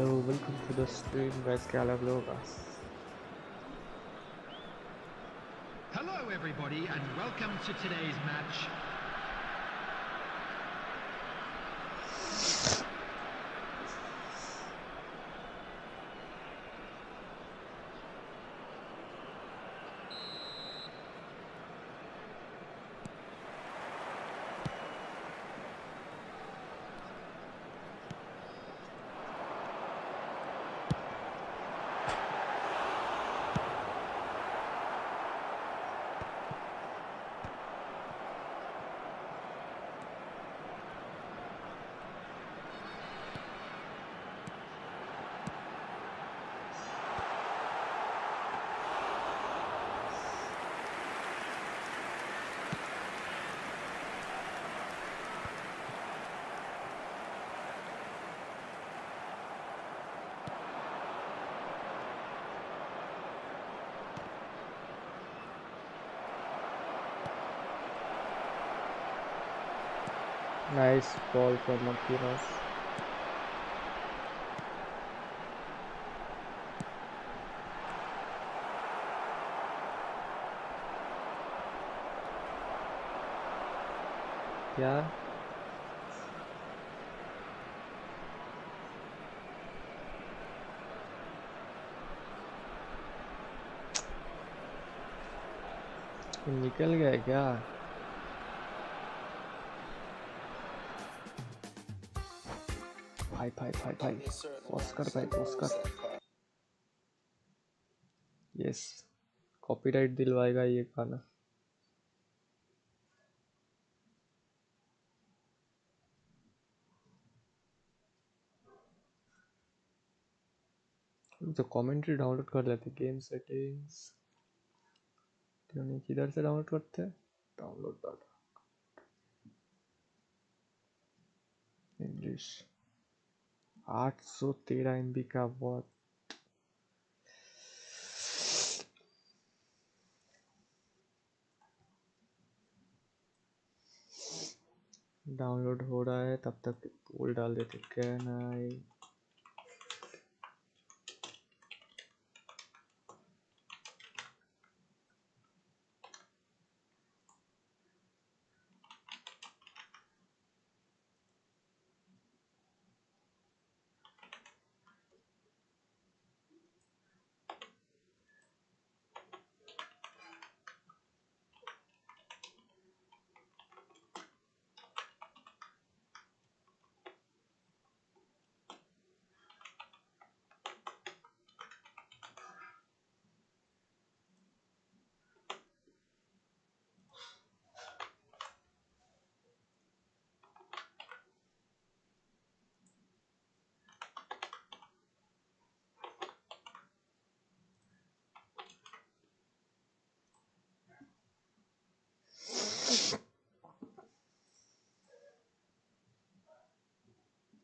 Hello, welcome to the stream guys, क्या हाल है आप लोगों का? Hello everybody and welcome to today's match. Nice ball from Marquinhos. क्या? निकल गया क्या? भाई ऑस्कर यस कॉपीराइट दिलवाएगा ये गाना. तो कमेंट्री डाउनलोड कर लेते. गेम सेटिंग्स किधर से डाउनलोड करते हैं? डाउनलोड डाटा इंग्लिश 813 MB का बहुत. डाउनलोड हो रहा है तब तक पोल डाल देते. कैन आई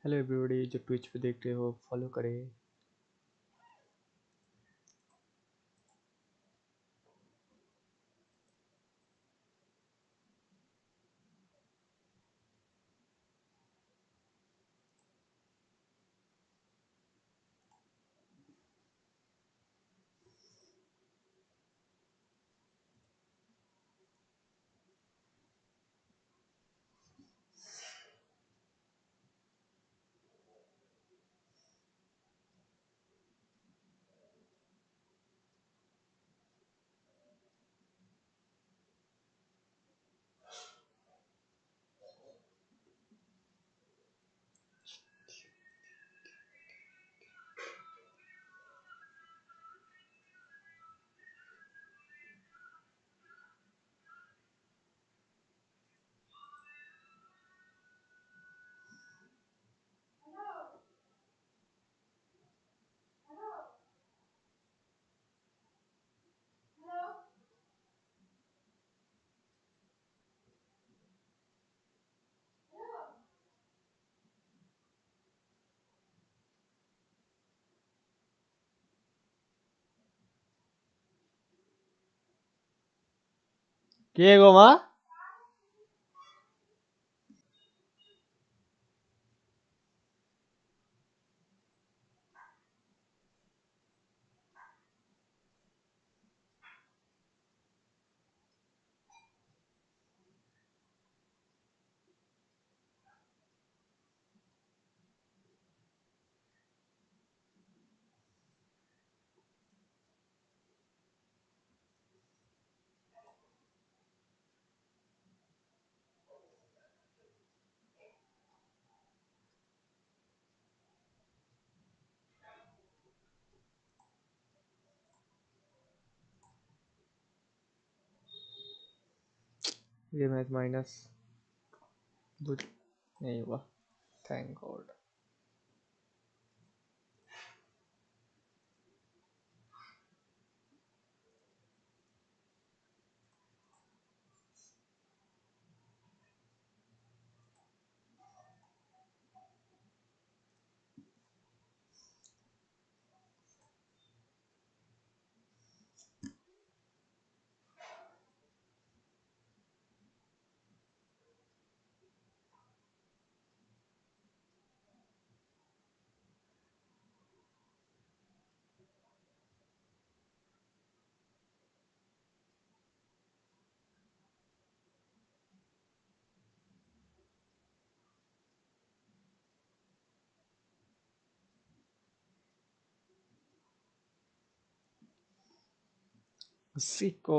हेलो एवरीबॉडी जो ट्विच पे देख रहे हो फॉलो करें. के गो माँ ये मैच माइनस नहीं हुआ, थैंक गॉड। सिको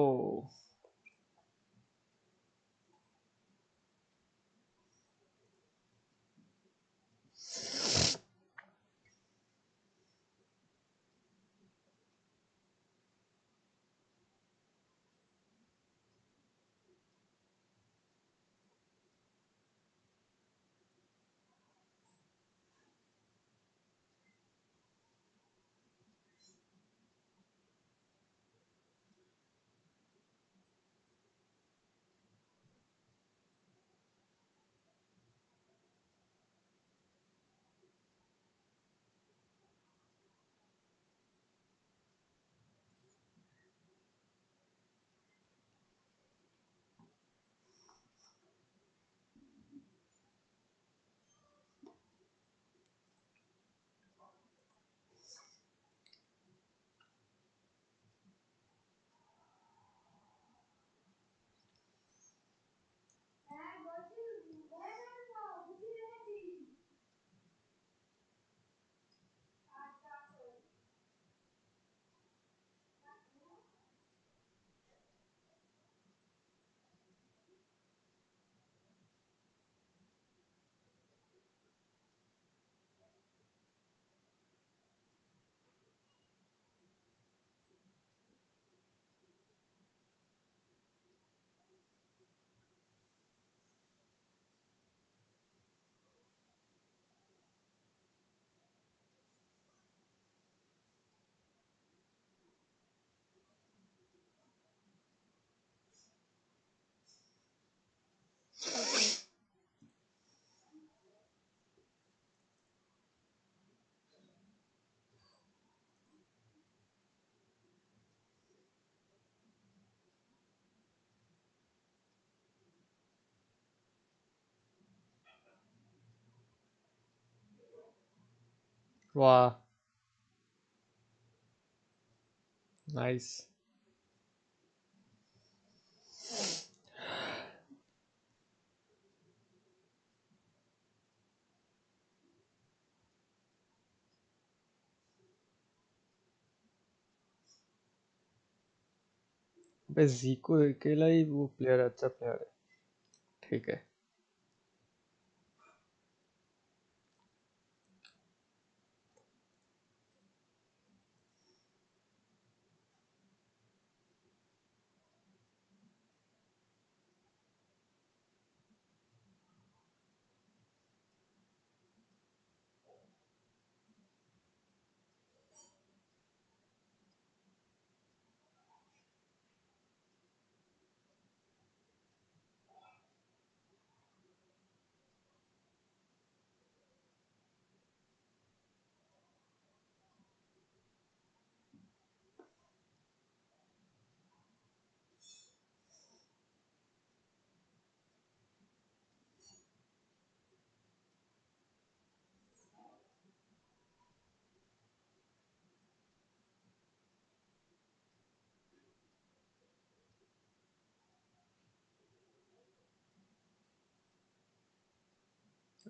वाह नाइस। बस जीको अकेला ही वो प्लेयर अच्छा प्लेयर है, ठीक है।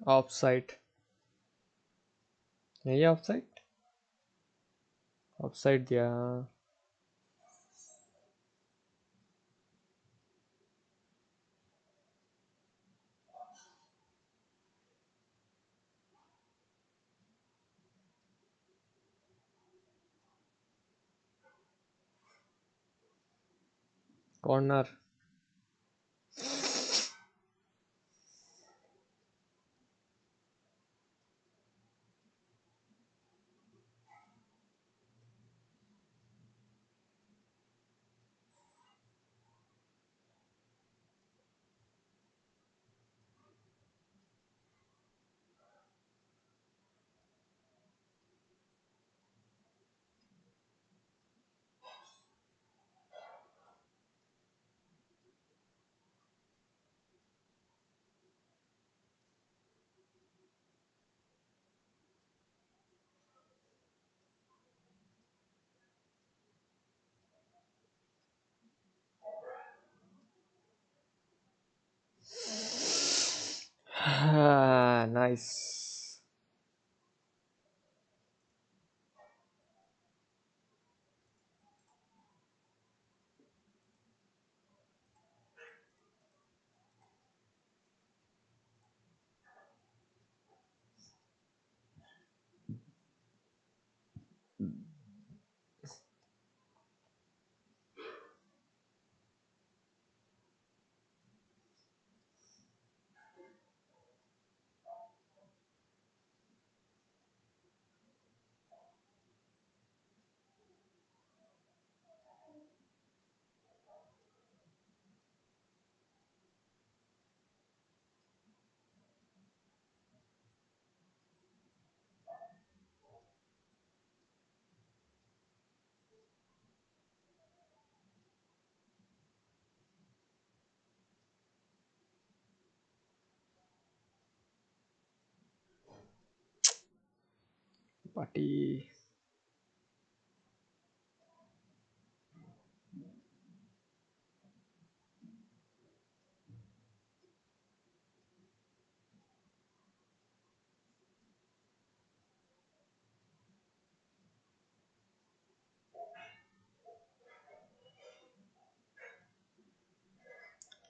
ऑफ साइड, नहीं ऑफ साइड, ऑफ साइड दिया हाँ। Corner nice. Party.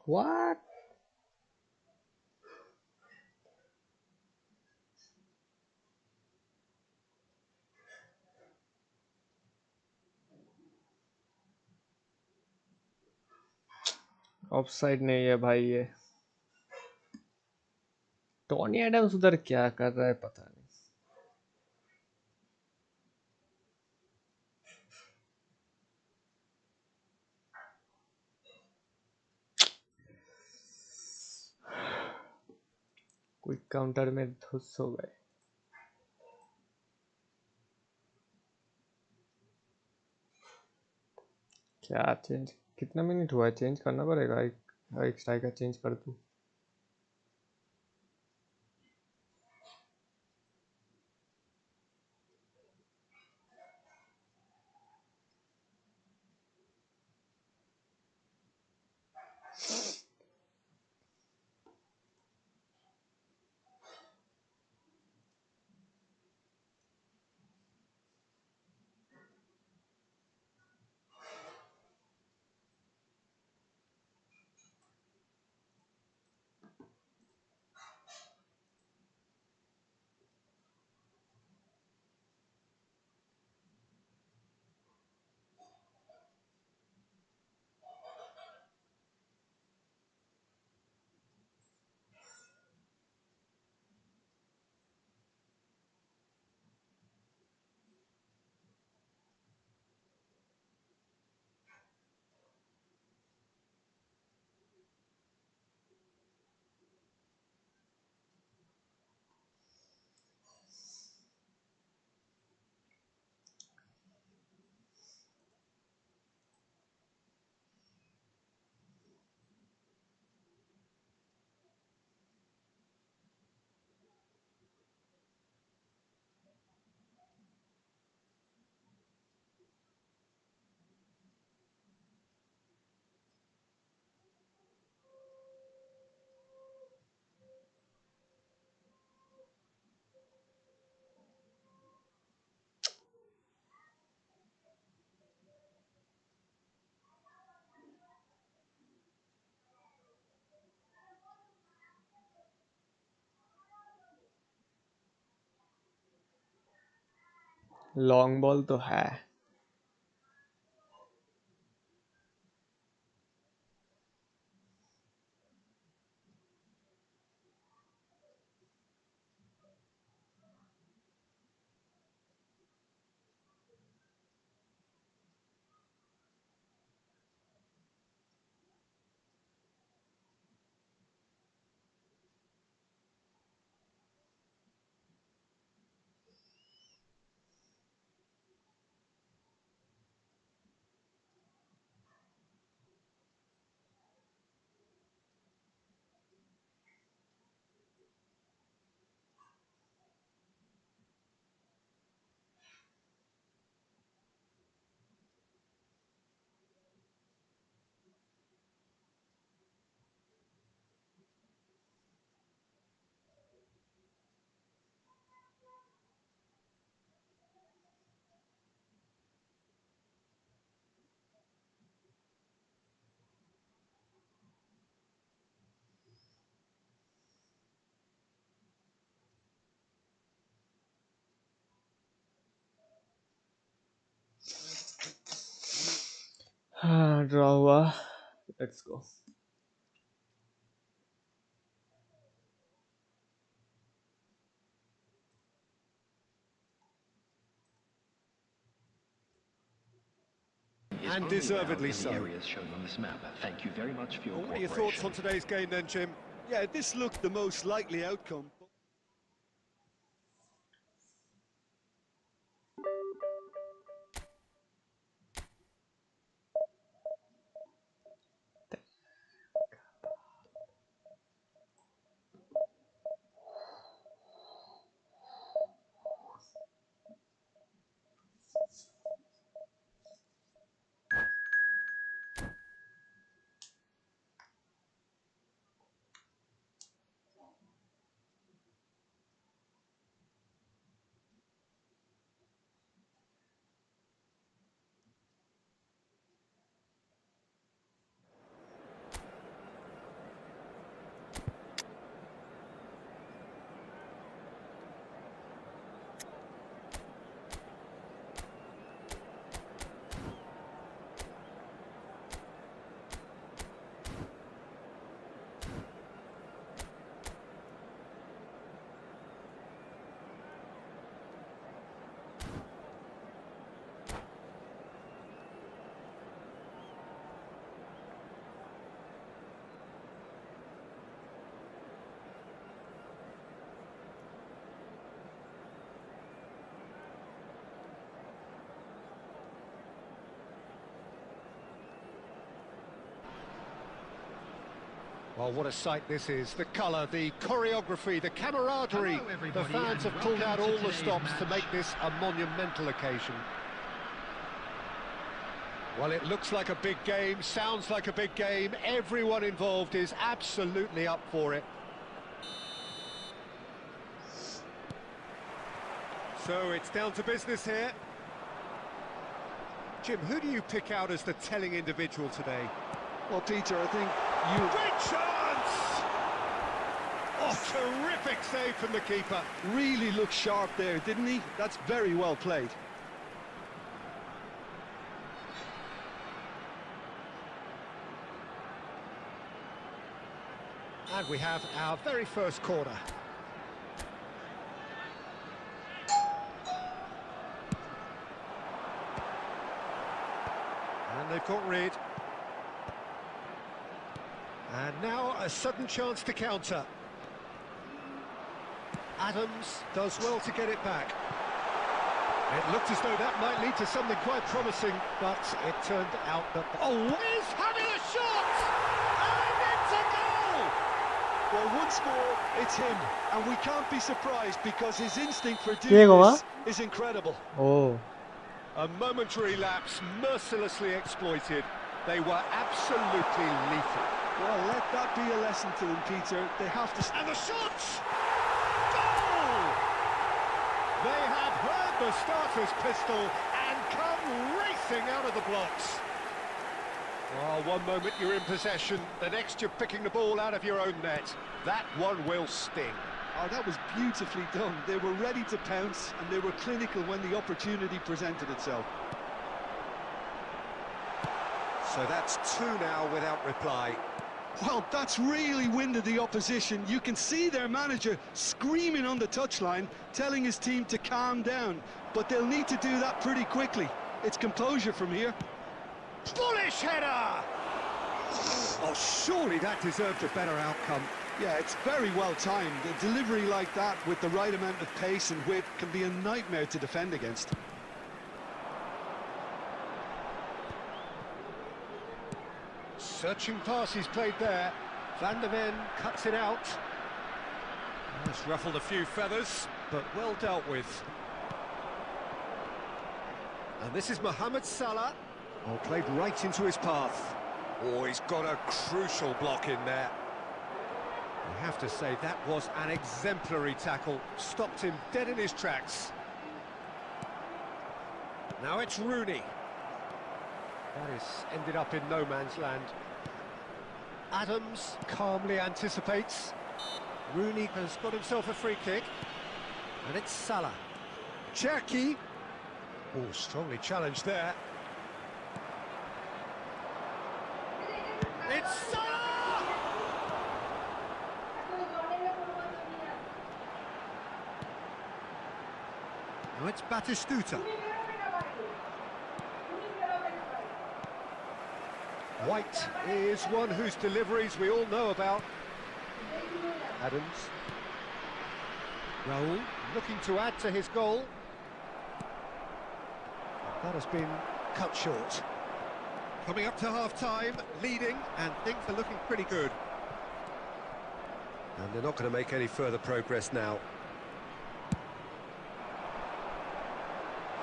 What? Offside नहीं है भाई ये। टोनी एडम्स उधर क्या कर रहा है पता नहीं। क्विक काउंटर में धुस हो गए। क्या चेंज? कितना मिनट हुआ है? चेंज करना पड़ेगा। एक स्ट्राइकर चेंज कर दूं। लॉन्ग बॉल तो है। हाँ ड्रॉ हुआ. Let's go. And deservedly so. Thank you very much for your What are your thoughts on today's game then, Jim? Yeah, this looked the most likely outcome. Well, what a sight this is. The colour, the choreography, the camaraderie. The fans have pulled out all the stops to make this a monumental occasion. Well, it looks like a big game, sounds like a big game. Everyone involved is absolutely up for it. So it's down to business here. Jim, who do you pick out as the telling individual today? Well, Peter, I think Great chance! Oh, terrific save from the keeper. really looked sharp there, didn't he? That's very well played. And we have our very first corner. And they've got rid. And now a sudden chance to counter. Adams does well to get it back. It looked as though that might lead to something quite promising, But it turned out that... Oh, he's having a shot! And it's a goal! Well, one score, it's him. And we can't be surprised because his instinct for doing Diego, this is incredible. Oh. a momentary lapse mercilessly exploited. They were absolutely lethal. Well, let that be a lesson to them, Peter. They have to... And the shot! Goal! They have heard the starter's pistol and come racing out of the blocks. Well, one moment you're in possession, the next you're picking the ball out of your own net. That one will sting. Oh, that was beautifully done. They were ready to pounce, and they were clinical when the opportunity presented itself. So that's two now without reply. Well, that's really winded the opposition. You can see their manager screaming on the touchline, telling his team to calm down. But they'll need to do that pretty quickly. It's composure from here. Bullish header! Oh, surely that deserved a better outcome. Yeah, it's very well timed. A delivery like that with the right amount of pace and whip can be a nightmare to defend against. Searching pass he's played there. Van der Ven cuts it out. It's ruffled a few feathers, but well dealt with. And this is Mohamed Salah. Oh, played right into his path. Oh, he's got a crucial block in there. I have to say, that was an exemplary tackle. Stopped him dead in his tracks. Now it's Rooney. That is ended up in no man's land. Adams calmly anticipates. Rooney has got himself a free kick. And it's Salah. Cherki. Oh, strongly challenged there. It's Salah! Now it's Batistuta. White is one whose deliveries we all know about. Adams. Raul looking to add to his goal. That has been cut short. Coming up to half-time, leading, and things are looking pretty good. And they're not going to make any further progress now.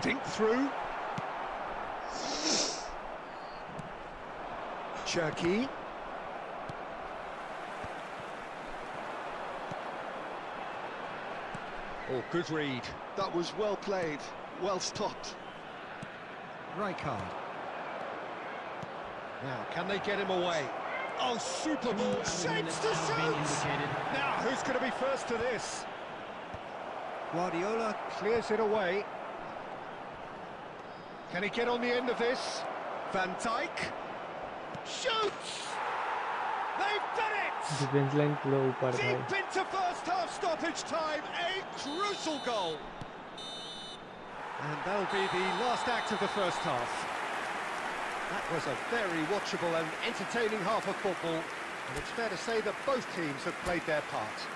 Dink through. Cherky. Oh, good read. That was well played, well stopped. Rijkaard. Now, can they get him away? Oh, super ball, shapes to shoot! Now, who's going to be first to this? Guardiola clears it away. Can he get on the end of this? Van Dijk shoots! They've done it! Defence line पूरा ऊपर है. Deep into first half stoppage time, a crucial goal. And that'll be the last act of the first half. That was a very watchable and entertaining half of football, and it's fair to say that both teams have played their part.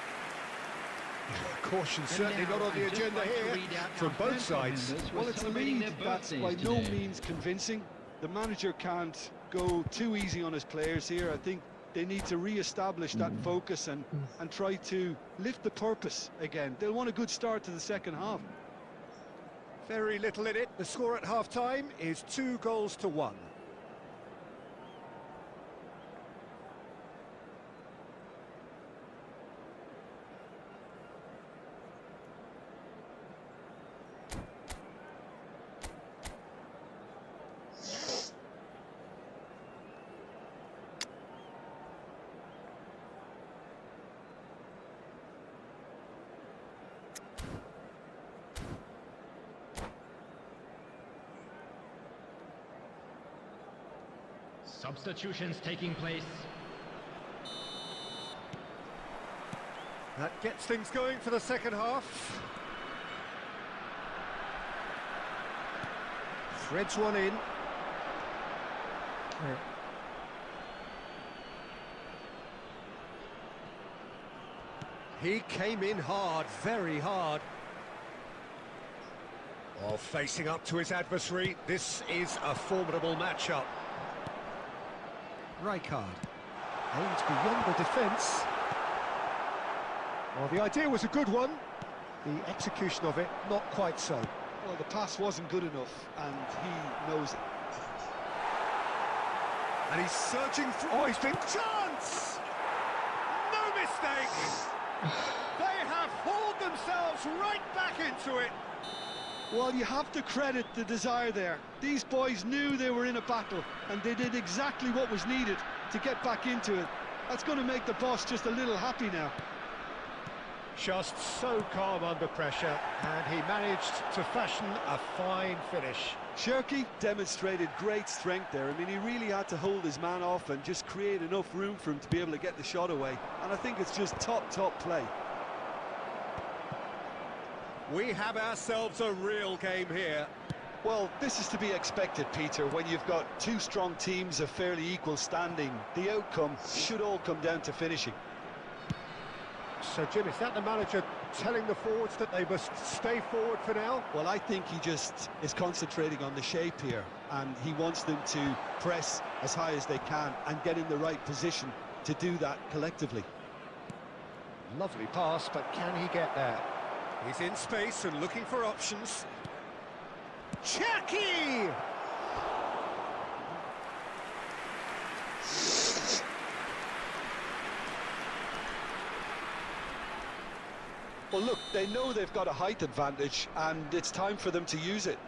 Caution certainly not on the agenda here from both sides. Well, it's a lead that's by no means convincing. The manager can't go too easy on his players here. I think they need to re-establish that focus and try to lift the purpose again. They'll want a good start to the second half. Very little in it. The score at half-time is 2-1. Substitutions taking place. That gets things going for the second half. Threads one in. He came in hard, very hard. While facing up to his adversary, this is a formidable matchup. Rijkaard aims beyond the defence. Well, the idea was a good one. The execution of it, not quite so. Well, the pass wasn't good enough, and he knows it. And he's searching for... Oh, he's been... Chance! No mistake! They have hauled themselves right back into it. Well, you have to credit the desire there. These boys knew they were in a battle, and they did exactly what was needed to get back into it. That's going to make the boss just a little happy now. Just so calm under pressure, and he managed to fashion a fine finish. Cherky demonstrated great strength there. I mean, he really had to hold his man off and just create enough room for him to be able to get the shot away. And I think it's just top play. We have ourselves a real game here. Well, this is to be expected, Peter. When you've got two strong teams of fairly equal standing, the outcome should all come down to finishing. So, Jim, is that the manager telling the forwards that they must stay forward for now? Well, I think he just is concentrating on the shape here, and he wants them to press as high as they can and get in the right position to do that collectively. Lovely pass, but can he get there? He's in space and looking for options. Cherky! Well, look, they know they've got a height advantage, and it's time for them to use it.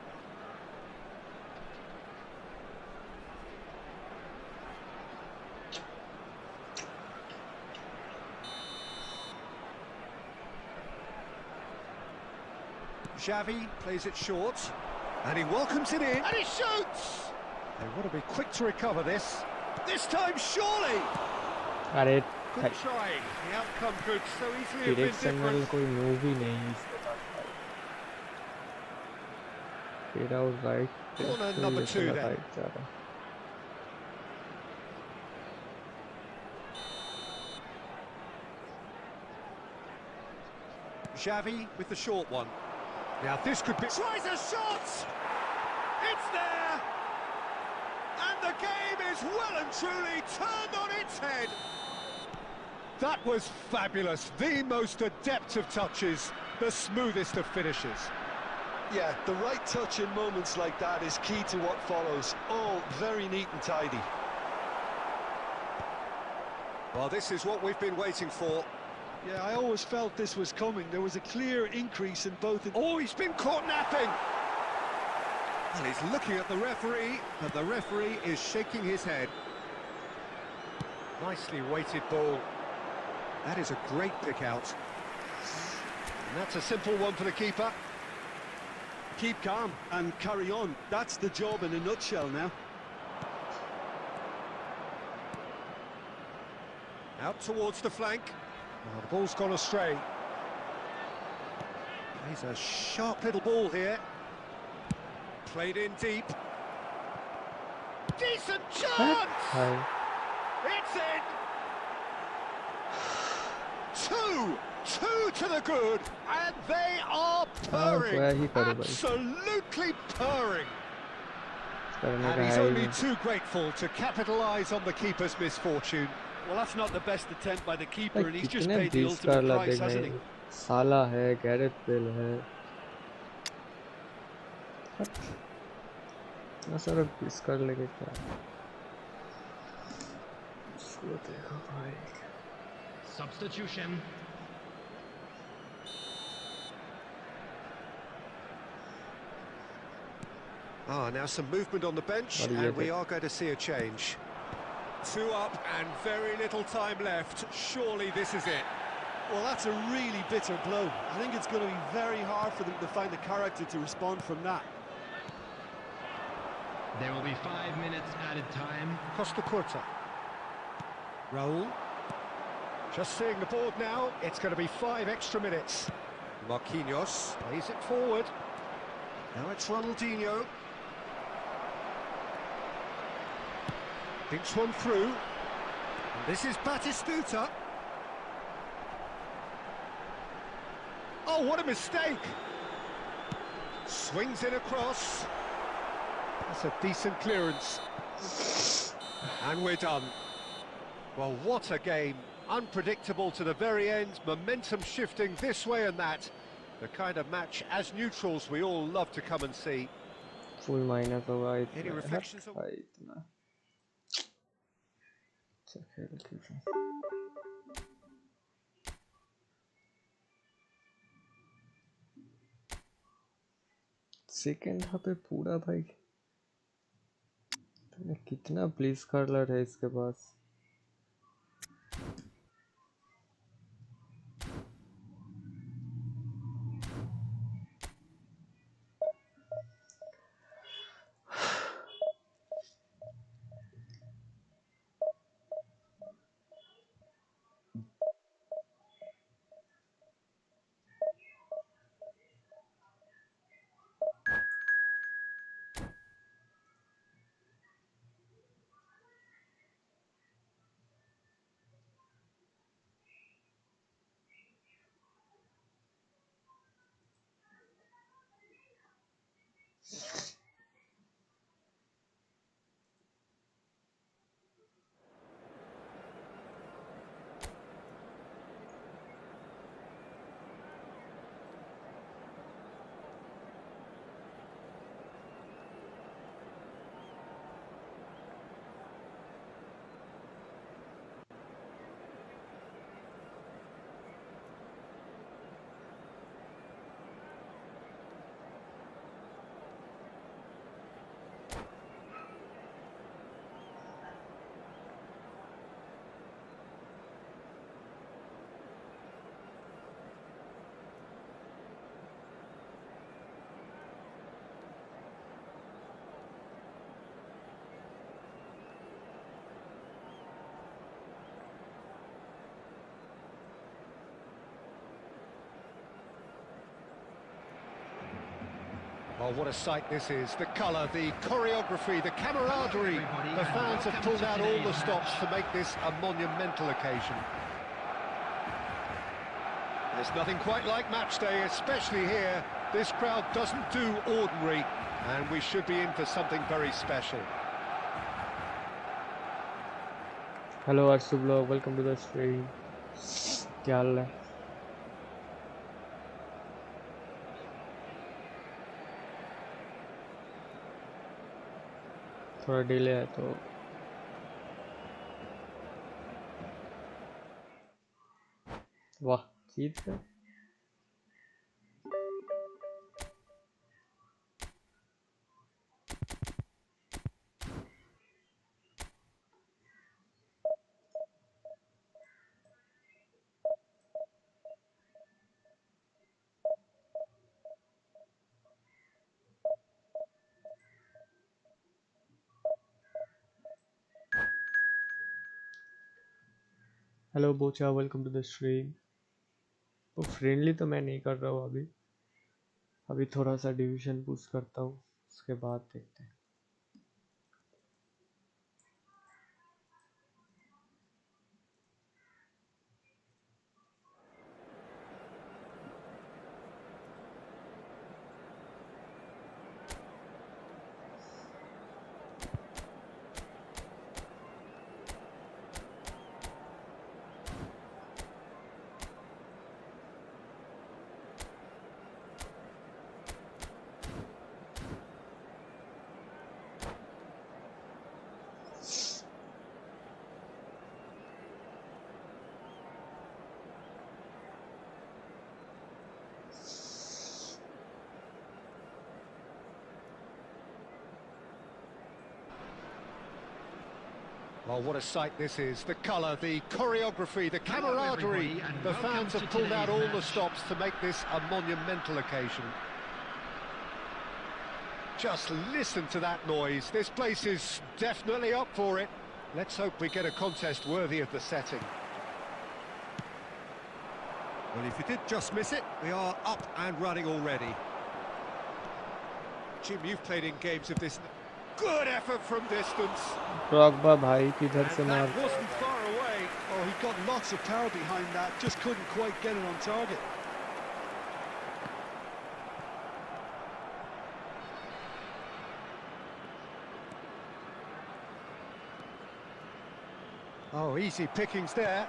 Xavi plays it short, and he welcomes it in, and he shoots! They want to be quick to recover this. This time, surely. अरे Good try. The outcome could so easily have been directional different. कोई move ही नहीं है इसके पास भाई. Fade out right. Corner तो number ये 2 चला then. right जा रहा. Xavi with the short one. Now this could be... Tries a shot! It's there! And the game is well and truly turned on its head. That was fabulous. The most adept of touches, the smoothest of finishes. Yeah, the right touch in moments like that is key to what follows. All very neat and tidy. Well, this is what we've been waiting for. Yeah, I always felt this was coming. There was a clear increase in both... Oh, he's been caught napping! Well, he's looking at the referee, but the referee is shaking his head. Nicely weighted ball. That is a great pick out. And that's a simple one for the keeper. Keep calm and carry on. That's the job in a nutshell now. Out towards the flank. Oh, the ball's gone astray. He's a sharp little ball here. Played in deep. Decent chance! Hi. It's in! Two to the good, and they are purring. Absolutely purring. And he's only too grateful to capitalise on the keeper's misfortune. Well, that's not the best attempt by the keeper, and he's just कितने paid the 20 ultimate का price, hasn't he? साला है, Gareth Bale है. ना sir 20 कर लेके क्या? इसको देखो भाई. Substitution. Now some movement on the bench, and we are going to see a change. 2 up and very little time left. Surely this is it. Well, that's a really bitter blow. I think it's going to be very hard for them to find the character to respond from that. There will be 5 minutes added time. Costa Curta. Raul. Just seeing the board now, it's going to be 5 extra minutes. Marquinhos plays it forward. Now it's Ronaldinho. Thinks one through. And this is Batistuta. Oh, what a mistake! Swings it across. That's a decent clearance. And we're done. Well, what a game. Unpredictable to the very end, momentum shifting this way and that. The kind of match, as neutrals, we all love to come and see. Full minus होगा. Any reflections on... इतना. Second half पे पूरा भाई कितना bliss curler है इसके पास. Well, what a sight this is. The colour, the choreography, the camaraderie. The fans have pulled out all the stops to make this a monumental occasion. There's nothing quite like match day, especially here. This crowd doesn't do ordinary, and we should be in for something very special. Hello Arsu Vlog, welcome to the stream. क्या हाल है? थोड़ा delay है तो वाह जीत गए। Hello बोचा, welcome to the stream. वो फ्रेंडली तो मैं नहीं कर रहा हूँ अभी थोड़ा सा डिवीजन पुश करता हूँ, उसके बाद देखते हैं। Well, what a sight this is. The colour, the choreography, the camaraderie. The fans have pulled out all the stops to make this a monumental occasion. Just listen to that noise. This place is definitely up for it. Let's hope we get a contest worthy of the setting. Well, if you did just miss it, we are up and running already. Jim, you've played in games of this. Good effort from distance. Drogba भाई किधर से मार? That wasn't far away. Oh, he got lots of power behind that, just couldn't quite get it on target. Oh, easy pickings there.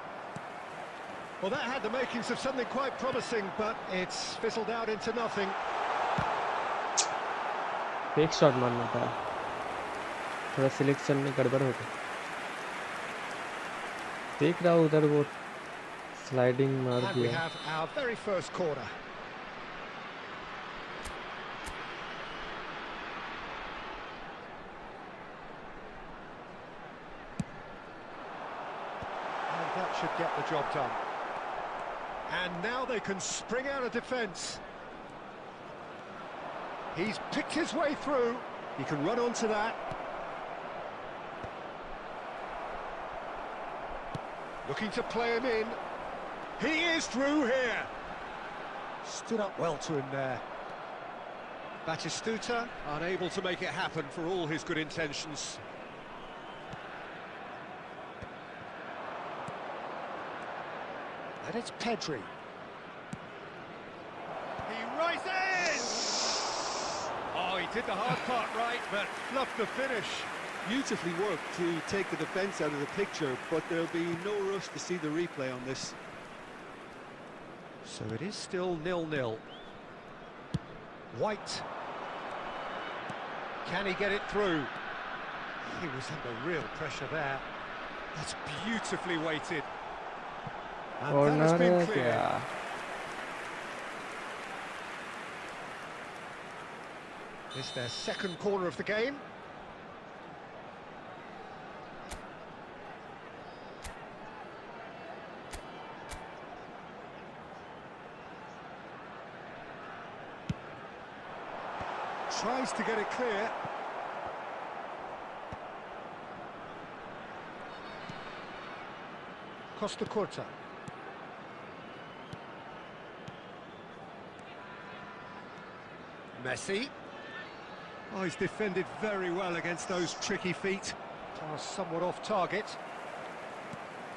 Well, that had the makings of something quite promising, but it's fizzled out into nothing. Fake shot मारना था, थोड़ा selection में गड़बड़ हो गई। देख रहा हूँ उधर वो स्लाइडिंग मार And we दिया। have our very first corner. And that should get the job done. And now they can spring out of defence. He's picked his way through. He can run onto that. Looking to play him in. He is through here. Stood up well to him there. Batistuta Unable to make it happen for all his good intentions. And it's Pedri. He rises! Oh, he did the hard part right, but fluffed the finish. Beautifully worked to take the defence out of the picture, but there'll be no rush to see the replay on this. So it is still 0-0. White. Can he get it through? He was under real pressure there. That's beautifully weighted. And that has been cleared. It's their second corner of the game. Tries to get it clear. Costa Curta. Messi. Oh, he's defended very well against those tricky feet. Pass somewhat off target.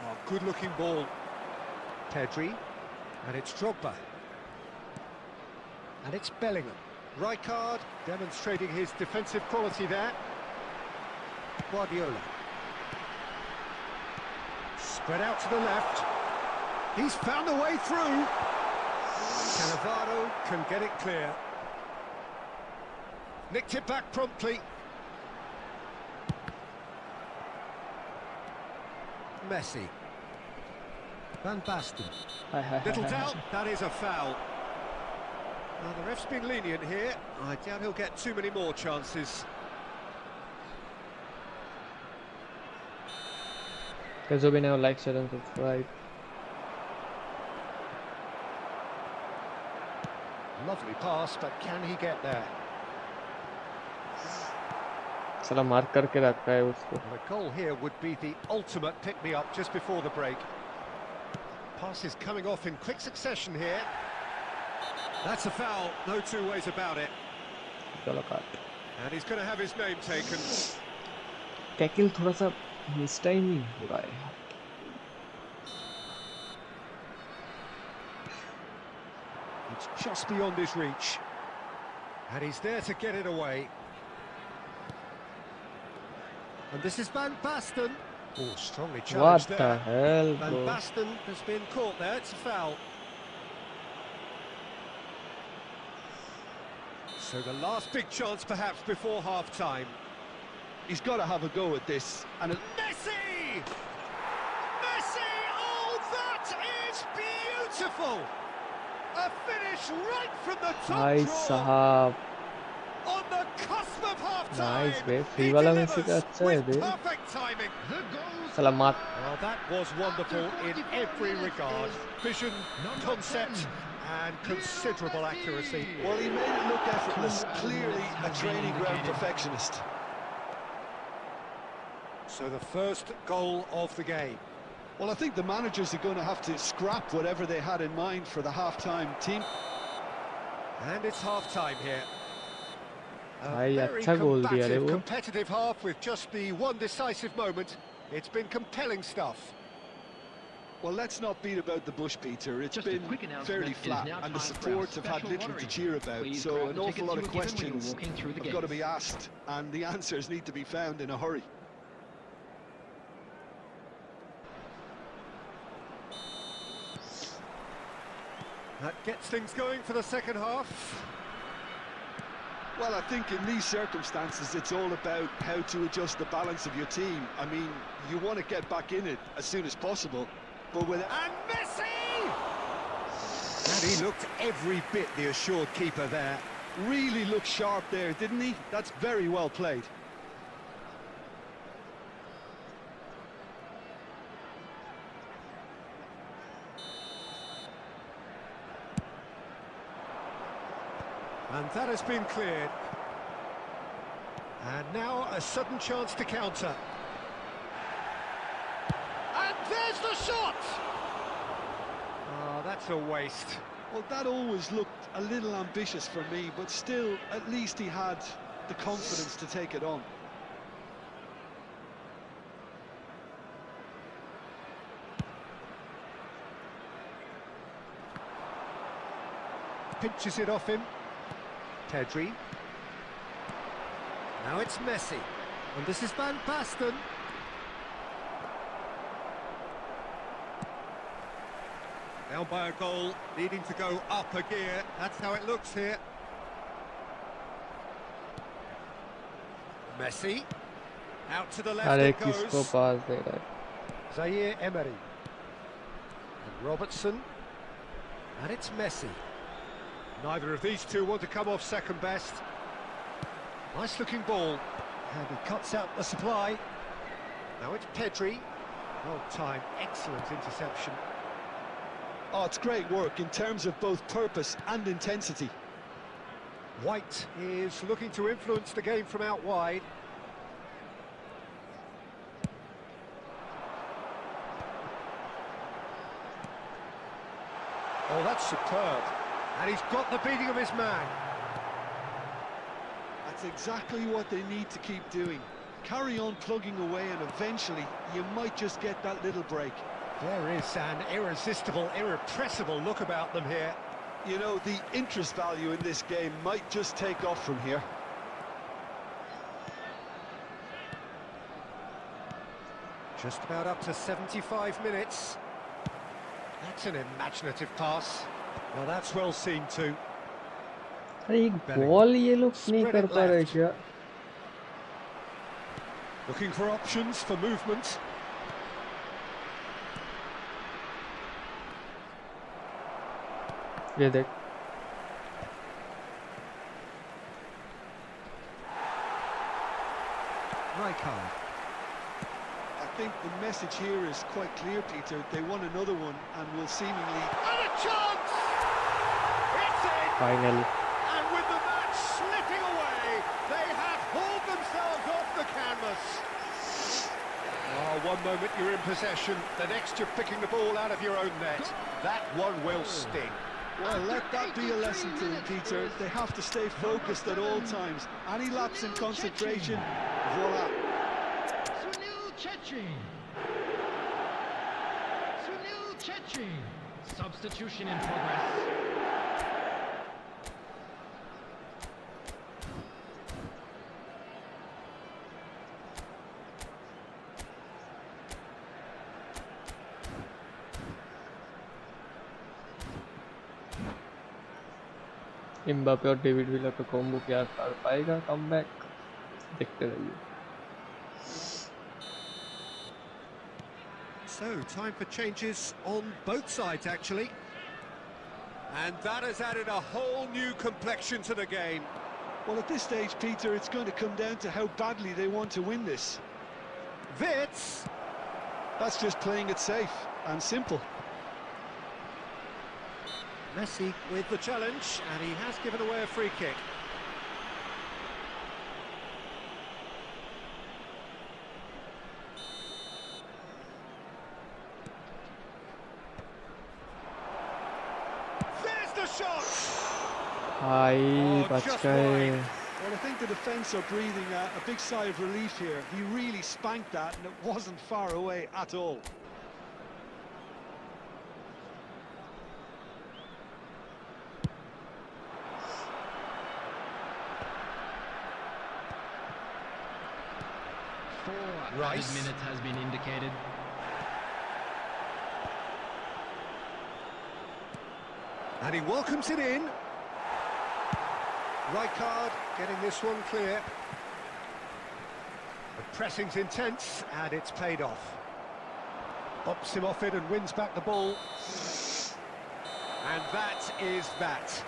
Oh, good-looking ball. Pedri, and it's Drogba. And it's Bellingham. Rijkaard demonstrating his defensive quality there. Guardiola. Spread out to the left. He's found a way through. Cannavaro can get it clear. Nicked it back promptly. Messi. Van Basten. Little doubt, that is a foul. Now, the ref's been lenient here. I doubt he'll get too many more chances. Guys, hope you now like, share and subscribe. Lovely pass, but can he get there? साला mark करके रखा है उसको. The goal here would be the ultimate pick-me-up just before the break. Pass is coming off in quick succession here. That's a foul, no two ways about it. चलो काट. And he's going to have his name taken. Tackle थोड़ा सा miss timing हो रहा है. It's just beyond his reach. And he's there to get it away. And this is Van Basten. Oh, strongly challenged What there. the hell, Van bro? Basten has been caught there, it's a foul. So the last big chance perhaps before half-time. He's got to have a go at this. And Messi! Messi! Oh, that is beautiful! A finish right from the top Nice draw. साहब. On the cusp of half-time. Nice बे. He free वाला delivers Messi का अच्छा है with bay. perfect timing. The goal साला मार. Well, that was wonderful in every regard. Vision, concept, and considerable accuracy. well, he made it look effortless. Clearly a training ground perfectionist. So the first goal of the game. Well, I think the managers are going to have to scrap whatever they had in mind for the half-time team. And it's half-time here. A भाई very अच्छा गोल दिया रे combative, वो. competitive half with just the one decisive moment. It's been compelling stuff. Well, let's not beat about the bush, Peter. It's Just a been quick announcement, fairly it is flat, now and the time for our support have had special little to lottery. cheer about. Please So grab an the awful tickets lot you of were given when you were questions walking through the have got to gates. be asked, and the answers need to be found in a hurry. That gets things going for the second half. Well, I think in these circumstances, it's all about how to adjust the balance of your team. I mean, you want to get back in it as soon as possible, but with... And Messi! And he looked every bit the assured keeper there. Really looked sharp there, didn't he? That's very well played. And that has been cleared. And now a sudden chance to counter. And there's the shot! Oh, that's a waste. Well, that always looked a little ambitious for me, but still, at least he had the confidence to take it on. Pinches it off him. Pedri. Now it's Messi. And this is Van Basten. Down by a goal, needing to go up a gear. That's how it looks here. Messi. Out to the left अरे it किसको goes. पास दे रहा है. Zaire Emery. And Robertson. And it's Messi. Neither of these two want to come off second best. Nice looking ball. And he cuts out the supply. Now it's Pedri. Well timed, excellent interception. Oh, it's great work in terms of both purpose and intensity. White is looking to influence the game from out wide. Oh, that's superb. And he's got the beating of his man. And That's exactly what they need to keep doing. Carry on plugging away and eventually you might just get that little break. There is an irresistible, irrepressible look about them here. You know, the interest value in this game might just take off from here. Just about up to 75 minutes. That's an imaginative pass. Well, that's well seen too. अरे एक ball ये लोग नहीं कर पा रहे क्या? Looking for options for movement. ये देख. Rijkaard. I think the message here is quite clear, Peter. They want another one and will seemingly... And a chance! It's in! Finally. And with the match slipping away, they have hauled themselves off the canvas. Oh, one moment you're in possession, the next you're picking the ball out of your own net. That one will sting. Well, let that be a lesson to them, Peter. They have to stay focused at all times. Any lapse in concentration, voila. Substitution in progress. Mbappe और David villa का combo क्या कर पाएगा comeback? देखते रहिए. So, time for changes on both sides, actually. And that has added a whole new complexion to the game. Well, at this stage, Peter, it's going to come down to how badly they want to win this. Wits! That's just playing it safe and simple. Messi with the challenge, and he has given away a free kick. There's the shot! हाय बच just गए. wide. Well, I think the defence are breathing a big sigh of relief here. He really spanked that, and it wasn't far away at all. Rice minutes has been indicated. And he welcomes it in. Rijkaard getting this one clear. The pressing's intense, and it's paid off. Bops him off it and wins back the ball. And that is that.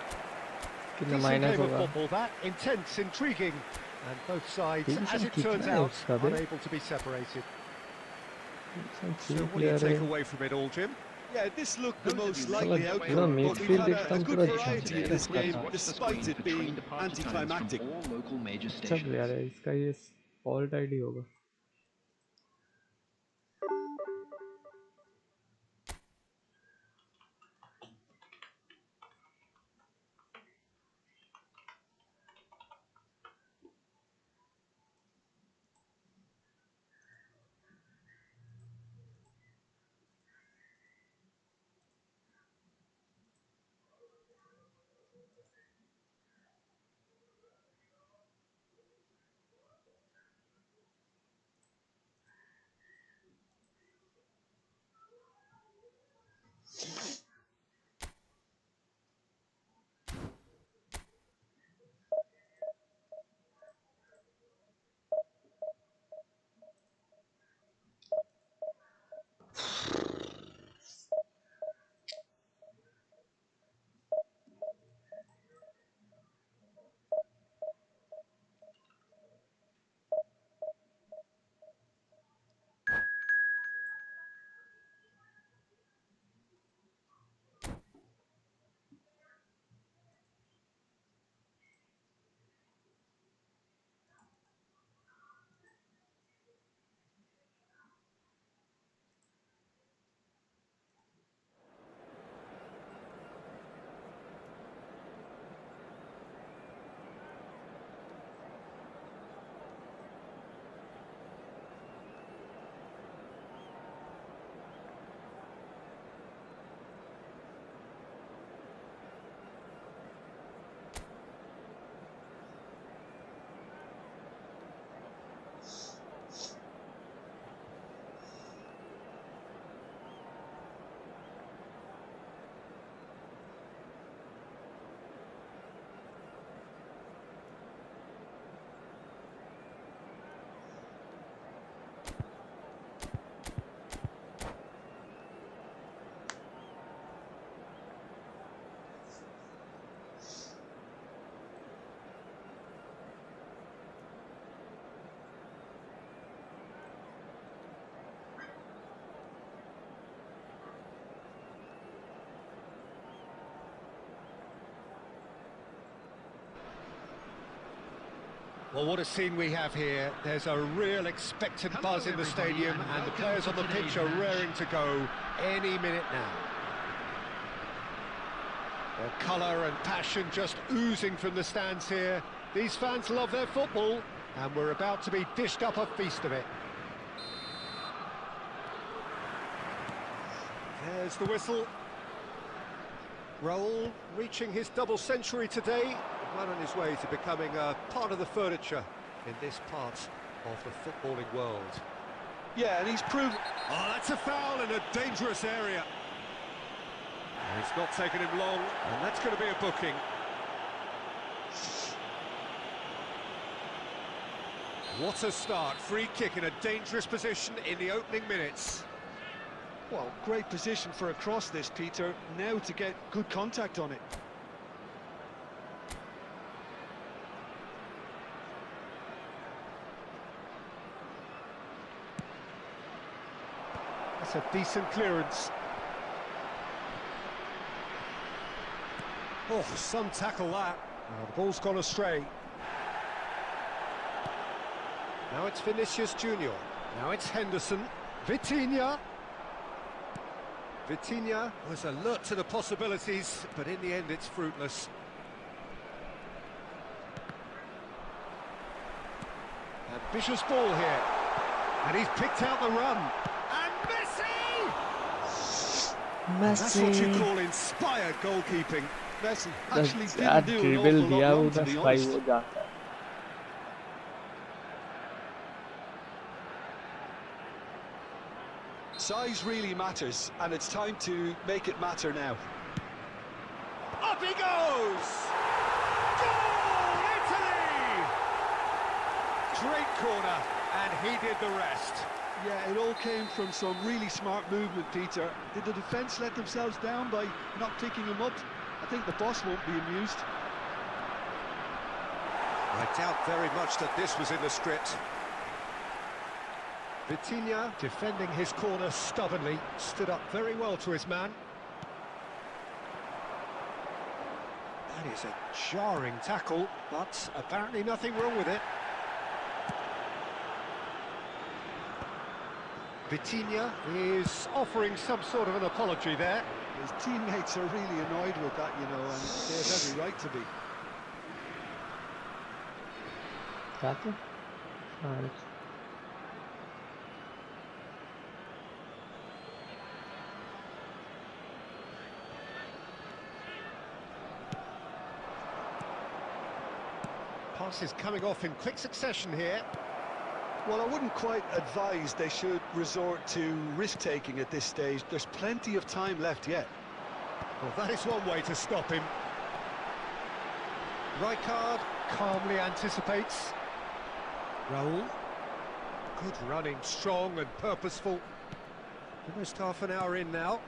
कितना Decent minus game of होगा? football, that. Intense, intriguing. And both sides, Decent as it turns कितना है out, उसका बे? unable to be separated. So ठीक what do you player take है. away from it all, Jim? Yeah, this looked the most likely पूरा outcome, but we've midfield had एकदम a good पूरा variety in this झटका game, था. despite it being anticlimactic. अच्छा player है. इसका ये फॉल्ट आईडी होगा. Well, what a scene we have here. There's a real expectant buzz in the stadium, and the players on the pitch are raring to go any minute now. Well, colour and passion just oozing from the stands here. These fans love their football, and we're about to be dished up a feast of it. There's the whistle. Raul reaching his double century today. Well on his way to becoming a part of the furniture in this part of the footballing world. Yeah, and he's proven... Oh, that's a foul in a dangerous area. It's not taken him long, and that's going to be a booking. What a start. Free kick in a dangerous position in the opening minutes. Well, great position for a cross this, Peter. Now to get good contact on it. That's a decent clearance. Oh, some tackle that. Oh, the ball's gone astray. Now it's Vinicius Junior. Now it's Henderson. Vitinha. Vitinha was alert to the possibilities, but in the end it's fruitless. Ambitious ball here. And he's picked out the run. And Messi! That's what you call inspired goalkeeping. Messi actually बस didn't do an dribble awful दिया lot wrong, उधर to be भाई honest. वो जाता है. Size really matters, and it's time to make it matter now. Up he goes! Goal, Italy! Great corner, and he did the rest. Yeah, it all came from some really smart movement, Peter. Did the defence let themselves down by not picking him up? I think the boss won't be amused. I doubt very much that this was in the script. Vitinha defending his corner stubbornly, stood up very well to his man. That is a jarring tackle, but apparently nothing wrong with it. Vitinha is offering some sort of an apology there. His teammates are really annoyed with that, you know, and they have every right to be. जाते? हाँ. Passes coming off in quick succession here. Well, I wouldn't quite advise they should resort to risk-taking at this stage. There's plenty of time left yet. Well, that is one way to stop him. Rijkaard calmly anticipates. Raul. Good running, strong and purposeful. Almost half an hour in now.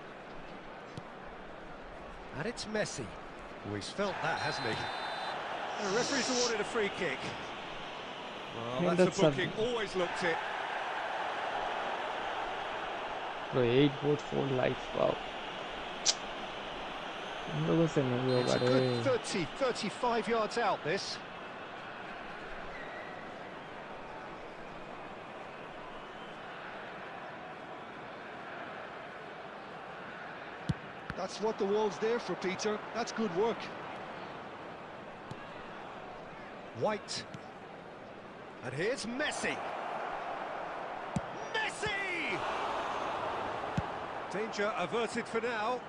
And it's Messi. Oh, he's felt that, hasn't he? The referee's awarded a free kick. Well, that's a booking, always looked it. Bro, 8 votes, 4 likes, wow. इन लोगों से नहीं It's होगा a रे. good 30, 35 yards out, this. That's what the wall's there for, Peter. That's good work. White. And here's Messi. Messi! Danger averted for now.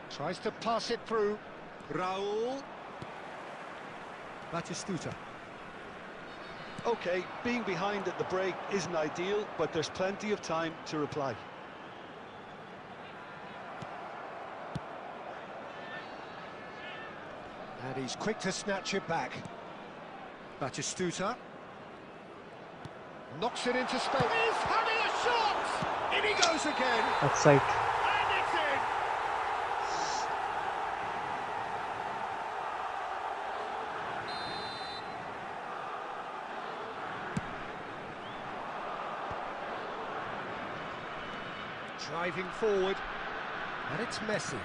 Tries to pass it through. Raul. Batistuta. Okay, being behind at the break isn't ideal, but there's plenty of time to reply. And he's quick to snatch it back. Batistuta. Knocks it into space. He's having a shot! In he goes again! Offside. And it's in! Driving forward. And it's Messi.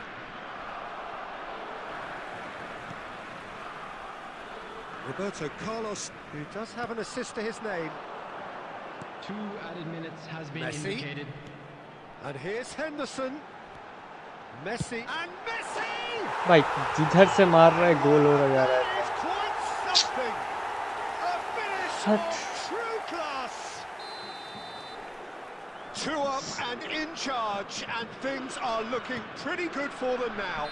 Roberto Carlos, who does have an assist to his name. 2 added minutes has been Messi. indicated. And here's Henderson. Messi and Messi! भाई जिधर से मार रहा है गोल हो रहा जा रहा है. It's quite something. A finish of true class. 2 up and in charge, and things are looking pretty good for them now.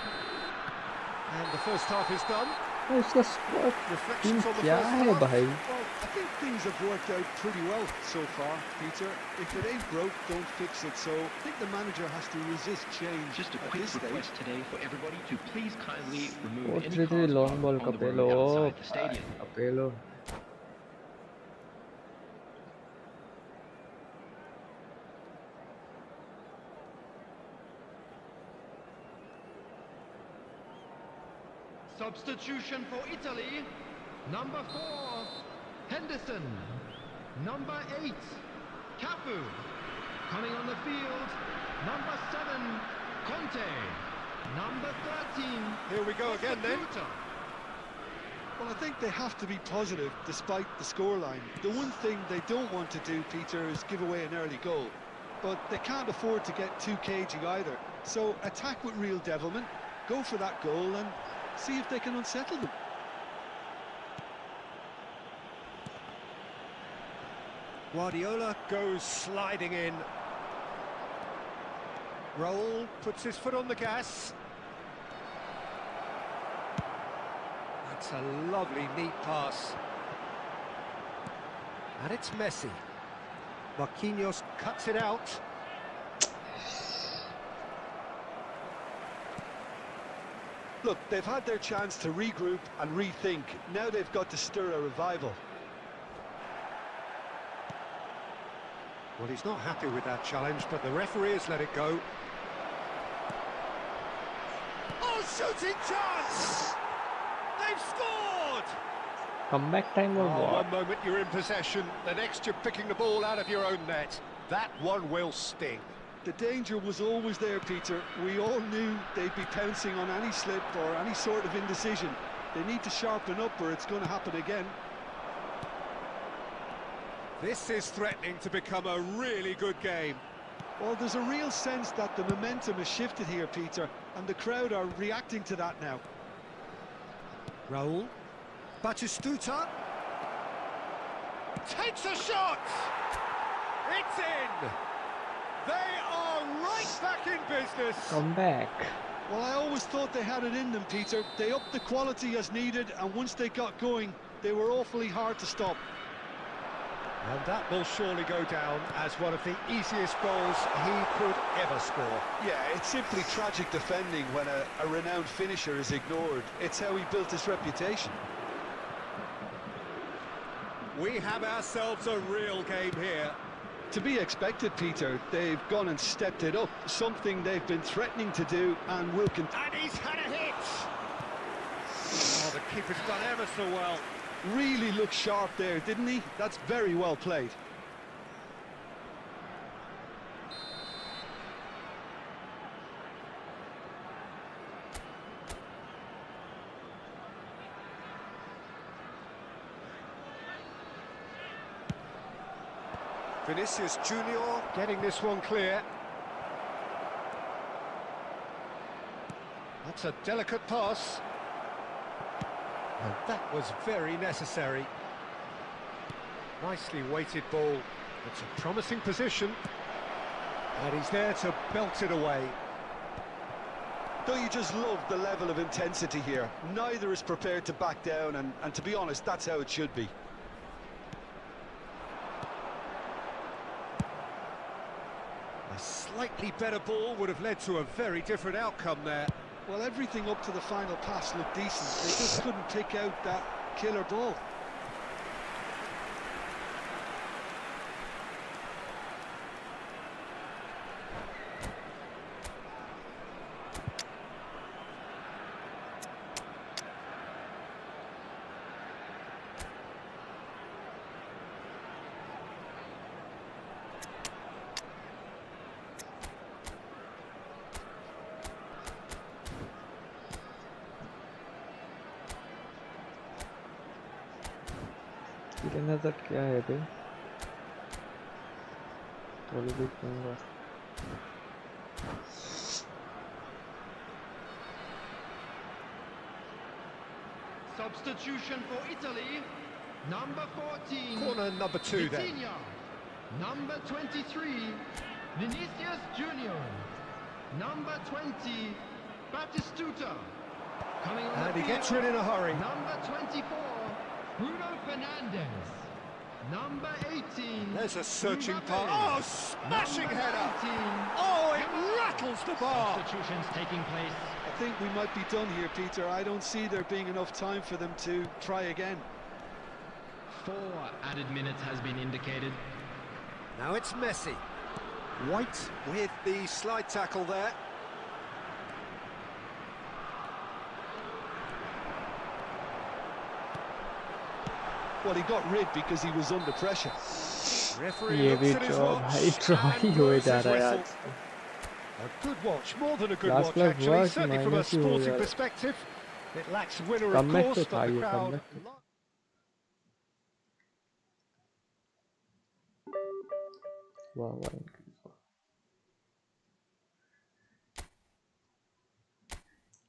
And the first half is done. उसका squad team Reflections on the क्या first है half. भाई? Well, I think things have worked out pretty well so far, Peter. If it ain't broke, don't fix it. So I think the manager has to resist change. Just a at quick this stage. request today for everybody to please kindly remove Oh, any 3-3 cars long ball on the Capello. road outside the stadium. Capello. Substitution for Italy. Number 4, Henderson. Number 8, Cafu. Coming on the field, number 7, Conte. Number 13. Here we go again then. Batistuta. Well, I think they have to be positive despite the scoreline. The one thing they don't want to do, Peter, is give away an early goal. But they can't afford to get too cagey either. So attack with real devilment, go for that goal and see if they can unsettle them. Guardiola goes sliding in. Raul puts his foot on the gas. That's a lovely, neat pass. And it's Messi. Marquinhos cuts it out. Look, they've had their chance to regroup and rethink. Now they've got to stir a revival. Well, he's not happy with that challenge, but the referee has let it go. Oh, shooting chance! They've scored! Comeback time or Oh, what? one moment you're in possession, the next you're picking the ball out of your own net. That one will sting. The danger was always there, Peter. We all knew they'd be pouncing on any slip or any sort of indecision. They need to sharpen up or it's going to happen again. This is threatening to become a really good game. Well, there's a real sense that the momentum has shifted here, Peter, and the crowd are reacting to that now. Raul. Batistuta. Takes a shot! It's in! They are right back in business! Comeback. Well, I always thought they had it in them, Peter. They upped the quality as needed, and once they got going, they were awfully hard to stop. And that will surely go down as one of the easiest goals he could ever score. Yeah, it's simply tragic defending when a renowned finisher is ignored. It's how he built his reputation. We have ourselves a real game here. To be expected, Peter. They've gone and stepped it up, something they've been threatening to do and will continue. And he's had a hit! Oh, the keeper's done ever so well. Really looked sharp there, didn't he? That's very well played. Vinicius Junior getting this one clear. That's a delicate pass. And that was very necessary. Nicely weighted ball. It's a promising position. And he's there to belt it away. Don't you just love the level of intensity here? Neither is prepared to back down, and to be honest, that's how it should be. A slightly better ball would have led to a very different outcome there. Well, everything up to the final pass looked decent. They just couldn't pick out that killer ball. नजर क्या है बे थोड़ी भी कहूँगा Substitution for Italy, number 14. Corner number 2 then. Vitinha. Number 23, Vinicius Junior. Number 20, Batistuta. Coming on And the he gets field, rid in a hurry. number 24, Bruno Fernandes. Number 18. There's a searching Mbappe. pass. Oh, smashing Number header. 19, Oh, it rattles the bar. Substitutions taking place. I think we might be done here, Peter. I don't see there being enough time for them to try again. 4 added minutes has been indicated. Now it's Messi. White with the slide tackle there. Well, he got rid because he was under pressure. Referee ये looks भी at his draw watch भाई draw and ही हो blows जा his रहा है whistle. आज तो A good watch, more than a good Last watch play actually, work, certainly from a minus ही हो sporting जा रहा है perspective. It lacks winner of comeback course, तो but था the ये crowd... comeback वाह वाह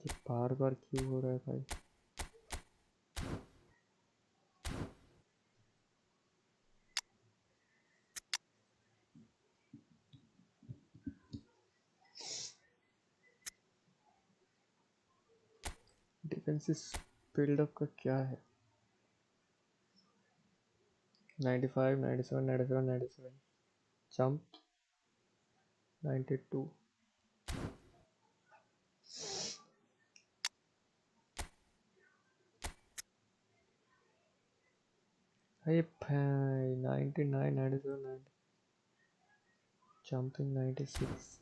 ये बार बार क्यों हो रहा है भाई डिफेंसिव बिल्डअप का क्या है 95 97 97 97 jump 92 Hey, 99 97 90 jumping 96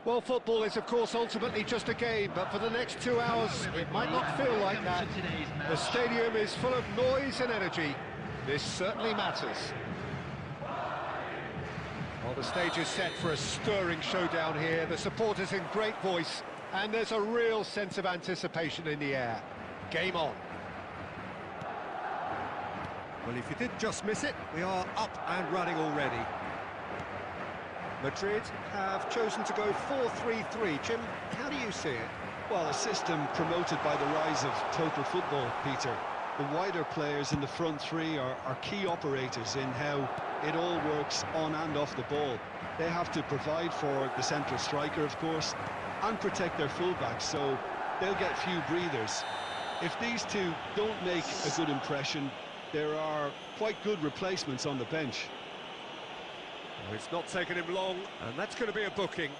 Well, football is, of course, ultimately just a game, but for the next 2 hours, it might not feel like that. The stadium is full of noise and energy. This certainly matters. Well, the stage is set for a stirring showdown here. The supporters in great voice, and there's a real sense of anticipation in the air. Game on. Well, if you did just miss it, we are up and running already. Madrid have chosen to go 4-3-3. Jim, how do you see it? Well, a system promoted by the rise of total football, Peter. The wider players in the front three are key operators in how it all works on and off the ball. They have to provide for the central striker, of course, and protect their fullbacks, so they'll get few breathers. If these two don't make a good impression, there are quite good replacements on the bench. Well, it's not taken him long, and that's going to be a booking.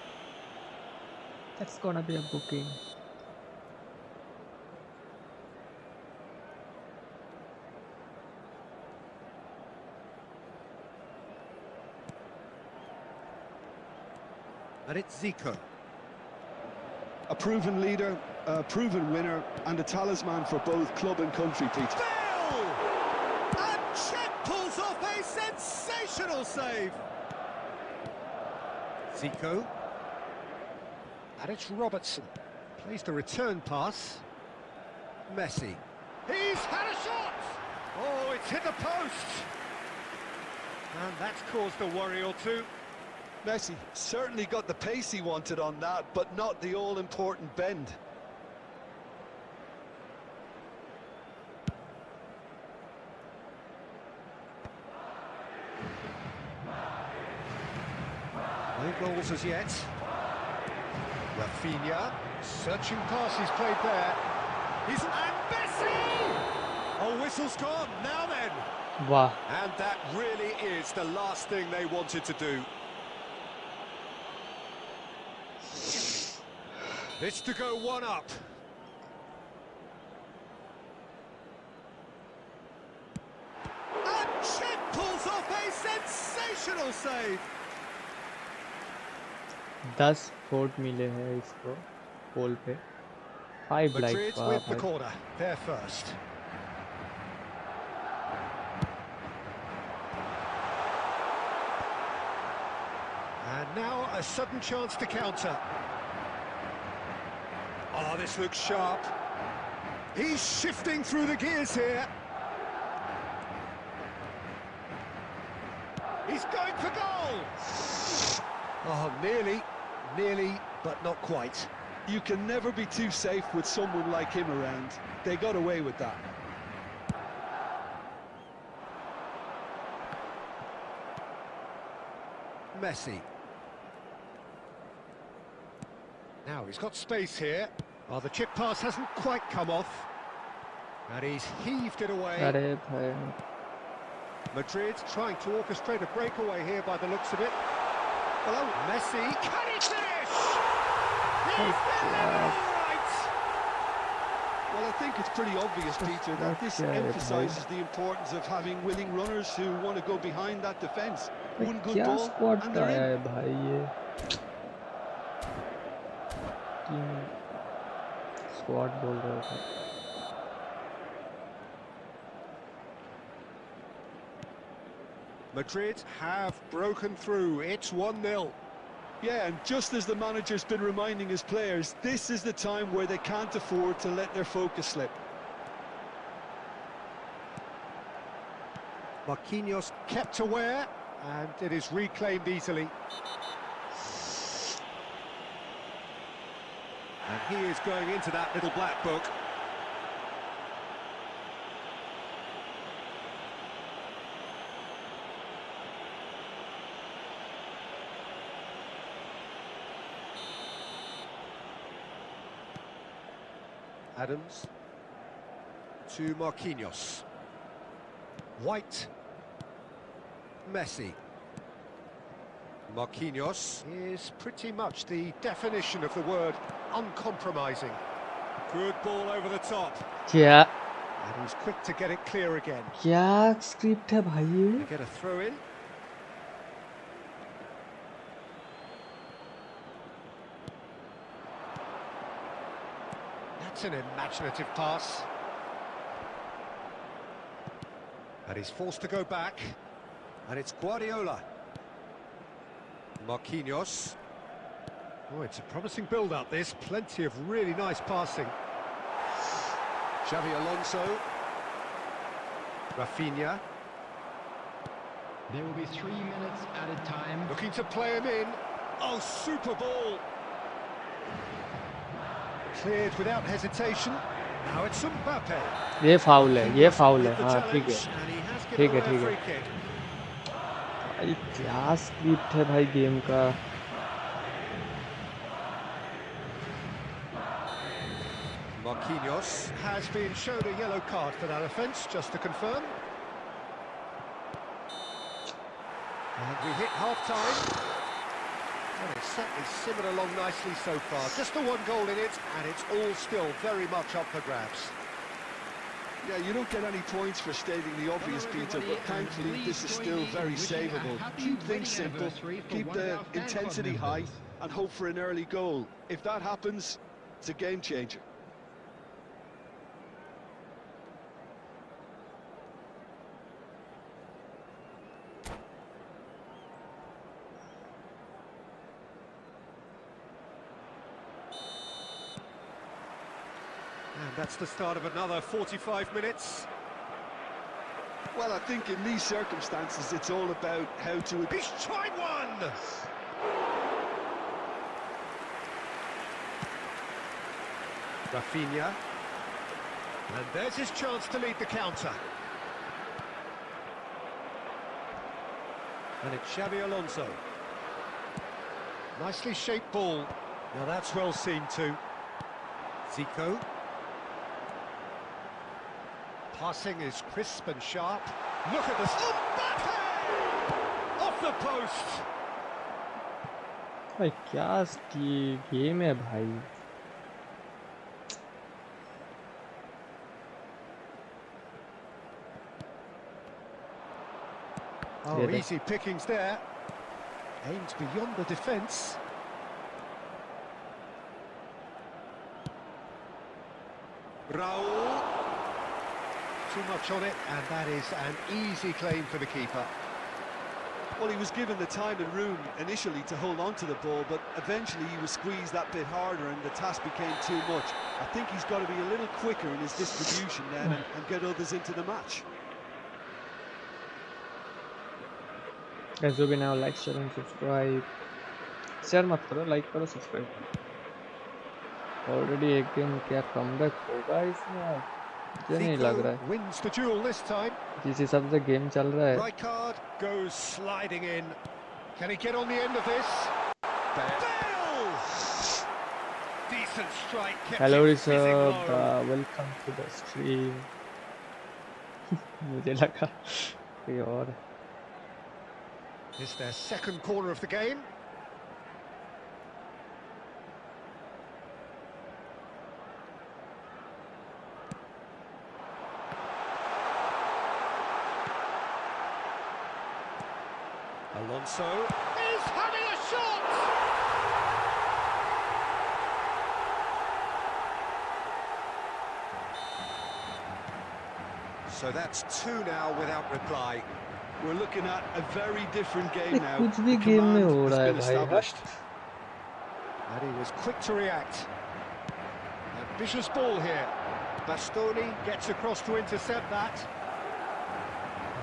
That's gonna be a booking. And it's Zico. A proven leader, a proven winner, and a talisman for both club and country, Pete. Bill! And Czech pulls off a sensational save. Zico. And it's Robertson. Plays the return pass. Messi. He's had a shot! Oh, it's hit the post! And that's caused a worry or two. Messi certainly got the pace he wanted on that, but not the all-important bend. No goals as yet. Rafinha, searching pass he's played there. He's and Messi! Oh, whistle's gone, now then! वाह And that really is the last thing they wanted to do. It's to go one up. And Czech pulls off a sensational save. 10 vote मिले हैं इसको पोल पे 5 like Madrid with the corner, they're first. And now a sudden chance to counter. Oh, this looks sharp. He's shifting through the gears here. He's going for goal. Oh, nearly, but not quite. You can never be too safe with someone like him around. They got away with that. Messi. Now he's got space here. Oh, the chip pass hasn't quite come off. And he's heaved it away. अरे भाई Madrid trying to orchestrate a breakaway here by the looks of it. Hello, Messi. Can he finish? He's right. Well, I think it's pretty obvious, Peter, that this emphasises the importance of having willing runners who want to go behind that defence. One good क्या ball, squad and का they're है in. भाई ये squad बोल रहा था Madrid have broken through. It's 1-0. Yeah, and just as the manager's been reminding his players, this is the time where they can't afford to let their focus slip. Marquinhos kept aware, and it is reclaimed easily. And he is going into that little black book. Adams to Marquinhos. White. Messi. Marquinhos is pretty much the definition of the word uncompromising. Good ball over the top. क्या And he's quick to get it clear again. क्या script है भाई ये They get a throw in. That's an imaginative pass. And he's forced to go back. And it's Guardiola. Marquinhos. Oh, it's a promising build-up, this. Plenty of really nice passing. Xavi Alonso. Rafinha. There will be 3 minutes added time. Looking to play him in. Oh, super ball. Cleared without hesitation. Now it's Mbappe. ये foul है The हाँ ठीक है challenge, and he has ठीक given है, away a ठीक है। free kick. भाई क्या स्क्रिप्ट है भाई गेम का Marquinhos has been shown a yellow card for that offence, just to confirm. And we hit half-time. And it's certainly simmered along nicely so far. Just the one goal in it, and it's all still very much up for grabs. Yeah, you don't get any points for stating the obvious, Peter, but thankfully this is still very savable. Keep things simple, keep the intensity high, and hope for an early goal. If that happens, it's a game changer. And that's the start of another 45 minutes. Well, I think in these circumstances, it's all about how to... He's tried one! Rafinha. And there's his chance to lead the counter. And it's Xabi Alonso. Nicely shaped ball. Now that's well seen too. Zico. Passing is crisp and sharp. Look at this. Mbappe! Off the post! भाई क्या game है भाई. Oh, easy pickings there. Aimed beyond the defence. Raul. Too much on it, and that is an easy claim for the keeper. Well, he was given the time and room initially to hold on to the ball, but eventually he was squeezed that bit harder and the task became too much. I think he's got to be a little quicker in his distribution then and get others into the match. Guys, do now like, share and subscribe. Share मत करो, like करो, subscribe करो. Already एक game क्या comeback होगा इसमें यार? मुझे नहीं लग रहा है. Wins the duel this time. जिस हिसाब से गेम चल रहा है. Right card goes sliding in. Can he get on the end of this? Bale! Decent strike. Hello Rizab, welcome to the stream. मुझे लगा कोई और. It's their second corner of the game. Alonso is having a shot! So that's two now without reply. We're looking at a very different game now. कुछ भी game में हो रहा है भाई. And he was quick to react. Ambitious ball here. Bastoni gets across to intercept that.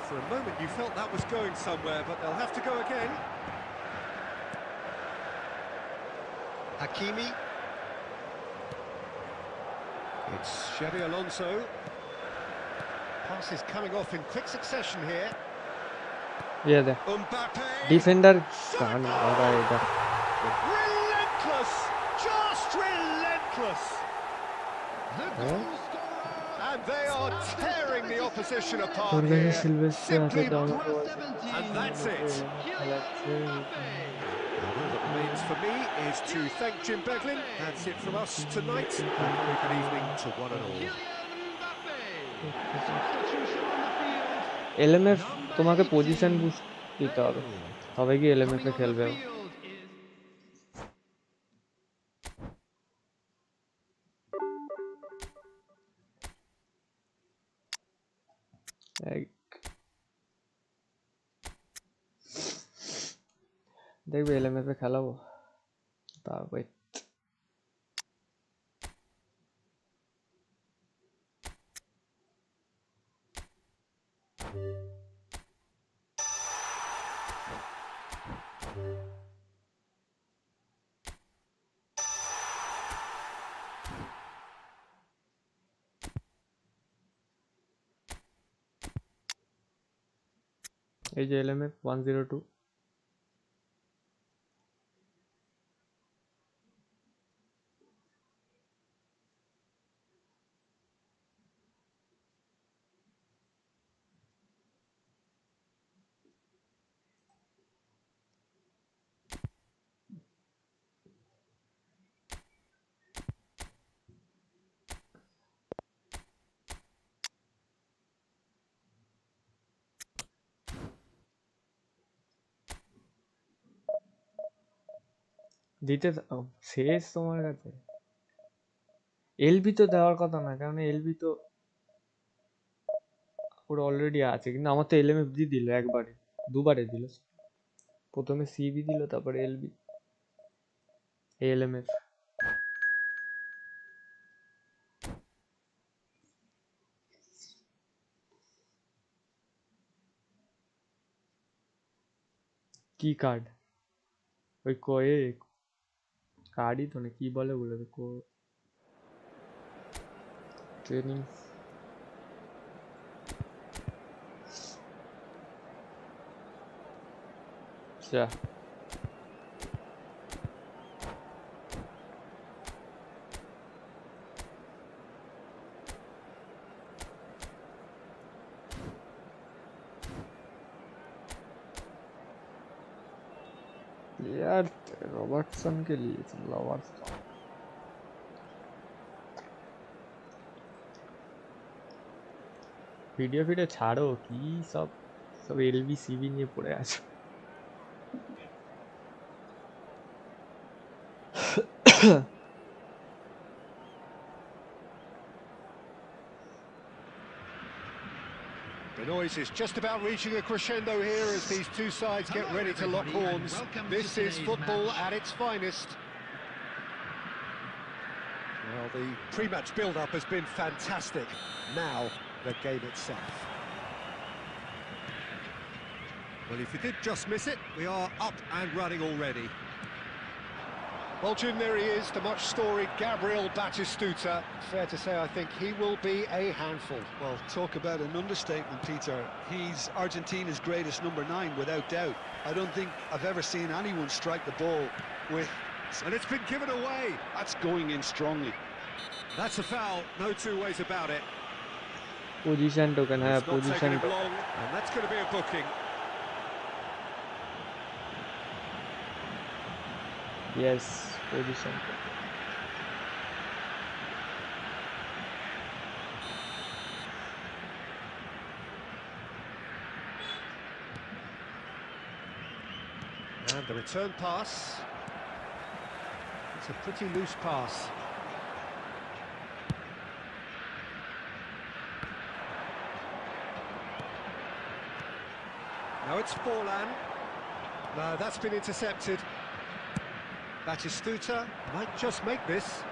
For a moment you felt that was going somewhere, but they'll have to go again. Hakimi. It's Xabi Alonso. Pass is coming off in quick succession here. ये दे. Mbappe. Defender कहाँ आ रहा है इधर? Relentless, just relentless. And they are tearing the opposition apart here. Simply and that's it. All that remains for me is to thank Jim Beglin. That's it from us tonight. And a good evening to one and all. LMF তোমাকে position boost দিতে হবে. তবে কি LMF এ খেলবে. দেখবে LMF এ খেলাবো. তারপর এই যে LMF 102. দিতে শেষ তোমার কাছে এলবি তো দেওয়ার কথা না কারণ এলবি তো ওর অলরেডি আছে কিন্তু আমার তো এলএমএফ দিয়ে দিল একবারে দুবারে দিল প্রথমে সিবি দিল তারপরে এলবি এলএমএফ কি কার্ড ওই কয়ে কার্ডই তো না কি বলে বলে কো ট্রেনিং আচ্ছা यार रॉबर्टसन के लिए रॉबर्टसन वीडियो ছাড়ো কি সব এলবি সিবি নিয়ে পড়ে আছে The noise is just about reaching a crescendo here as these two sides get ready to lock horns. This is football at its finest. Well, the pre-match build-up has been fantastic. Now, the game itself. Well, if you did just miss it, we are up and running already. Well, Jim, there he is, the much-storied Gabriel Batistuta. Fair to say, I think he will be a handful. Well, talk about an understatement, Peter. He's Argentina's greatest number 9, without doubt. I don't think I've ever seen anyone strike the ball with... And it's been given away. That's going in strongly. That's a foul, no two ways about it. Position token, hai, It's not position taken him token. long, and that's going to be a booking. Yes, position token. And the return pass. It's a pretty loose pass. Now it's Forlan. No, that's been intercepted. Batistuta might just make this.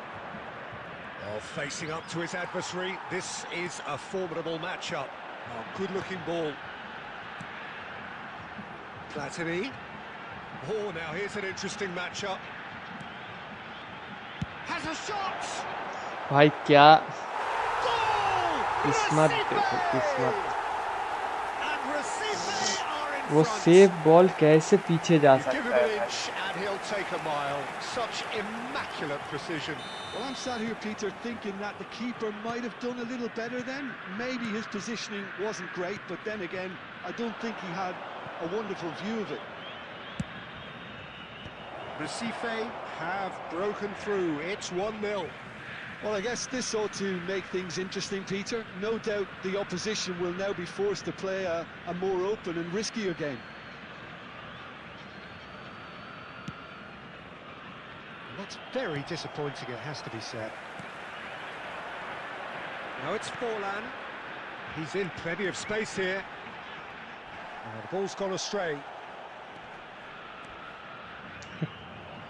Oh, facing up to his adversary. This is a formidable matchup. Oh, good-looking ball. Platini. Oh, now here's an interesting matchup. Has a shot! भाई क्या Goal! किस्मत देखो Recife! किस्मत And Recife are in वो front. Safe ball कैसे पीछे जा Give him सकता an है inch and he'll take a mile. Such immaculate precision. Well, I'm sat here, Peter, thinking that the keeper might have done a little better then. Maybe his positioning wasn't great, but then again, I don't think he had a wonderful view of it. Recife have broken through. It's 1-0. Well, I guess this ought to make things interesting, Peter. No doubt the opposition will now be forced to play a more open and riskier game. That's very disappointing, it has to be said. Now it's Forlan. He's in plenty of space here. The ball's gone astray.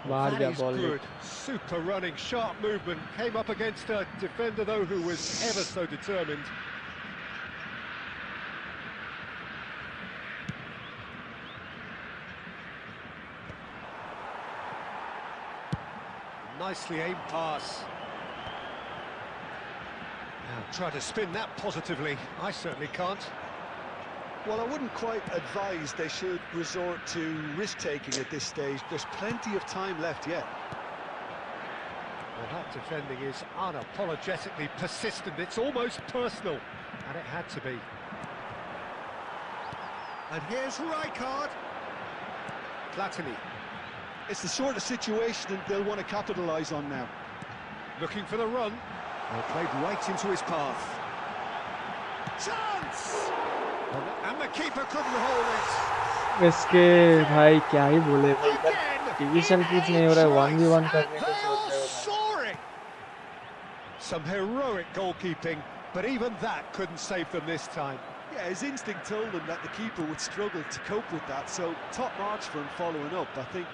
बाहर That गया is ball good. Super running, sharp movement. Came up against a defender, though, who was ever so determined. Nicely aimed pass. Now try to spin that positively. I certainly can't. Well, I wouldn't quite advise they should resort to risk-taking at this stage. There's plenty of time left yet. Well, that defending is unapologetically persistent. It's almost personal, and it had to be. And here's Rijkaard. Platini. It's the sort of situation that they'll want to capitalise on now. Looking for the run. Well, played right into his path. Chance! And the keeper couldn't hold it. इसके भाई क्या ही बोले भाई Again! Division पूछ नहीं हो रहा है 1v1 करने को सोच रहे हो भाई Soaring! Some heroic goalkeeping, but even that couldn't save them this time. Yeah, his instinct told him that the keeper would struggle to cope with that, so top marks for him following up. I think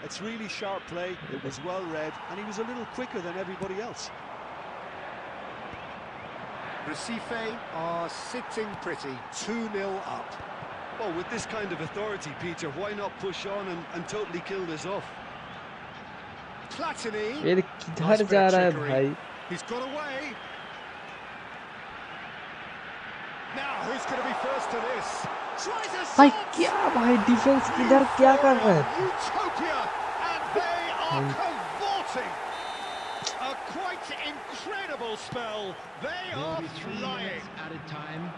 it's really sharp play, it was well read, and he was a little quicker than everybody else. Recife are sitting pretty, 2-0 up. Well, with this kind of authority, Peter, why not push on and totally kill this off? Platini. ये किधर जा रहा है भाई He's got away. Now, who's going to be first to this? Tries a भाई shot. क्या भाई defence किधर क्या कर रहा है Utopia, and they are cavorting. A quite incredible spell. They There will are be 3 flying. minutes added time.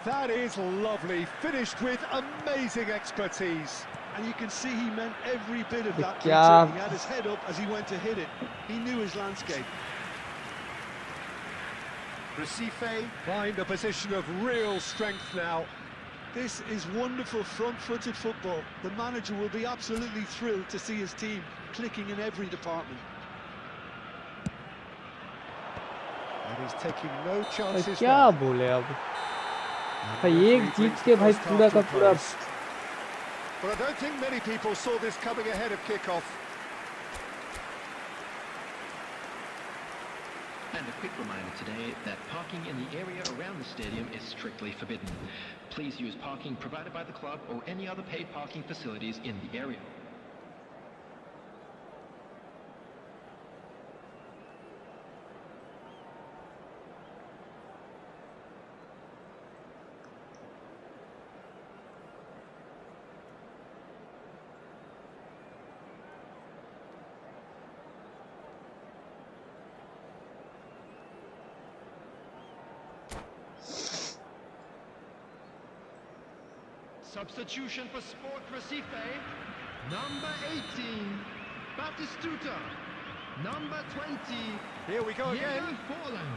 That is lovely. Finished with amazing expertise. And you can see he meant every bit of that. Yeah. Peter. He had his head up as he went to hit it. He knew his landscape. Recife find a position of real strength now. This is wonderful front-footed football. The manager will be absolutely thrilled to see his team clicking in every department. And he's taking no भाई chances क्या now. बोले अब भाई एक जीत के भाई पूरा का पूरा But I don't think many people saw this coming ahead of kickoff. And a quick reminder today that parking in the area around the stadium is strictly forbidden. Please use parking provided by the club or any other paid parking facilities in the area. Substitution for Sport Recife. Number 18, Batistuta. Number 20, Here we go again. Forlan.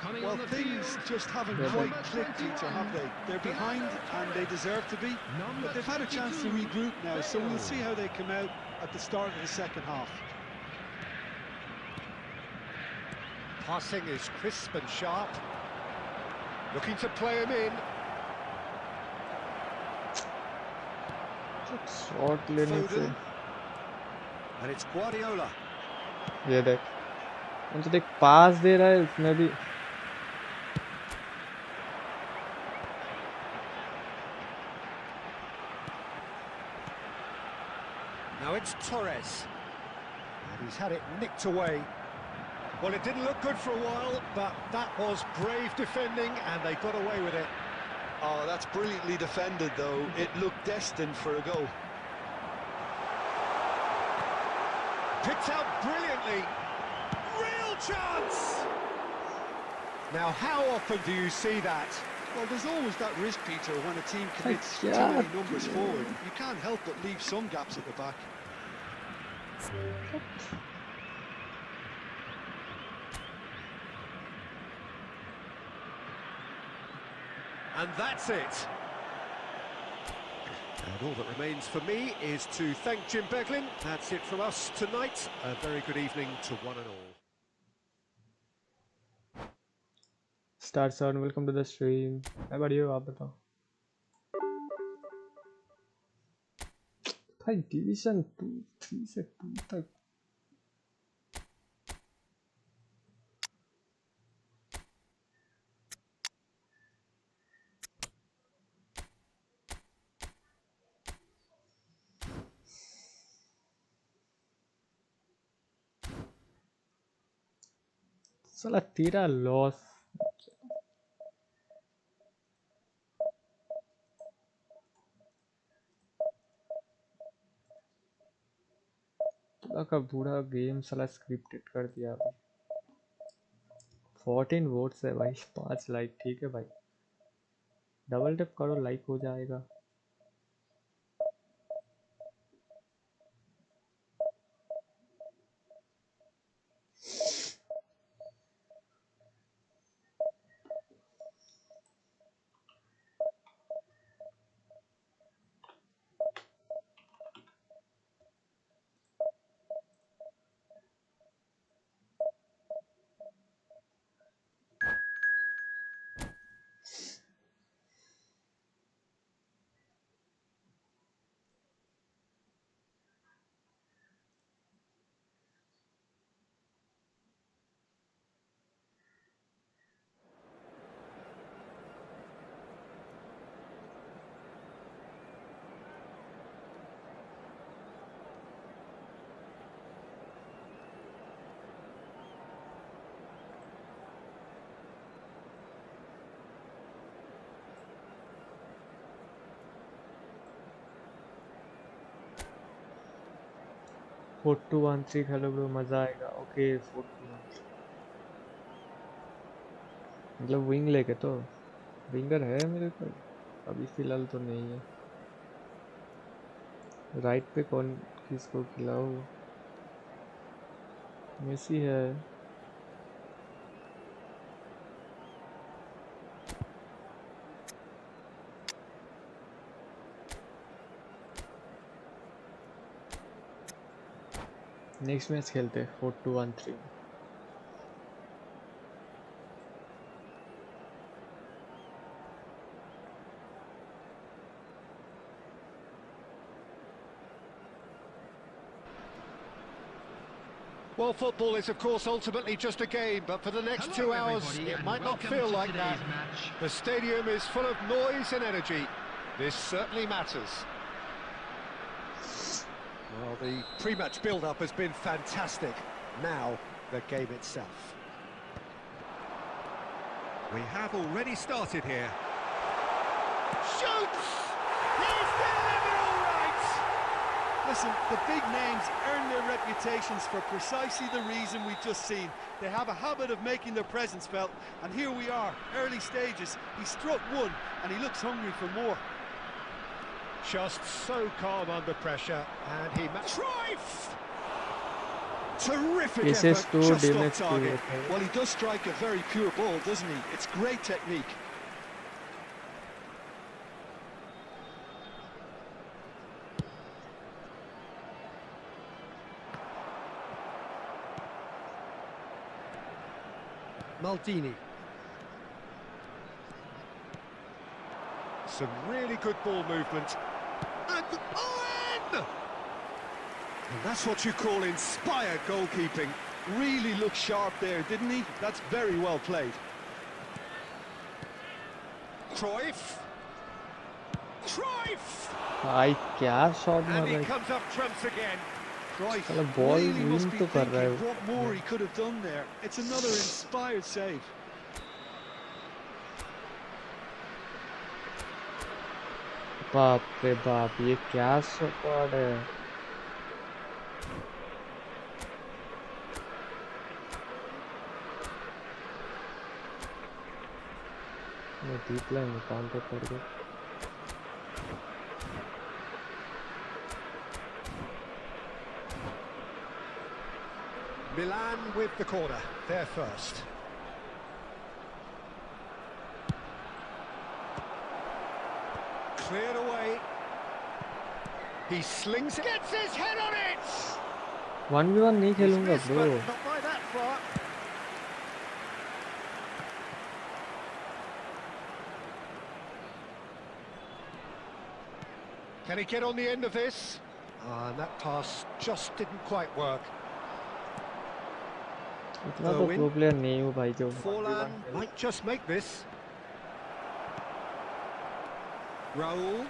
Coming Well, on the things field. just haven't Yeah, quite but- clicked, Peter, have they? They're behind and they deserve to be, but they've had a chance to regroup now, so we'll see how they come out at the start of the second half. Passing is crisp and sharp. Looking to play him in. Shot लेने से Foden. And it's Guardiola. ये देख उनसे देख पास दे रहा है उसमें भी Now it's Torres. And he's had it nicked away. Well, it didn't look good for a while, but that was brave defending, and they got away with it. Oh, that's brilliantly defended, though. It looked destined for a goal. Picked out brilliantly. Real chance! Now, how often do you see that? Well, there's always that risk, Peter, when a team commits too yeah. many numbers forward. You can't help but leave some gaps at the back. And that's it. And all that remains for me is to thank Jim Beglin. That's it from us tonight. A very good evening to one and all. Star sir welcome to the stream मैं बढ़िया हूँ आप बताओ भाई division 3 से 2 तक साला तेरा लॉस का पूरा गेम साला स्क्रिप्टेड कर दिया अभी 14 वोट्स है भाई 5 लाइक ठीक है भाई डबल टैप करो लाइक हो जाएगा 4-2-1-3 खेलो ब्रो, मजा आएगा। ओके 4-2-1-3 मतलब विंग लेके, तो विंगर है मेरे को अभी फिलहाल तो नहीं है। राइट पे कौन किसको खिलाओ? मेसी है। नेक्स्ट मैच खेलते हैं 4-2-1-3। Well, football is, of course, ultimately just a game, but for the next 2 hours, it might not feel like that. The stadium is full of noise and energy. This certainly matters. Well, the pre-match build-up has been fantastic. Now, the game itself. We have already started here. Shoots! He's delivered all right! Listen, the big names earn their reputations for precisely the reason we've just seen. They have a habit of making their presence felt, and here we are, early stages. He struck one, and he looks hungry for more. Just so calm under pressure, and he... Cruyff! Terrific effort, just off target. Well, he does strike a very pure ball, doesn't he? It's great technique. Maldini. Some really good ball movement. And Owen! And that's what you call inspired goalkeeping. Really looked sharp there, didn't he? That's very well played. Cruyff. Cruyff! भाई क्या shot मार And रहा he है? comes up trumps again. Cruyff साला ball really must win be तो कर रहा है thinking वो। what more he could have done there. It's another inspired save. बाप रे बाप, ये क्या शॉट है? मैं डीप लाइन में काउंटर कर गया। Milan with the corner, they're first. Cleared away. He slings it, gets his head on it! 1v1 नहीं खेलूंगा He's missed, bro. but not by that far. Can he get on the end of this? And that pass just didn't quite work. इतना तो pro player नहीं हूँ भाई जो Forlan might just make this. Raul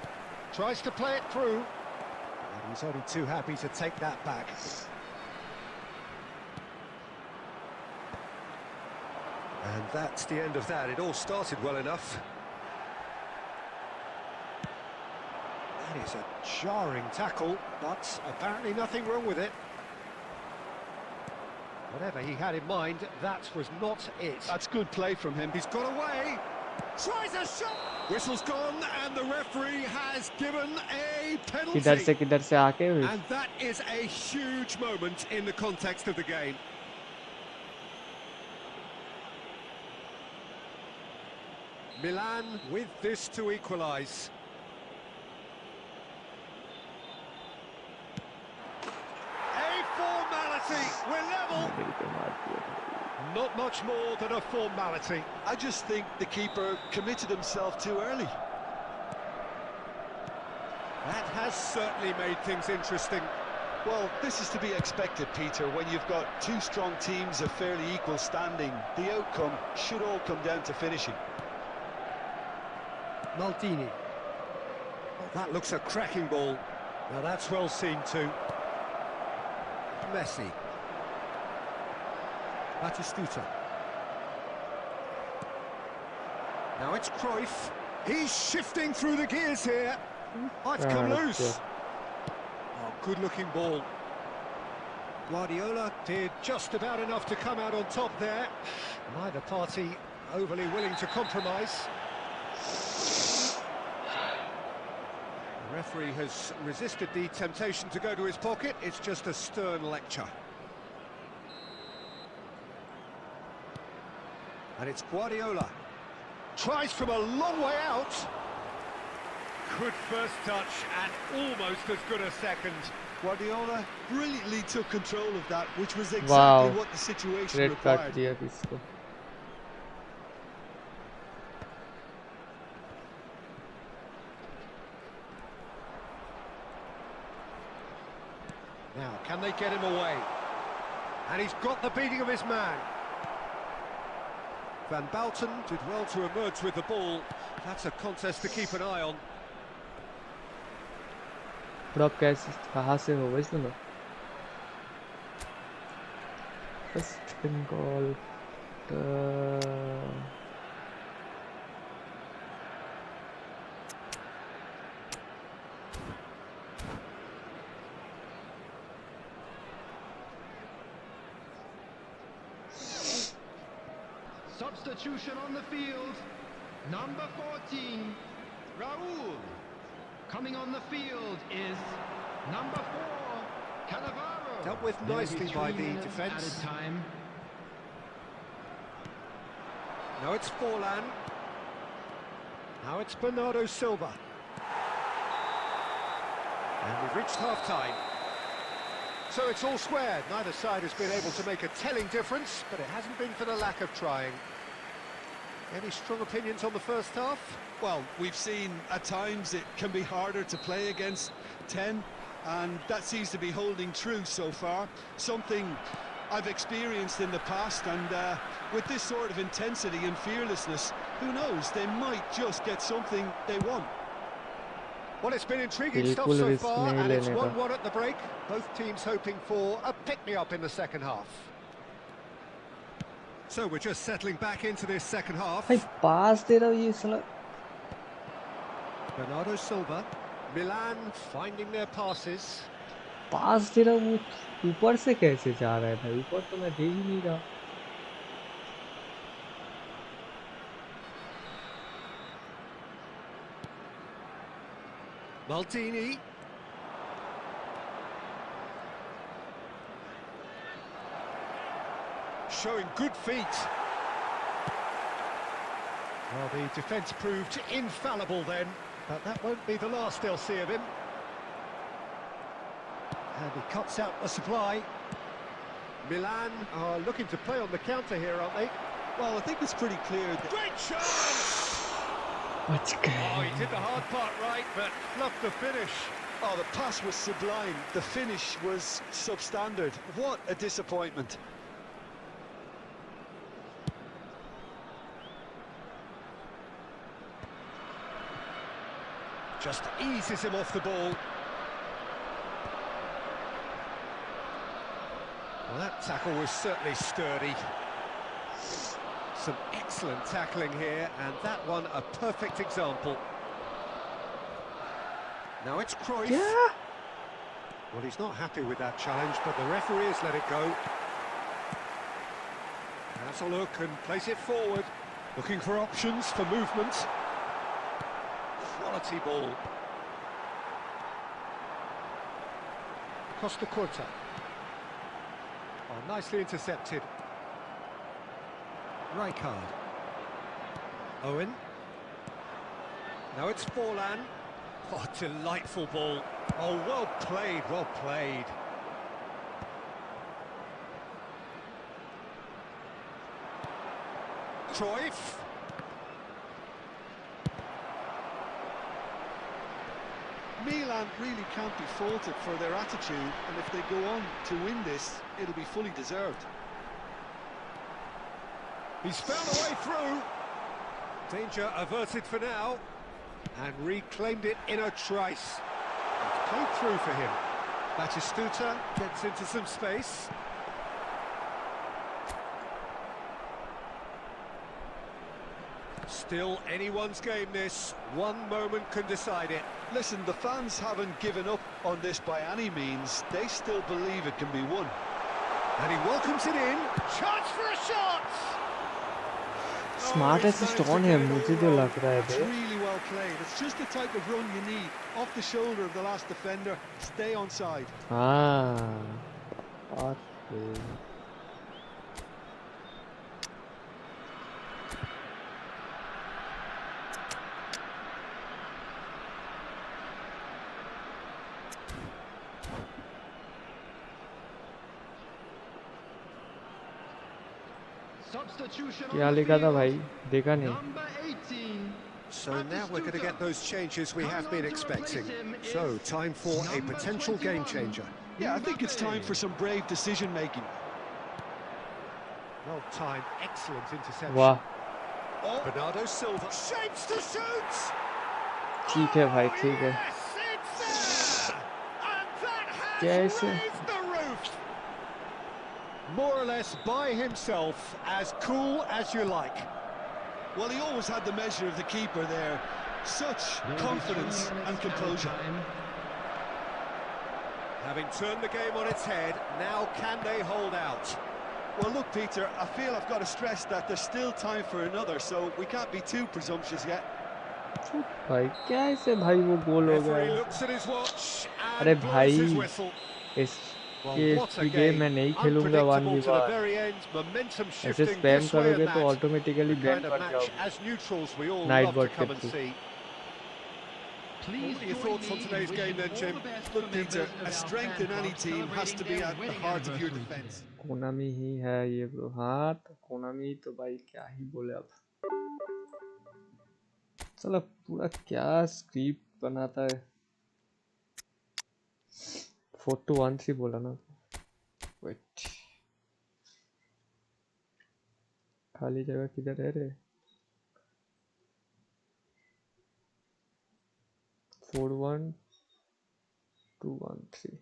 tries to play it through. And he's only too happy to take that back. And that's the end of that. It all started well enough. That is a jarring tackle, but apparently nothing wrong with it. Whatever he had in mind, that was not it. That's good play from him. He's got away. Tries a shot. Whistle's gone, and the referee has given a penalty. किधर से आके And that is a huge moment in the context of the game. Milan with this to equalise. A formality. We're level. Not much more than a formality. I just think the keeper committed himself too early. That has certainly made things interesting. Well, this is to be expected, Peter, when you've got two strong teams of fairly equal standing. The outcome should all come down to finishing. Maldini. Oh, that looks a cracking ball. Now that's well seen too. Messi. Batistuta. Now it's Cruyff. He's shifting through the gears here. Oh, it's come loose. Oh, good-looking ball. Guardiola did just about enough to come out on top there. Neither party overly willing to compromise. The referee has resisted the temptation to go to his pocket. It's just a stern lecture. And it's Guardiola. Tries from a long way out. Good first touch and almost as good a second. Guardiola brilliantly took control of that, which was exactly Wow. what the situation Red card required. दिया किसको? Now, can they get him away? And he's got the beating of his man. Van Bouten did well to emerge with the ball. That's a contest to keep an eye on. Drop कैसे कहाँ से होगा इसमें? First Bengal. Substitution on the field. Number 14, Raul. Coming on the field is number 4, Cannavaro. Dealt with nicely by the defence. Time. Now it's Forlan. Now it's Bernardo Silva. And we've reached half-time. So it's all squared. Neither side has been able to make a telling difference, but it hasn't been for the lack of trying. Any strong opinions on the first half? Well, we've seen at times it can be harder to play against 10, and that seems to be holding true so far. Something I've experienced in the past, and with this sort of intensity and fearlessness, who knows, they might just get something they want. Well, it's been intriguing stuff बिल्कुल so risk far, नहीं and it's लेने का. 1-1 at the break. Both teams hoping for a pick-me-up in the second half. So we're just settling back into this second half. भाई पास दे रहा हूँ ये साला. Bernardo Silva, Milan finding their passes. पास दे रहा हूँ वो ऊपर से कैसे जा रहा है भाई? ऊपर तो मैं दे ही नहीं रहा. Maldini. Showing good feet. Well, the defence proved infallible then, but that won't be the last they'll see of him. And he cuts out the supply. Milan are looking to play on the counter here, aren't they? Well, I think it's pretty clear that... Great chance! Oh, he did the hard part right, but fluffed the finish. Oh, the pass was sublime. The finish was substandard. What a disappointment. Just eases him off the ball. Well, that tackle was certainly sturdy. Some excellent tackling here, and that one a perfect example. Now it's Cruyff. Yeah. Well, he's not happy with that challenge, but the referee has let it go. Has a look and plays it forward. Looking for options for movement. Quality ball. Costa Curta. Oh, nicely intercepted. Rijkaard. Owen. Now it's Forlan. Oh, delightful ball. Oh, well played, well played. Cruyff. Milan really can't be faulted for their attitude, and if they go on to win this, it'll be fully deserved. He's found a way through. Danger averted for now. And reclaimed it in a trice. It's played through for him. Batistuta gets into some space. Still anyone's game this. One moment can decide it. Listen, the fans haven't given up on this by any means. They still believe it can be won. And he welcomes it in. Chance for a shot. Smart assist on है मुझे जो लग रहा है That's बे really well played. It's just the type of run you need. Off the shoulder of the last defender. Stay on side. हाँ okay Substitution क्या on the लिखा था field. भाई देखा नहीं Number 18. So now we're going to get those changes we have been expecting. So, time for a potential game changer. Yeah, I think it's time for some brave decision making. Well timed, excellent interception. वाह Bernardo Silva shapes to shoot. ठीक है भाई ठीक है Yes, it's there. And that कैसे has raised the roof. More or less by himself, as cool as you like. Well, he always had the measure of the keeper there. Such confidence and composure. Having turned the game on its head, now can they hold out? Well, look, Peter, I feel I've got to stress that there's still time for another, so we can't be too presumptuous yet. भाई कैसे भाई वो गोल हो गया Referee है? looks at his watch अरे and blows भाई his whistle. इस Well, ये what a गेम game. मैं नहीं खेलूंगा Unpredictable to the 1v1 very end. Momentum ऐसे shifting स्पैम this way करोगे and तो that. Automatically The ban kind of कर match जाओगे as neutrals we all night love to bot के come and through see. Please What are your join thoughts on me in today's game wishing then, all Jim? the best Look, for Peter, members of a our strength fan in any club team has to be celebrating their at the wedding heart of your anniversary. defence. Konami ही है ये bro हाँ तो Konami तो भाई क्या ही बोले अब चलो पूरा क्या स्क्रिप्ट बनाता है 4-2-1-3 बोला ना वेट खाली जगह किधर है रे 4-1-2-1-3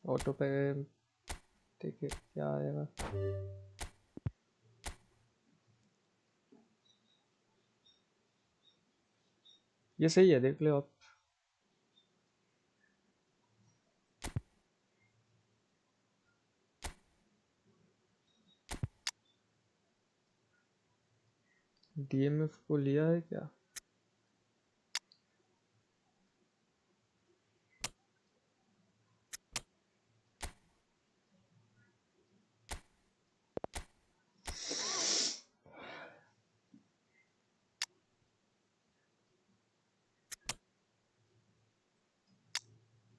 ऑटो पे ठीक है क्या आएगा ये सही है देख लो आप डीएमएफ को लिया है क्या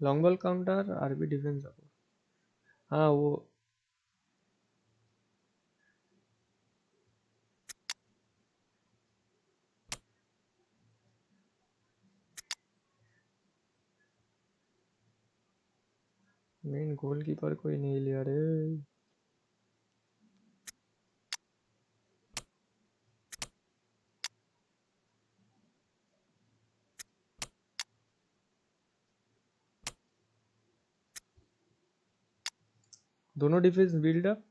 long ball counter RB defence हाँ वो मेन गोलकीपर कोई नहीं लिया रे दोनों defence build up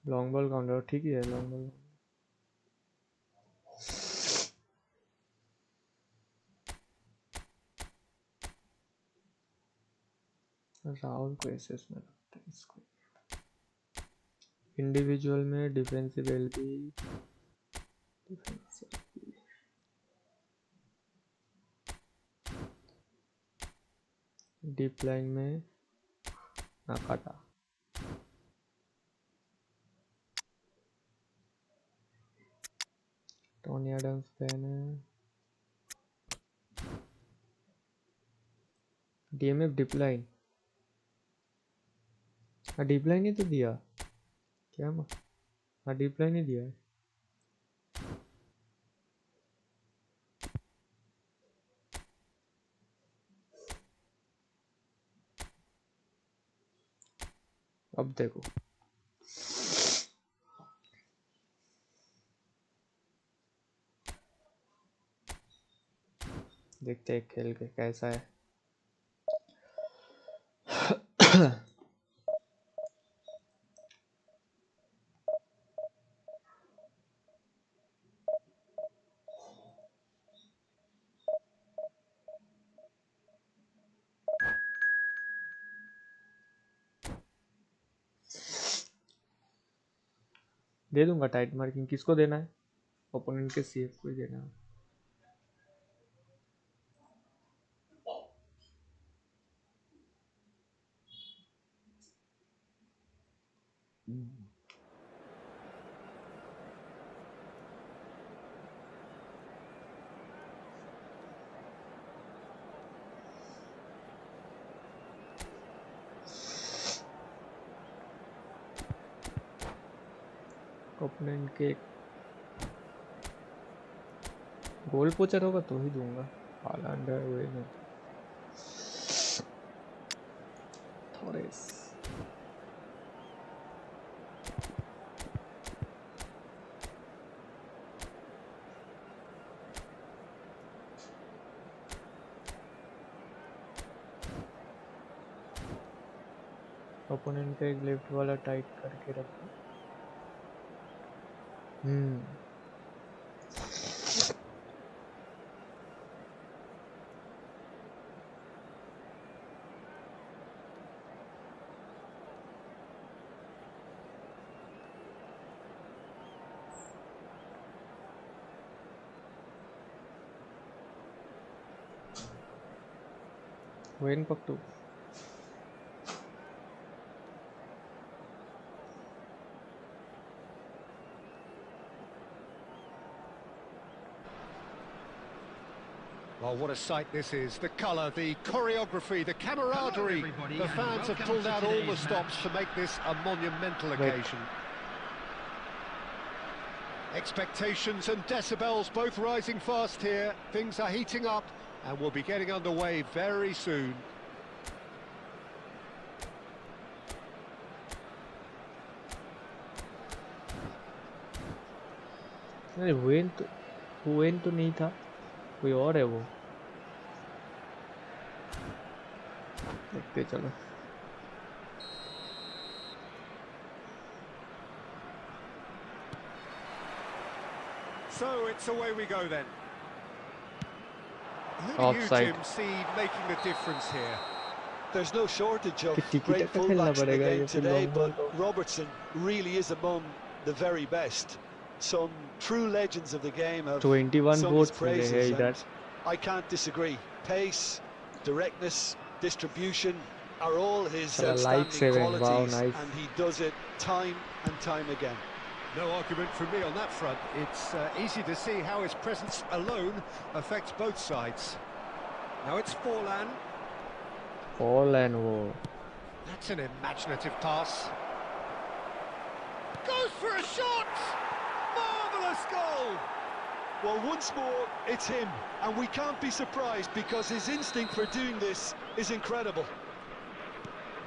long ball counter ठीक ही है लॉन्ग बॉल राहुल को एसएस में रखते हैं इसको इंडिविजुअल में defensive LB defensive deep line में नाकाटा टोनी एडम्स फैन है DMF deep line deep line ही तो दिया क्या डीप लाइन ही दिया है अब देखो देखते हैं खेल के कैसा है दे दूंगा टाइट मार्किंग किसको देना है ओपोनेंट के सीएफ को ही देना है ओपोनेंट के गोल पोचर होगा तो ही दूंगा हालैंड है वे नहीं थोरेस ओपोनेंट का एक लेफ्ट वाला टाइट करके रखो when पक्टू Well, what a sight this is. The colour, the choreography, the camaraderie. The fans have pulled out all the stops to make this a monumental occasion. Expectations and decibels both rising fast here. Things are heating up and we'll be getting underway very soon. When तो नहीं था कोई और है वो देखते चलो So it's away we go then. Who do Offside. you, Jim, see making the difference here? There's no shortage of Tiki-taka great खेलना fullbacks in the पड़ेगा, game ये फिर today, long ball but Robertson really is among the very best. Some true legends of the game have 21 sung his votes मिले praises, हैं and इधर I can't disagree. Pace, directness, distribution are all his चला like outstanding 7 wow qualities, nice and he does it time and time again. No argument from me on that front. It's easy to see how his presence alone affects both sides. Now it's Forlan. all and वो That's an imaginative pass. Goes for a shot! Marvellous goal! Well, once more, it's him, and we can't be surprised because his instinct for doing this is incredible.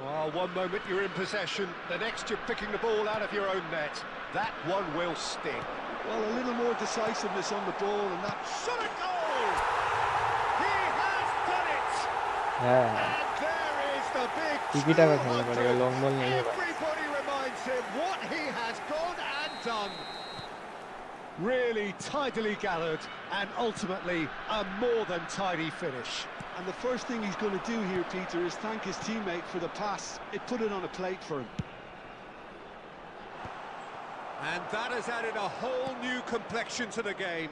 Well, one moment you're in possession, the next you're picking the ball out of your own net. That one will sting. Well, a little more decisiveness on the ball, and that Shot a goal! He has done it! है And there is the big Tiki-taka true खेलना पड़ेगा hunter. long ball नहीं होगा Everybody reminds him what he has gone and done. Really tidily gathered and ultimately a more than tidy finish. And the first thing he's going to do here, Peter, is thank his teammate for the pass. It put it on a plate for him. And that has added a whole new complexion to the game.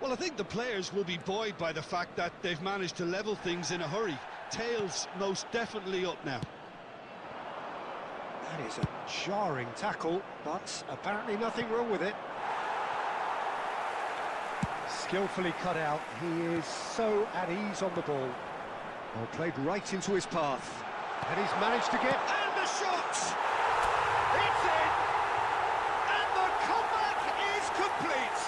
Well, I think the players will be buoyed by the fact that they've managed to level things in a hurry. tail's most definitely up now. That is a jarring tackle, but apparently nothing wrong with it. Skillfully cut out. He is so at ease on the ball. Well, played right into his path. And he's managed to get... And the shot! It's in! And the comeback is complete!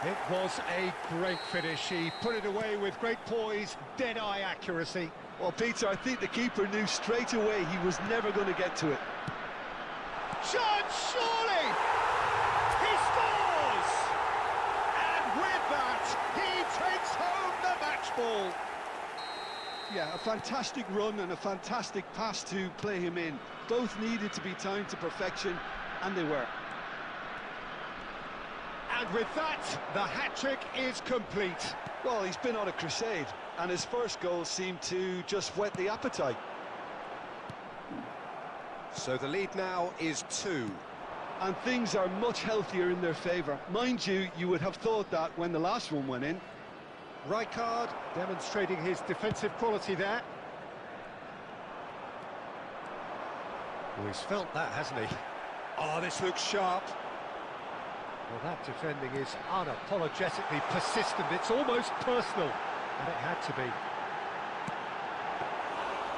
It was a great finish. He put it away with great poise, dead-eye accuracy. Well, Peter, I think the keeper knew straight away he was never going to get to it. Chance, surely! He scores! And with that, he takes home the match ball. Yeah, a fantastic run and a fantastic pass to play him in. Both needed to be timed to perfection, and they were. And with that, the hat-trick is complete. Well, he's been on a crusade, and his first goal seemed to just whet the appetite. So the lead now is 2. And things are much healthier in their favour. Mind you, you would have thought that when the last one went in. Rijkaard demonstrating his defensive quality there. Well, he's felt that, hasn't he? Oh, this looks sharp. Well, that defending is unapologetically persistent. It's almost personal, and it had to be.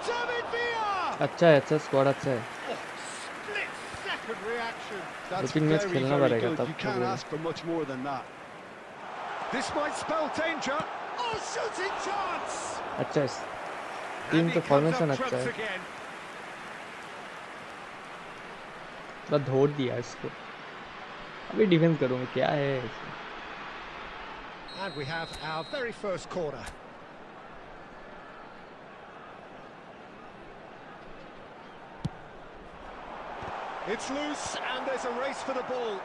David Villa! अच्छा है, अच्छा squad अच्छा है. Split-second reaction. That's Looking match very, खेलना very पड़ेगा good. तब You तो can't वो- ask for much more than that. This might spell danger. Oh, shooting chance! अच्छा है. And टीम he का comes फॉर्मेशन up अच्छा trumps है. again. बस धोड़ दिया इसको. अभी डिफेंस करूँगा, क्या है इसमें? And we have our very first corner. It's loose and there's a race for the ball.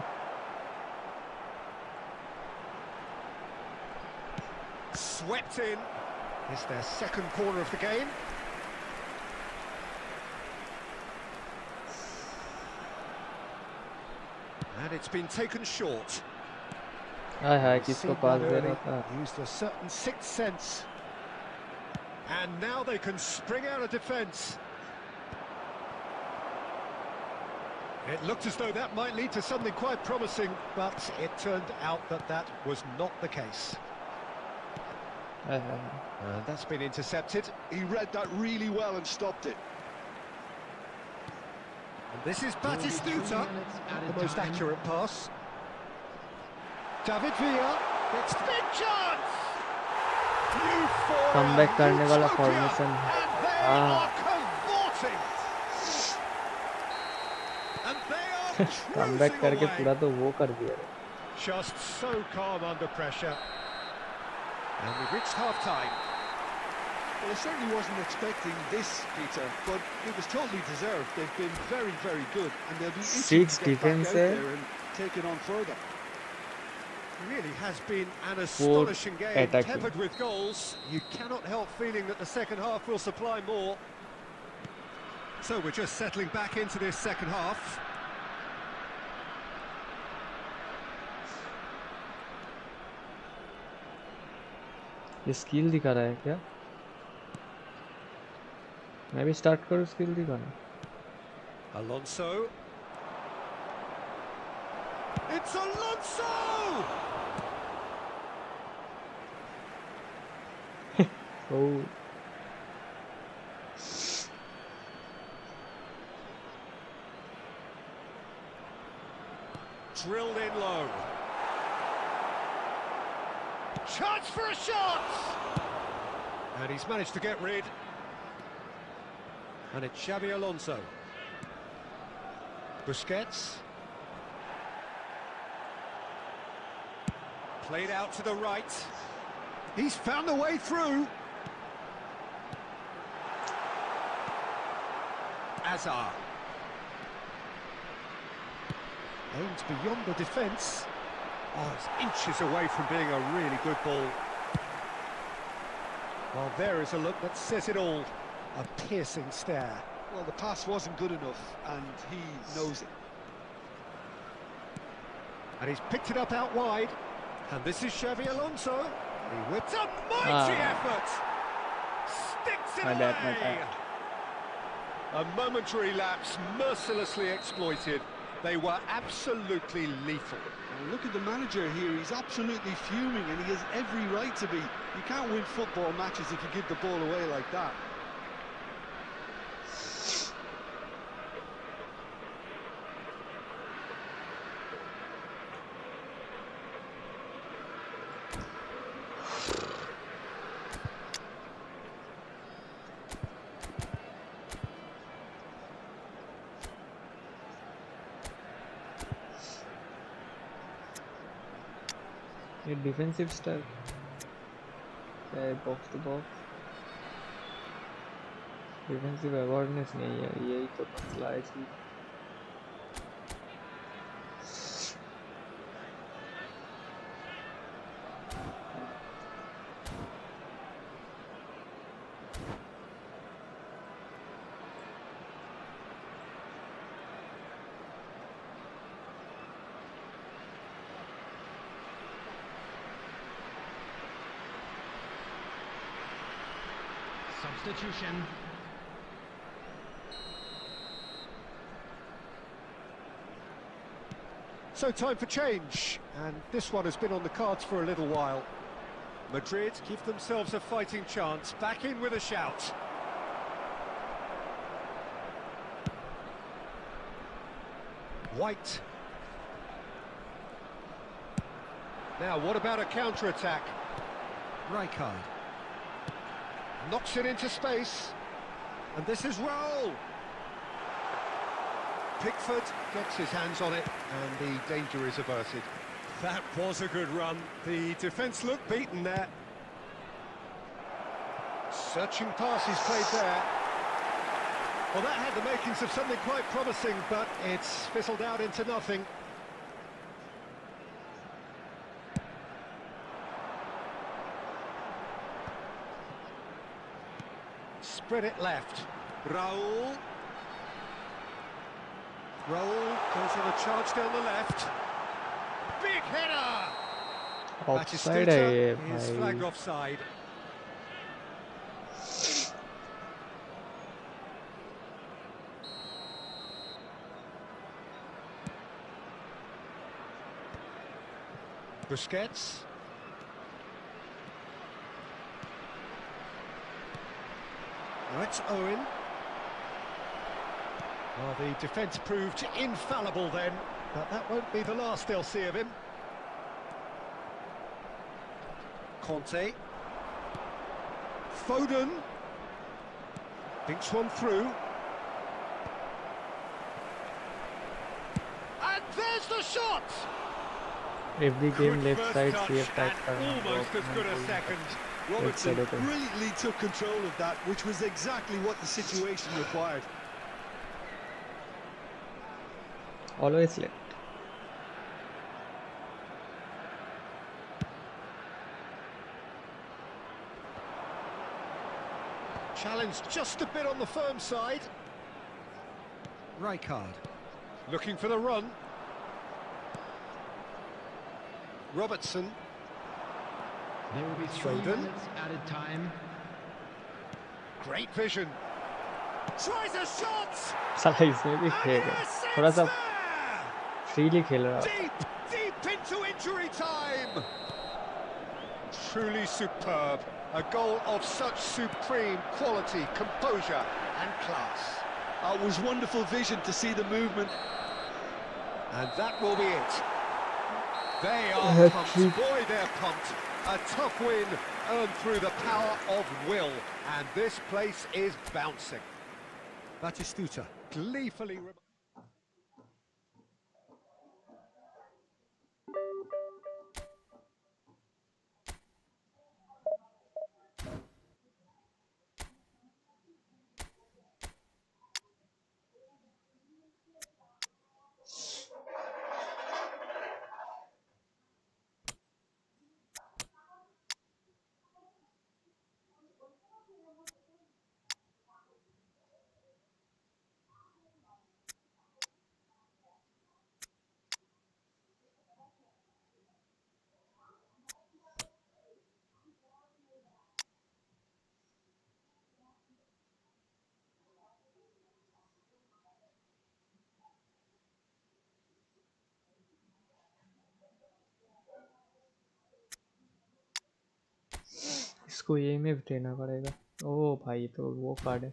Swept in. It's their second corner of the game. And it's been taken short. Hi hi, We've किसको seen pass that they early, रहा था? used a certain sixth sense. And now they can spring out of defence. It looked as though that might lead to something quite promising, but it turned out that that was not the case. Hi hi. And that's been intercepted. He read that really well and stopped it. And this is Batistuta, the most accurate pass. David Villa, next big chance! Comeback करने वाला Utopia, formation है. and they हाँ. are cavorting. And they are comeback cruising करके away. पूरा तो वो कर दिया. Just so calm under pressure. And we've reached half-time. Well, I certainly wasn't expecting this, Peter, but it was totally deserved. They've been very, very good, and they'll be itching Six to get back out defense there and take it on further. It really has been an astonishing game, attacking. peppered with goals. You cannot help feeling that the second half will supply more. So we're just settling back into this second half. ये skill दिखा रहा है क्या? मैं भी start करूँ skill दिखाना. Alonso. It's Alonso! Oh. Drilled in low. Chance for a shot! And he's managed to get rid. And it's Xabi Alonso. Busquets. Played out to the right. He's found the way through. Azar. Aims beyond the defence. Oh, it's inches away from being a really good ball. Well, there is a look that says it all. A piercing stare. Well, the pass wasn't good enough, and he knows it. And he's picked it up out wide. And this is Xabi Alonso. He whipped a mighty effort. Sticks it My away! bad. A momentary lapse mercilessly exploited. They were absolutely lethal. Well, look at the manager here. He's absolutely fuming, and he has every right to be. You can't win football matches if you give the ball away like that. ये defensive style क्या है? Box to box defensive awareness नहीं है, यही तो मसला है जी. Substitution. So time for change, and this one has been on the cards for a little while. Madrid give themselves a fighting chance, back in with a shout. White. Now, what about a counter-attack? Rijkaard. Knocks it into space, and this is Raul. Pickford gets his hands on it, and the danger is averted. That was a good run. The defence looked beaten there. Searching pass is played there. Well, that had the makings of something quite promising, but it's fizzled out into nothing. Spread it left. Raul. Raul goes on a charge down the left. Big header! Offside है ये is भाई. flagged offside. Busquets. That's Owen. Well, the defence proved infallible then, but that won't be the last they'll see of him. Conte. Foden. Thinks one through. And there's the shot! Every game Good left first side touch CF type and almost as good a second. Robertson brilliantly took control of that, which was exactly what the situation required. Always left. Challenged just a bit on the firm side. Rijkaard. Looking for the run. Robertson. There will be 3 Foden. minutes added time. Great vision. Tries a shot! साला इसमें भी खेल है, थोड़ा सा freely खेल रहा. Deep into injury time. Truly superb. A goal of such supreme quality, composure and class. It was wonderful vision to see the movement. And that will be it. They are pumped. Boy, they're pumped. A tough win earned through the power of will. And this place is bouncing. Batistuta gleefully... इसको EMF देना पड़ेगा। ओ भाई तो वो card है।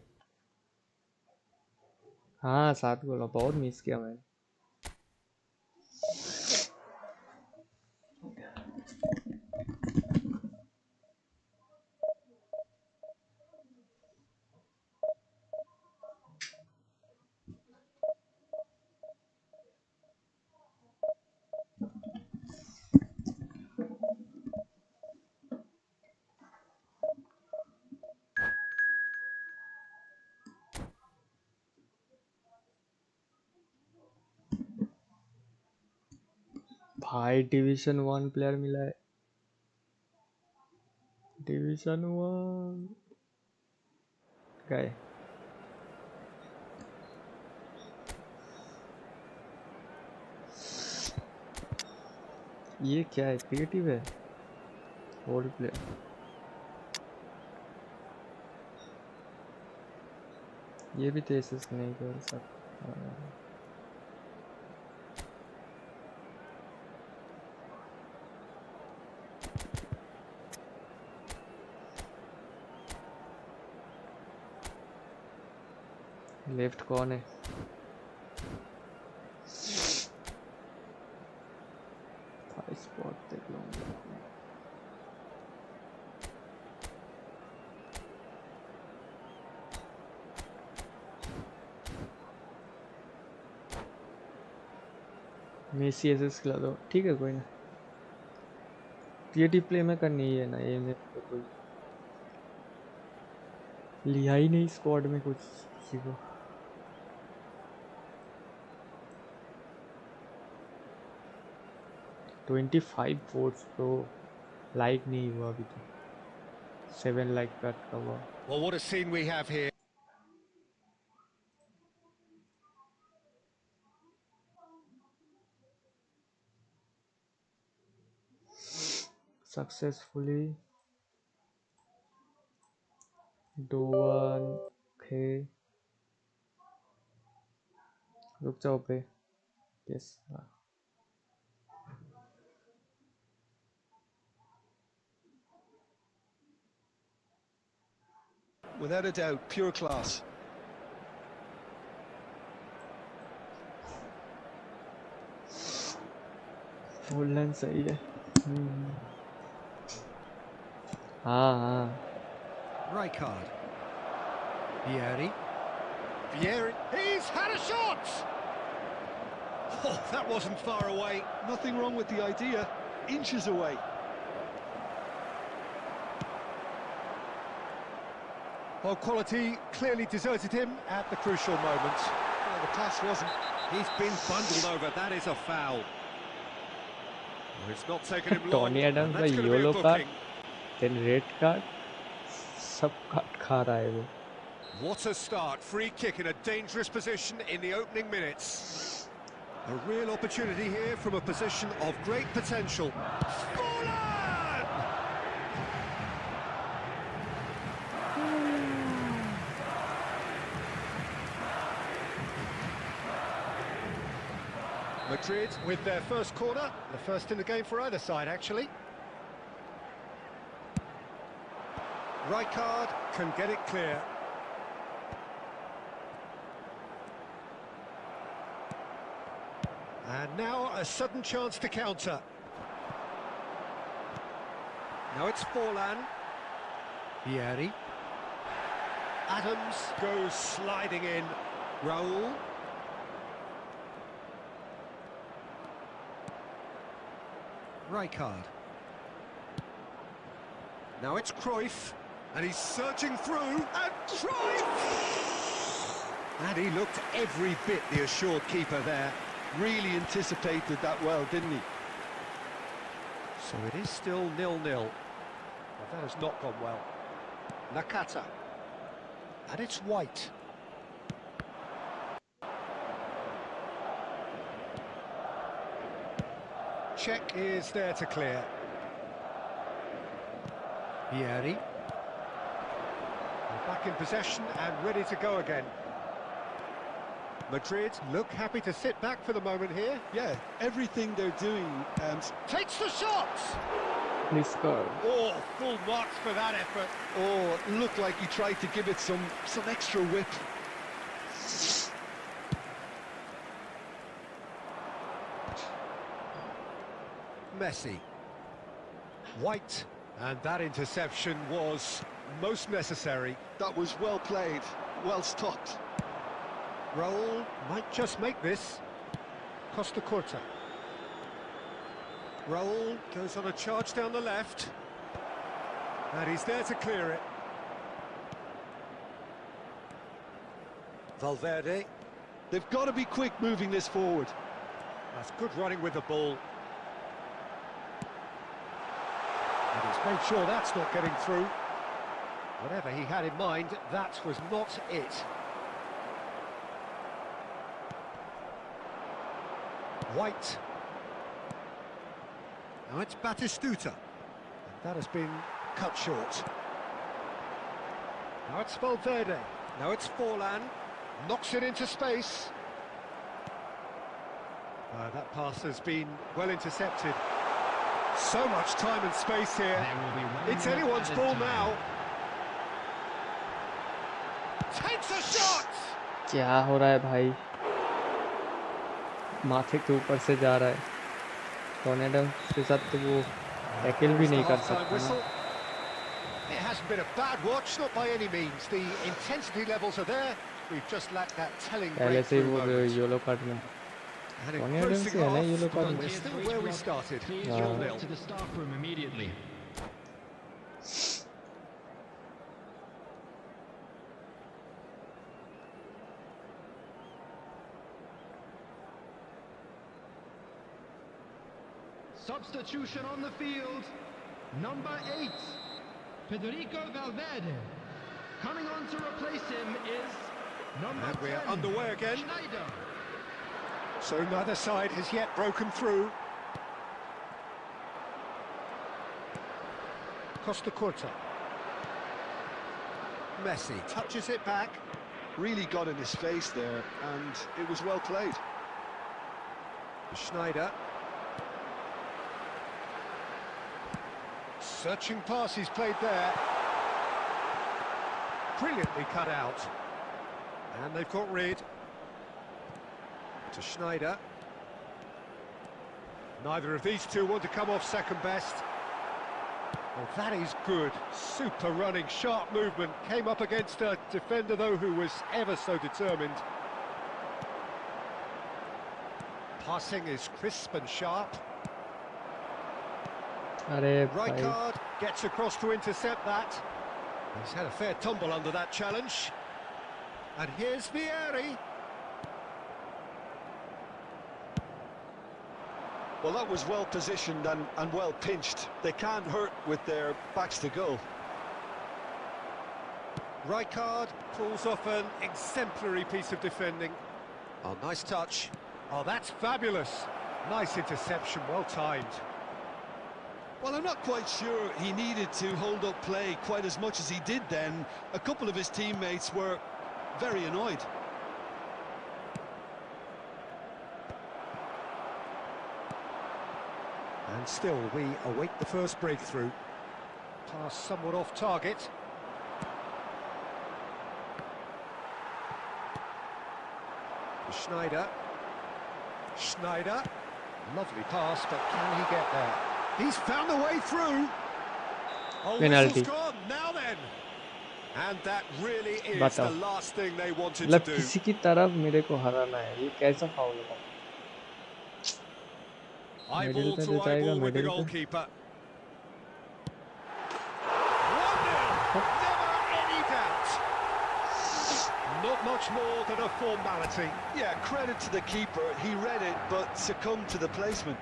हाँ 7 गोला बहुत मिस किया मैंने। भाई डिवीजन 1 प्लेयर मिला है। डिवीजन 1 गए। ये क्या है? क्रिएटिव है। Role player. ये भी तो एसेस नहीं कर सकता। लेफ्ट कौन है? स्पॉट देख लूंगा। मेसी एसेस खिला दो। ठीक है कोई ना। क्रिएटिव प्ले में करनी है ना ये में तो कोई लिया ही नहीं स्क्वाड में कुछ किसी को। तो 25 वोट्स तो लाइक नहीं हुआ अभी तो। 7 लाइक का हुआ। Well, what a scene we have here. Successfully Doan खे रुक जाओ पे। Yes Without a doubt, pure class. Full line सही है। हाँ हाँ Rijkaard. Vieri. Vieri. He's had a shot! Oh, that wasn't far away. Nothing wrong with the idea. Inches away. Well, quality clearly deserted him at the crucial moment. Well, the pass wasn't. He's been bundled over. That is a foul. Well, it's not taken him long. Toney and Adams का that's gonna be a yellow card, booking. Then red card, सब card खा रहा है वो। What a start. Free kick in a dangerous position in the opening minutes. A real opportunity here from a position of great potential. Scoreline! Madrid with their first corner, the first in the game for either side actually. Rijkaard can get it clear. And now a sudden chance to counter. Now it's Forlan. Vieri. Adams goes sliding in. Raul. Rijkaard. Now it's Cruyff. And he's searching through. And Cruyff! And he looked every bit the assured keeper there. Really anticipated that well, didn't he? So it is still 0-0. Well, that has not gone well. Nakata. And it's White. Check is there to clear. Vieri. Back in possession and ready to go again. Madrid look happy to sit back for the moment here. Yeah, everything they're doing. Takes the shot! Please score. Oh, full marks for that effort. Oh, it looked like he tried to give it some extra whip. Messi. White. And that interception was most necessary. That was well played, well stopped. Raul might just make this. Costa Curta. Raul goes on a charge down the left. And he's there to clear it. Valverde. They've got to be quick moving this forward. That's good running with the ball. And he's made sure that's not getting through. Whatever he had in mind, that was not it. White. Now it's Batistuta. And that has been cut short. Now it's Valverde. Now it's Forlan. Knocks it into space. That pass has been well intercepted. So much time and space here. It's anyone's ball now. Takes a shot! क्या हो रहा है भाई? माथे के ऊपर से जा रहा है. टॉर्नेडो के साथ तो वो टैकल भी नहीं कर सकता ना. It hasn't been a bad watch, not by any means. The intensity levels are there. We've just lacked that telling पहले से ही breakthrough वो moment. येलो कार्ड में. And it टॉर्नेडो closing से है ना off, येलो कार्ड but में. we're still where we started. Please Wow. report to the staff room immediately. Substitution on the field. Number 8, Federico Valverde. Coming on to replace him is number And 10, we're underway again. Schneider. So neither side has yet broken through. Costa Curta. Messi touches it back. Really got in his face there, and it was well played. Schneider. Searching pass he's played there. Brilliantly cut out. And they've got rid. To Schneider. Neither of these two want to come off second best. Well, that is good. Super running, sharp movement. Came up against a defender, though, who was ever so determined. Passing is crisp and sharp. अरे Right भाई. card gets across to intercept that. He's had a fair tumble under that challenge. And here's Vieri. Well, that was well positioned and well pinched. They can't hurt with their backs to goal. Right card pulls off an exemplary piece of defending. Oh, nice touch. Oh, that's fabulous. Nice interception, well timed. Well, I'm not quite sure he needed to hold up play quite as much as he did then. A couple of his teammates were very annoyed. And still, we await the first breakthrough. Pass somewhat off target. Schneider. Schneider. Lovely pass, but can he get there? He's found a way through. Oh, Penalty. whistle's gone. Now then. And that really is बताओ. the last thing they wanted मतलब to do. किसी की तरफ मेरे को हराना है. ये कैसा फाउल होगा? Eyeball मिडिल पे to दे जाएगा, eyeball with the मिडिल पे. goalkeeper. 1-0. Never any doubt. Not much more than a formality. Yeah, credit to the keeper. He read it, but succumbed to the placement.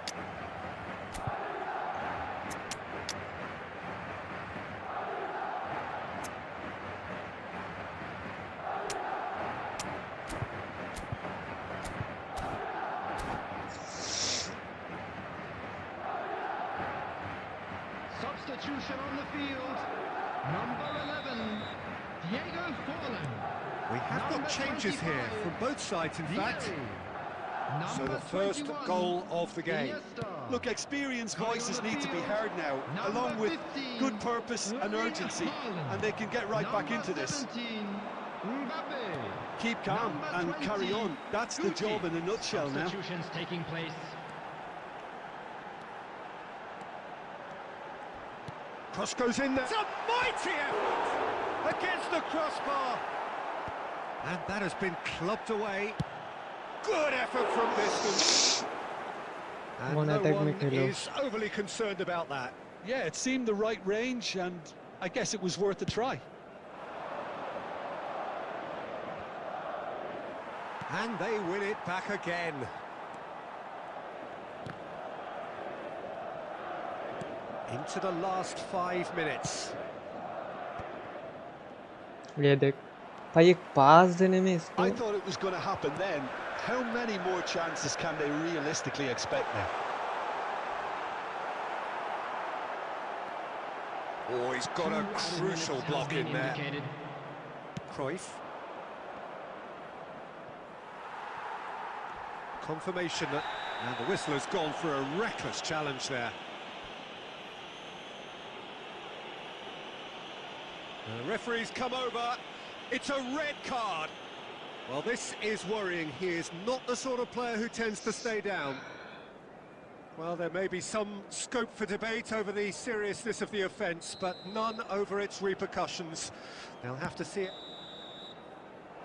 Substitution on the field. Number 11, Diego Forlan. We have got changes here from both sides, in fact. So the first goal of the game. Look, experienced voices need to be heard now, along with good purpose and urgency, and they can get right back into this. Keep calm and carry on. That's the job in a nutshell now. Substitutions taking place. Cross goes in there. It's a mighty effort against the crossbar. And that has been clubbed away. Good effort from distance. And One no attack one में खेलो. is overly concerned about that. Yeah, it seemed the right range, and I guess it was worth a try. And they win it back again. Into the last 5 minutes. ये देख भाई एक पास देने में इसको I thought it was going to happen then. How many more chances can they realistically expect now? Oh, he's got a crucial block in there. Cruyff. Confirmation that, and the whistle has gone for a reckless challenge there. The referee's come over. It's a red card. Well, this is worrying. He is not the sort of player who tends to stay down. Well, there may be some scope for debate over the seriousness of the offence, but none over its repercussions. They'll have to see it.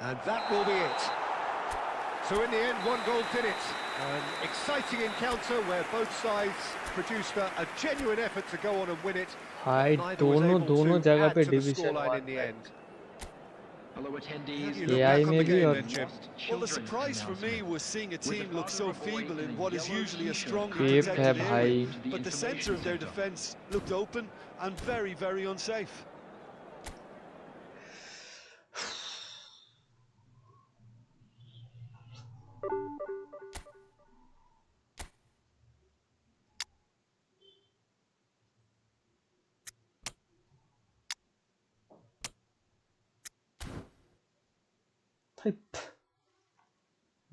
And that will be it. So in the end, one goal did it. An exciting encounter where both sides produced a genuine effort to go on and win it. भाई Neither was able दोनों to जगह add पे to the division scoreline in the end. Hello How attendees. do you look AI back on the maybe, game or- then, Jim? Well, the surprise for me was seeing a team look so feeble in what is usually a strongly Cape protected है area. भाई But the centre of their defence looked open and very, very unsafe. भाई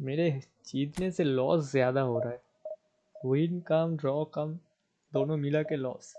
मेरे जीतने से loss ज्यादा हो रहा है विन कम ड्रॉ कम दोनों मिला के लॉस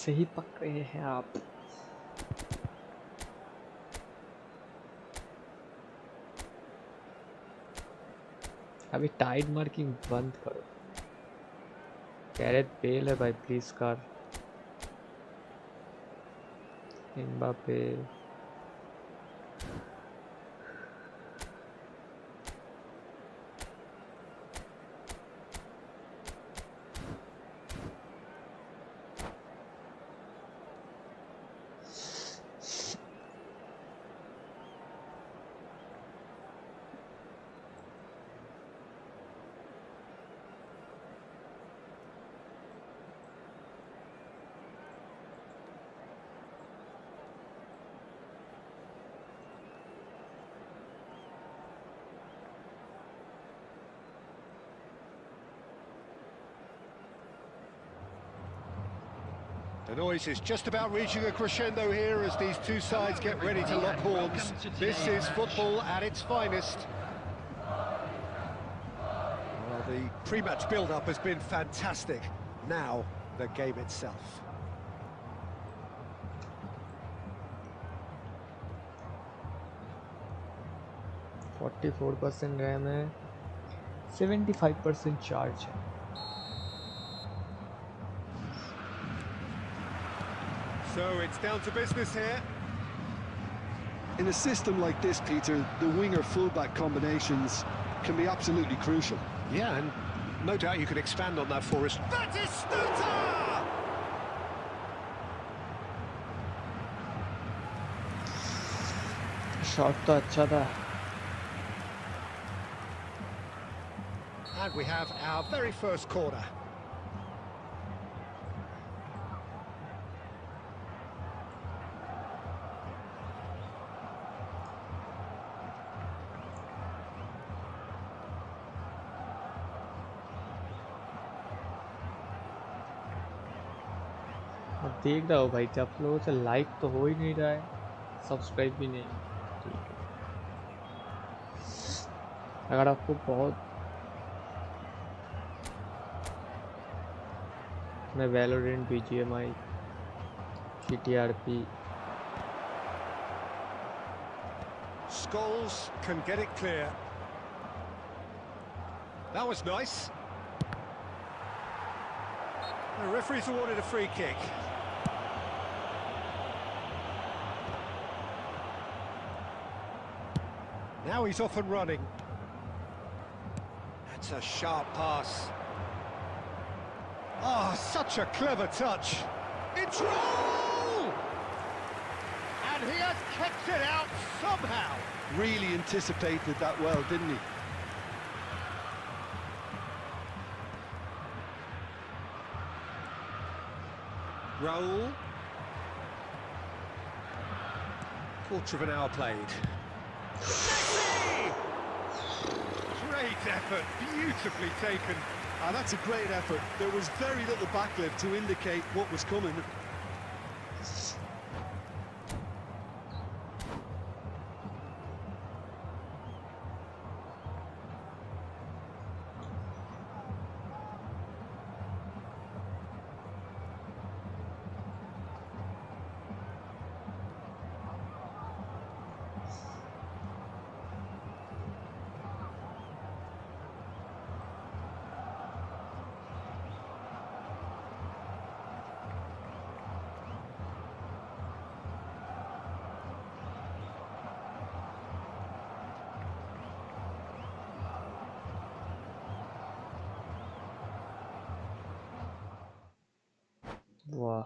सही पक रहे हैं आप अभी टाइड मार्किंग बंद करो कैरेट बेल है भाई प्लीज कर Mbappe The noise is just about reaching a crescendo here as these two sides get ready to lock horns. This is football at its finest. Well, the pre-match build-up has been fantastic. Now, the game itself. %44 RAM है 75% charge है So it's down to business here. In a system like this, Peter, the winger-fullback combinations can be absolutely crucial. Yeah, and no doubt you could expand on that for us. That is Stutter! Shot तो अच्छा था. And we have our very first corner. देख रहा हो भाई, आप लोगों से लाइक तो हो ही नहीं रहा है, सब्सक्राइब भी नहीं. ठीक है, अगर आपको बहुत मैं Valorant, BGMI, TRP Scholes can get it clear. That was nice. The referee's awarded a free kick. Now he's off and running. That's a sharp pass. Oh, such a clever touch. It's roll! And he has kept it out somehow. Really anticipated that well, didn't he? Roll. Quarter of an hour played. Great effort, beautifully taken. Ah, that's a great effort. There was very little backlift to indicate what was coming. वाह,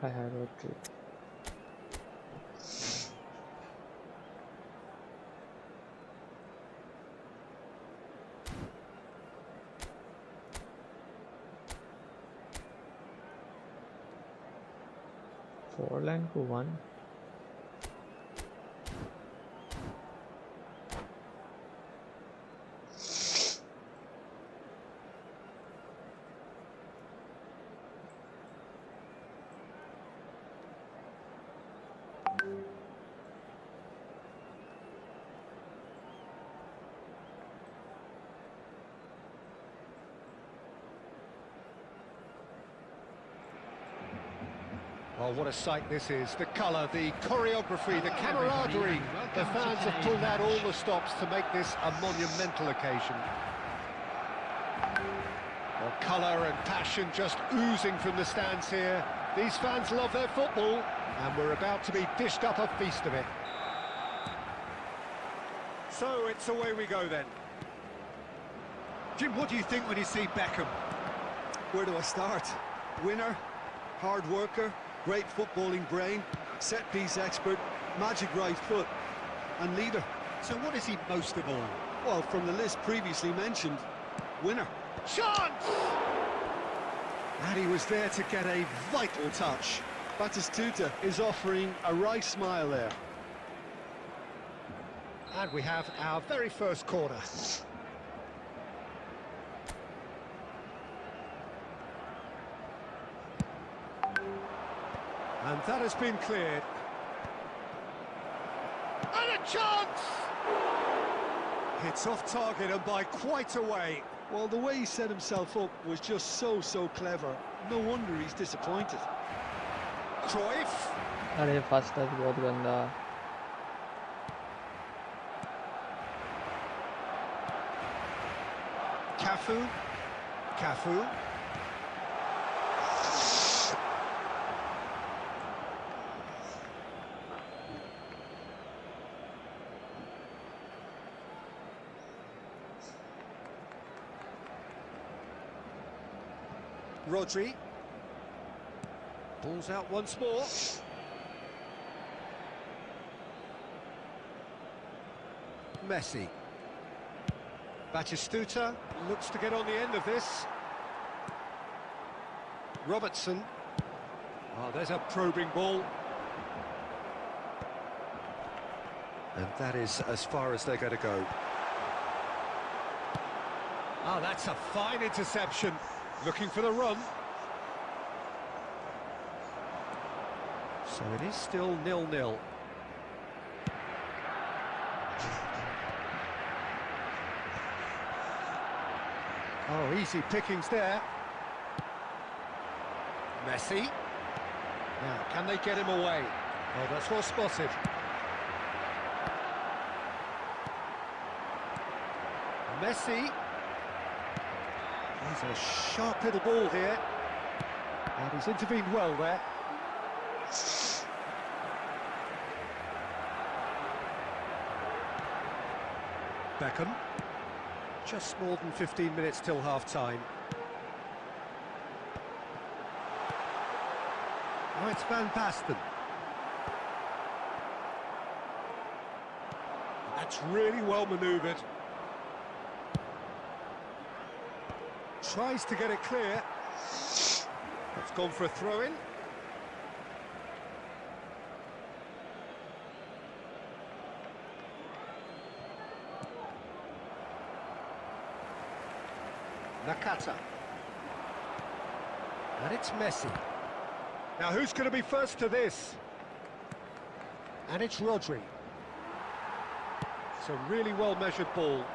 I had a trip. Four line to one. Oh, what a sight this is. The colour, the choreography, the camaraderie. The fans have pulled out all the stops to make this a monumental occasion. Well, colour and passion just oozing from the stands here. These fans love their football, and we're about to be dished up a feast of it. So it's away we go then. Jim, what do you think when you see Beckham? Where do I start? Winner, hard worker, great footballing brain, set-piece expert, magic right foot, and leader. So what is he most of all? Well, from the list previously mentioned, winner. Chance! And he was there to get a vital touch. Batistuta is offering a wry smile there. And we have our very first corner. And that has been cleared. And a chance! It's off target and by quite a way. Well, the way he set himself up was just so clever. No wonder he's disappointed. Cruyff. अरे first touch बहुत गंदा. Cafu. Rodri. Ball's out once more. Messi. Batistuta looks to get on the end of this. Robertson. Oh, there's a probing ball. And that is as far as they're going to go. Oh, that's a fine interception. Looking for the run. So it is still 0-0. Oh, easy pickings there. Messi. Now, can they get him away? Oh, that's well spotted. Messi. There's a sharp little ball here. And he's intervened well there. Beckham. Just more than 15 minutes till half-time. Oh, it's Van Basten. That's really well manoeuvred. Tries to get it clear. It's gone for a throw-in. Nakata. And it's Messi. Now who's going to be first to this? And it's Rodri. It's a really well-measured ball.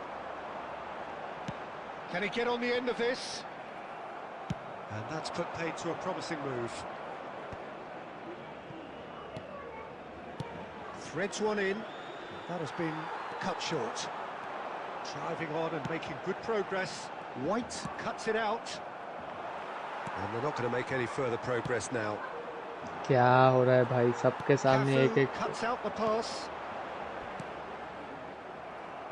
Can he get on the end of this? And that's put paid to a promising move. Threads one in. That has been cut short. Driving on and making good progress. White cuts it out. And they're not going to make any further progress now. क्या हो रहा है भाई सबके सामने एक cuts out the pass.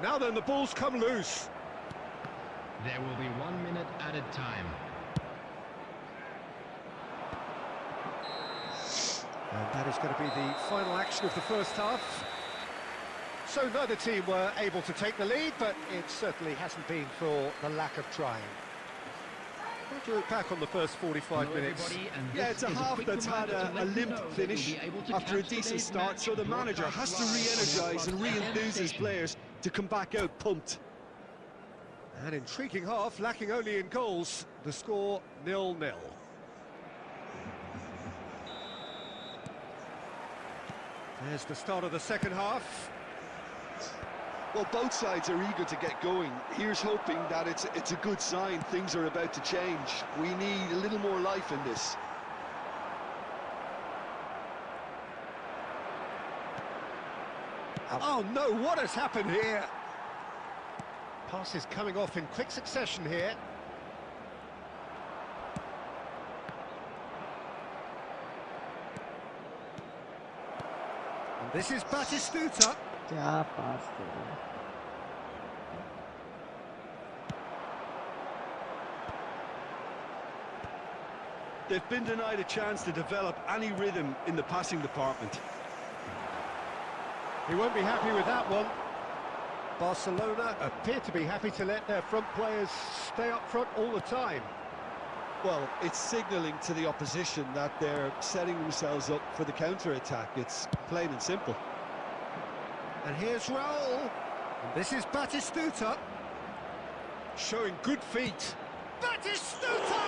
Now then, the ball's come loose. There will be 1 minute added time. And that is going to be the final action of the first half. So neither team were able to take the lead, but it certainly hasn't been for the lack of trying. What do you look back on the first 45 minutes? Yeah, it's a half that's had a limp finish after a decent start, so the manager has to re-energise and re-enthuse his players to come back out pumped. An intriguing half, lacking only in goals. The score 0-0. There's the start of the second half. Well, both sides are eager to get going. Here's hoping that it's a good sign. Things are about to change. We need a little more life in this. Oh no, what has happened here? Passes coming off in quick succession here. And this is Batistuta. क्या पास थे They've been denied a chance to develop any rhythm in the passing department. He won't be happy with that one. Barcelona appear to be happy to let their front players stay up front all the time. Well, it's signalling to the opposition that they're setting themselves up for the counter-attack. It's plain and simple. And here's Raul. And this is Batistuta. Showing good feet. Batistuta!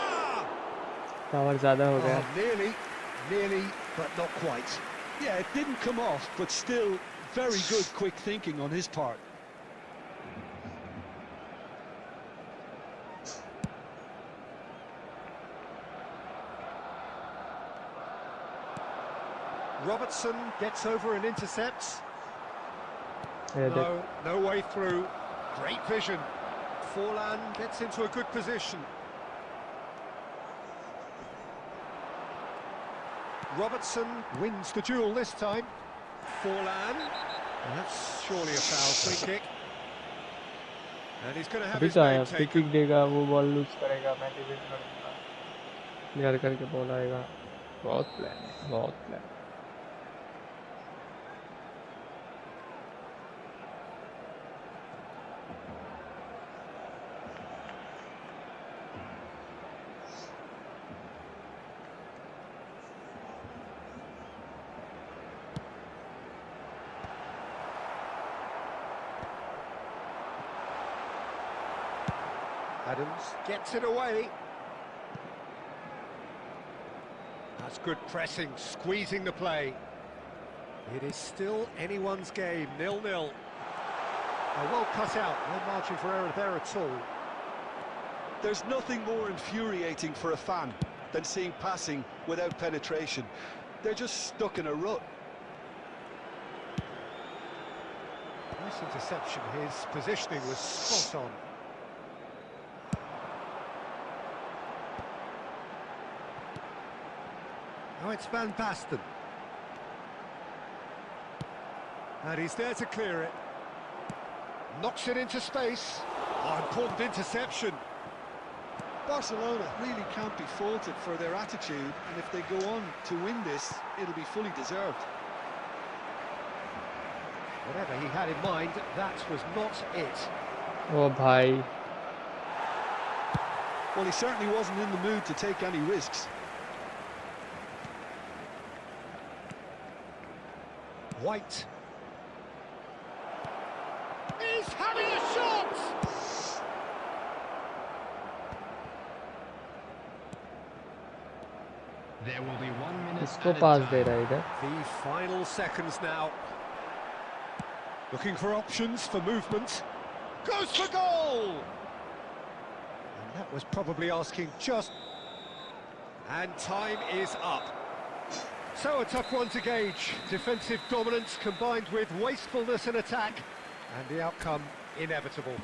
Power ज़्यादा हो गया. Nearly, but not quite. Yeah, it didn't come off, but still very good quick thinking on his part. Robertson gets over and intercepts. Yeah, No way through. Great vision. Forlan gets into a good position. Robertson wins the duel this time. Forlan. That's surely a foul free kick. And he's going to have अभी his तो आया. name free taken. Kick देगा, वो ball loose करेगा, मैं defend करूंगा, clear करके ball आएगा. बहुत प्लान है, बहुत plan. Adams gets it away. That's good pressing, squeezing the play. It is still anyone's game, 0-0. Well cut out, no margin for error there at all. There's nothing more infuriating for a fan than seeing passing without penetration. They're just stuck in a rut. Nice interception, his positioning was spot on. Now it's Van Basten. And he's there to clear it. Knocks it into space. Oh, important interception. Barcelona really can't be faulted for their attitude, and if they go on to win this, it'll be fully deserved. Whatever he had in mind, that was not it. ओ भाई. Well, he certainly wasn't in the mood to take any risks. White. He's having a shot! There will be 1 minute इसको added पास time. दे रहा है इधर. The final seconds now. Looking for options for movement. Goes for goal! And that was probably asking just... And time is up. So a tough one to gauge. Defensive dominance combined with wastefulness in attack. And the outcome inevitable.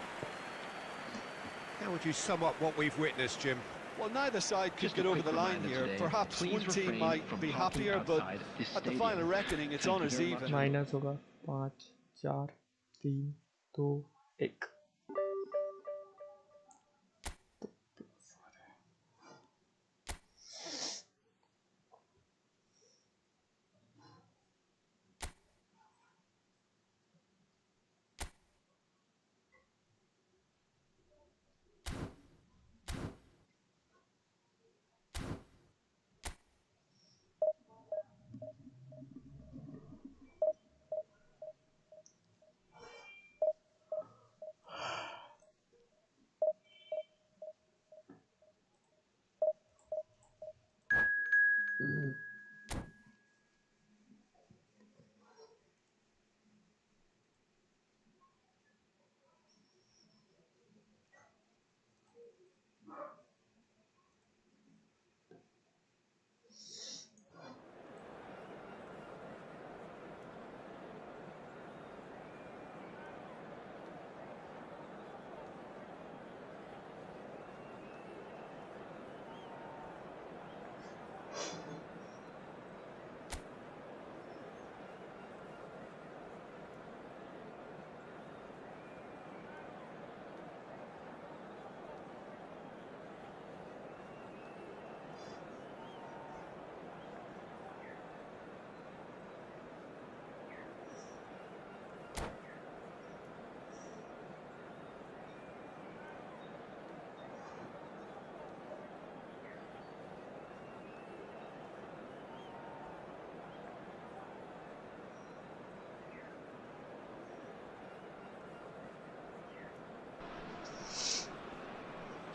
How would you sum up what we've witnessed, Jim? Well, neither side could Just a get over quick the line reminder here. today, Perhaps please one team refrain might from be parking happier, but outside this at the stadium. final reckoning, it's Thank you honours very even. much. Minus होगा 5 4 3 2 1.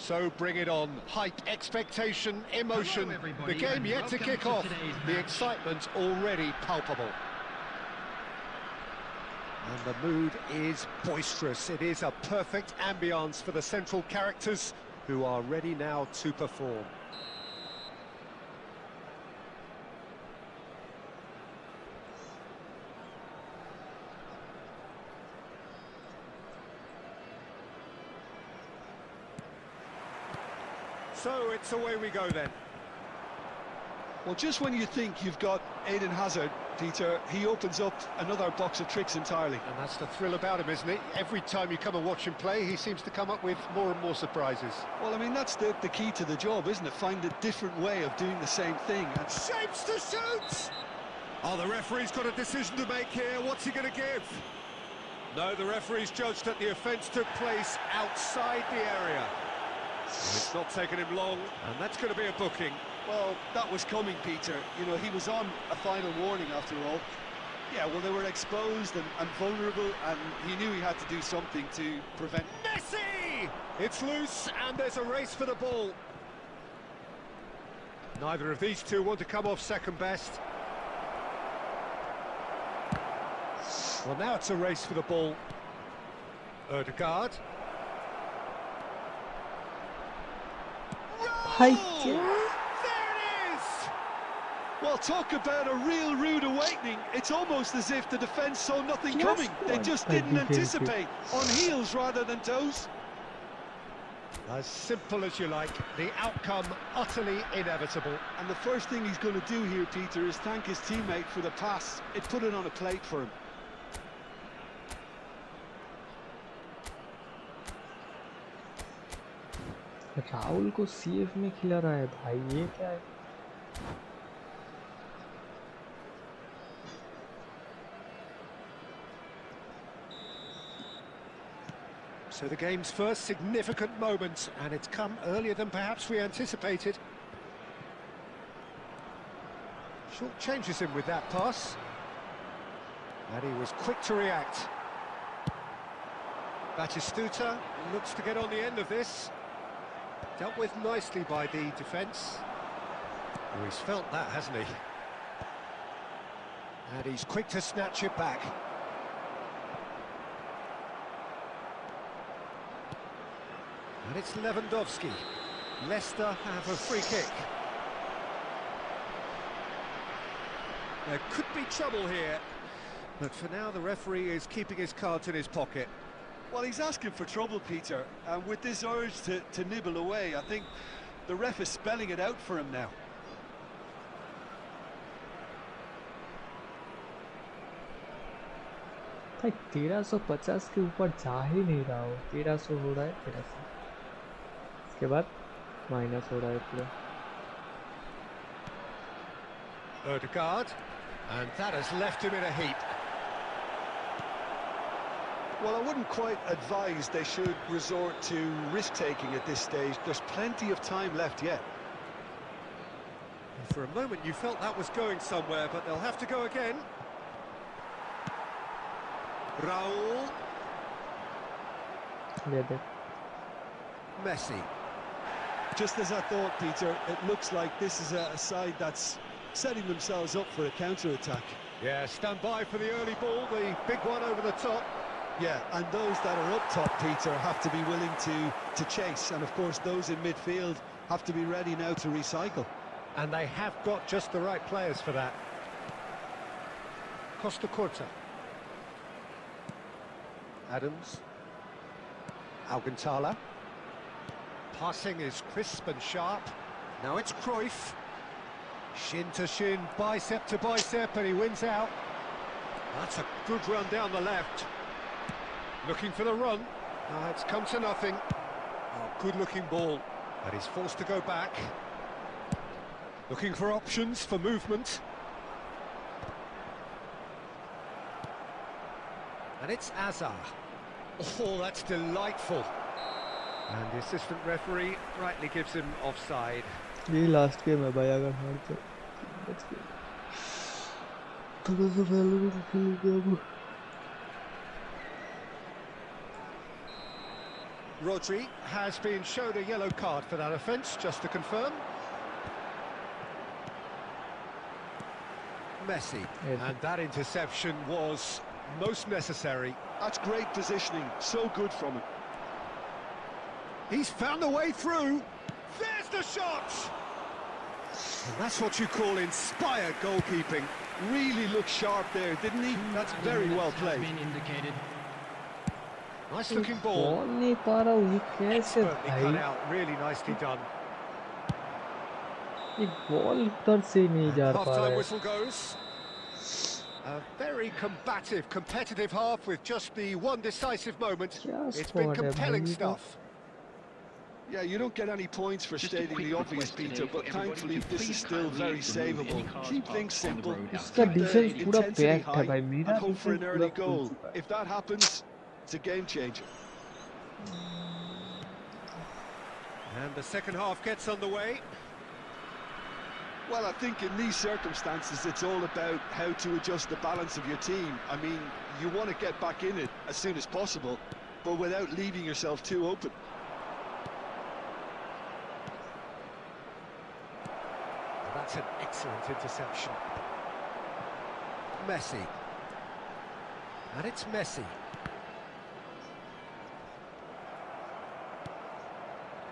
So bring it on. Hype, expectation, emotion. Hello, everybody, The game and yet to welcome kick to off. today's The match. excitement already palpable. And the mood is boisterous. It is a perfect ambience for the central characters who are ready now to perform. So it's away we go then. Well, just when you think you've got Eden Hazard, Peter, he opens up another box of tricks entirely. And that's the thrill about him, isn't it? Every time you come and watch him play, he seems to come up with more and more surprises. Well, I mean, that's the key to the job, isn't it? Find a different way of doing the same thing. And Shapes to shoot! Oh, the referee's got a decision to make here. What's he going to give? No, the referee's judged that the offence took place outside the area. It's not taken him long, and that's going to be a booking. well, that was coming, Peter. You know, he was on a final warning after all. Yeah, well, they were exposed and vulnerable, and he knew he had to do something to prevent... Messi! It's loose, and there's a race for the ball. Neither of these two want to come off second best. Well, now it's a race for the ball. Ødegaard. भाई Roll! क्या There it is! Well, talk about a real rude awakening. It's almost as if the defence saw nothing Yes, coming. They what just a didn't defensive. anticipate. On heels rather than toes. As simple as you like, the outcome utterly inevitable. And the first thing he's going to do here, Peter, is thank his teammate for the pass. It put it on a plate for him. Rahul को CF में खिला रहा है भाई, ये क्या है? So the game's first significant moment, and it's come earlier than perhaps we anticipated. Short changes him with that pass. And he was quick to react. Batistuta looks to get on the end of this. Dealt with nicely by the defence. Oh, he's felt that, hasn't he? And he's quick to snatch it back. And it's Lewandowski. Leicester have a free kick. There could be trouble here, but for now the referee is keeping his cards in his pocket. Well, he's asking for trouble, Peter, and with this urge to nibble away, I think the ref is spelling it out for him now. भाई 1350 के ऊपर जा ही नहीं रहा हो, 1300 हो रहा है 1300, इसके बाद माइनस हो रहा है पूरा. Ødegaard, and that has left him in a heap. Well, I wouldn't quite advise they should resort to risk-taking at this stage. There's plenty of time left yet. For a moment you felt that was going somewhere, but they'll have to go again. Raul. ये देख. Messi. Just as I thought, Peter, it looks like this is a side that's setting themselves up for a counter-attack. Yeah, stand by for the early ball, the big one over the top. Yeah, and those that are up top, Peter, have to be willing to chase. And, of course, those in midfield have to be ready now to recycle. And they have got just the right players for that. Costa Curta. Adams. Alcantara. Passing is crisp and sharp. Now it's Cruyff. Shin to shin, bicep to bicep, and he wins out. That's a good run down the left. Looking for the run. It's come to nothing. Oh, good-looking ball. But he's forced to go back. Looking for options for movement. And it's Azar. Oh, that's delightful. And the assistant referee rightly gives him offside. ये last game है भाई, अगर हारते बच गए. थोड़ा सा Valorant खेल गया वो. Rodri has been shown a yellow card for that offence, just to confirm. Messi. And that interception was most necessary. That's great positioning, so good from him. He's found a way through. There's the shot! And that's what you call inspired goalkeeping. Really looked sharp there, didn't he? That's very well played. Nice looking ball. Expertly cut out, really nicely done. Half-time whistle goes. A very combative, competitive half with just the one decisive moment. It's been compelling stuff. Yeah, you don't get any points for stating the obvious, Peter, but thankfully this is still very savable. Keep things simple, keep the intensity high, and hope for an early goal. If that happens, it's a game changer. And the second half gets underway. Well, I think in these circumstances, it's all about how to adjust the balance of your team. I mean, you want to get back in it as soon as possible, but without leaving yourself too open. That's an excellent interception. Messi. And it's Messi.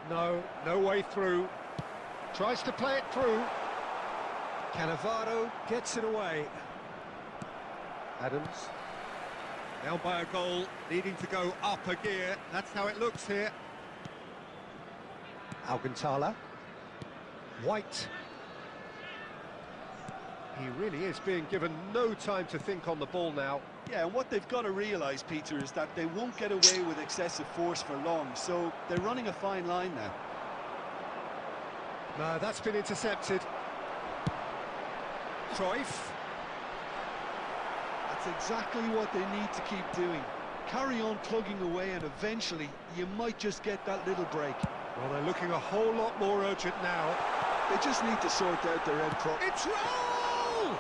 No way through. Tries to play it through. Cannavaro gets it away. Adams. Down by a goal, needing to go up a gear. That's how it looks here. Alcantara. White. He really is being given no time to think on the ball now. Yeah, and what they've got to realise, Peter, is that they won't get away with excessive force for long, so they're running a fine line now. No, that's been intercepted. Cruyff. That's exactly what they need to keep doing. Carry on plugging away, and eventually you might just get that little break. Well, they're looking a whole lot more urgent now. They just need to sort out their end problem. It's Raul! Oh,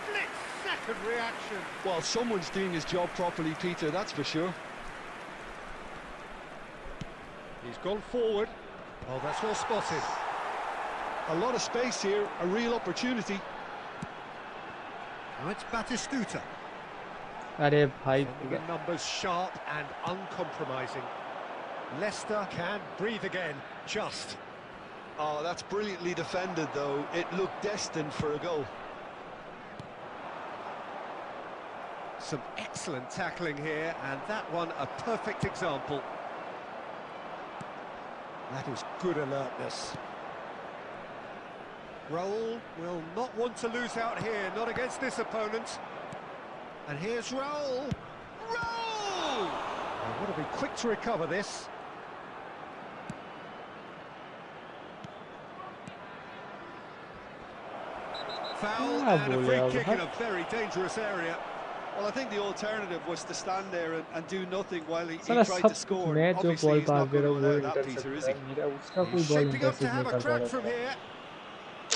split-second reaction. Well, someone's doing his job properly, Peter, that's for sure. He's gone forward. Oh, that's well spotted. A lot of space here, a real opportunity. Now it's Batistuta. अरे भाई The numbers sharp and uncompromising. Leicester can breathe again, just. Oh, that's brilliantly defended, though. It looked destined for a goal. Some excellent tackling here, and that one a perfect example. That is good alertness. Raul will not want to lose out here, not against this opponent. And here's Raul. Raul! I want to be quick to recover this. Foul and a free kick in a very dangerous area. Well, I think the alternative was to stand there and do nothing while he साला tried to सब score. Match जो Obviously, ball he's भाग not they going रहा to है वो allow that, Peter, is he? मेरा उसका कोई He's ball shaping up to intercept have नहीं a कर पा crack रहा from था here.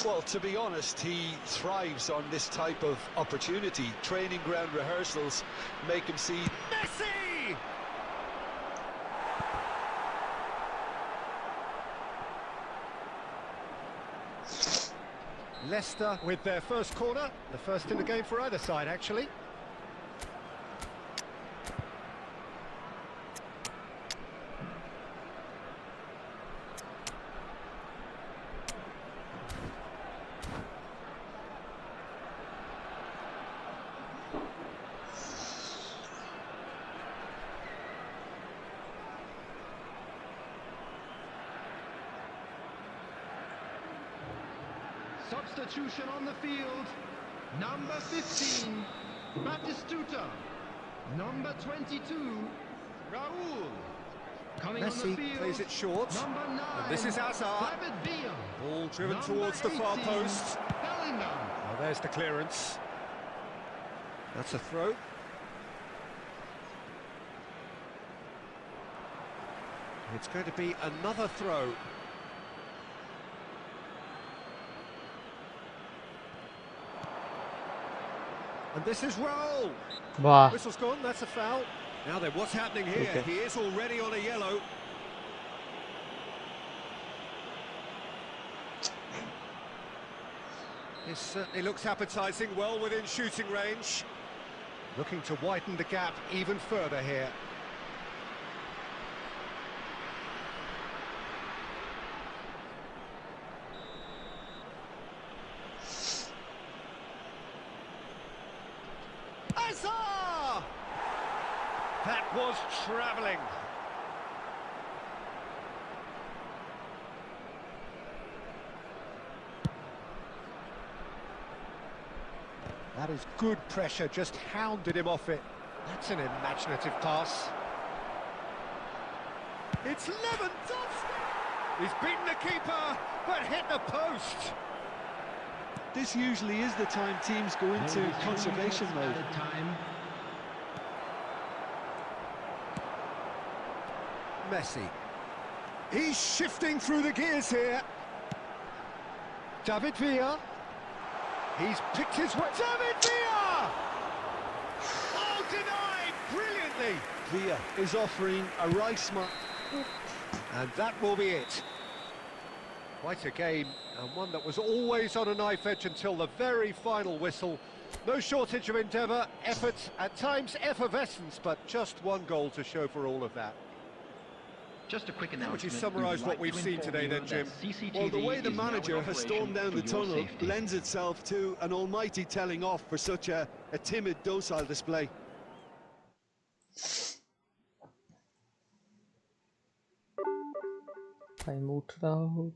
Well, to be honest, he thrives on this type of opportunity. Training ground rehearsals make him see... Messi! Leicester with their first corner, the first in the game for either side, actually. Substitution on the field. Number 15, Batistuta. Number 22, Raul. Coming on the Messi field, plays it short. Number 9, And this is Hazard. David Villa. Ball driven Number towards the far 18, post. Bellingham. Oh, there's the clearance. That's a throw. It's going to be another throw. And this is Raul. वाह Whistle's gone, that's a foul. Now then, what's happening here? Okay. He is already on a yellow. This certainly looks appetising, well within shooting range. Looking to widen the gap even further here. Azar! That was travelling. That is good pressure, just hounded him off it. That's an imaginative pass. It's Lewandowski! He's beaten the keeper, but hit the post. This usually is the time teams go into conservation mode. Messi. He's shifting through the gears here. David Villa. He's picked his way. David Villa! Oh, denied brilliantly. Villa is offering a right smart. And that will be it. Quite a game, and one that was always on a knife edge until the very final whistle. No shortage of endeavour, effort, at times effervescence, but just one goal to show for all of that. Just a quick How would you announcement. summarise We'd what like we've to seen inform today you then, that Jim? CCTV Well, the way the is now in manager has operation stormed down for the your tunnel safety. lends itself to an almighty telling off for such a timid, docile display. Time उठ रहा हो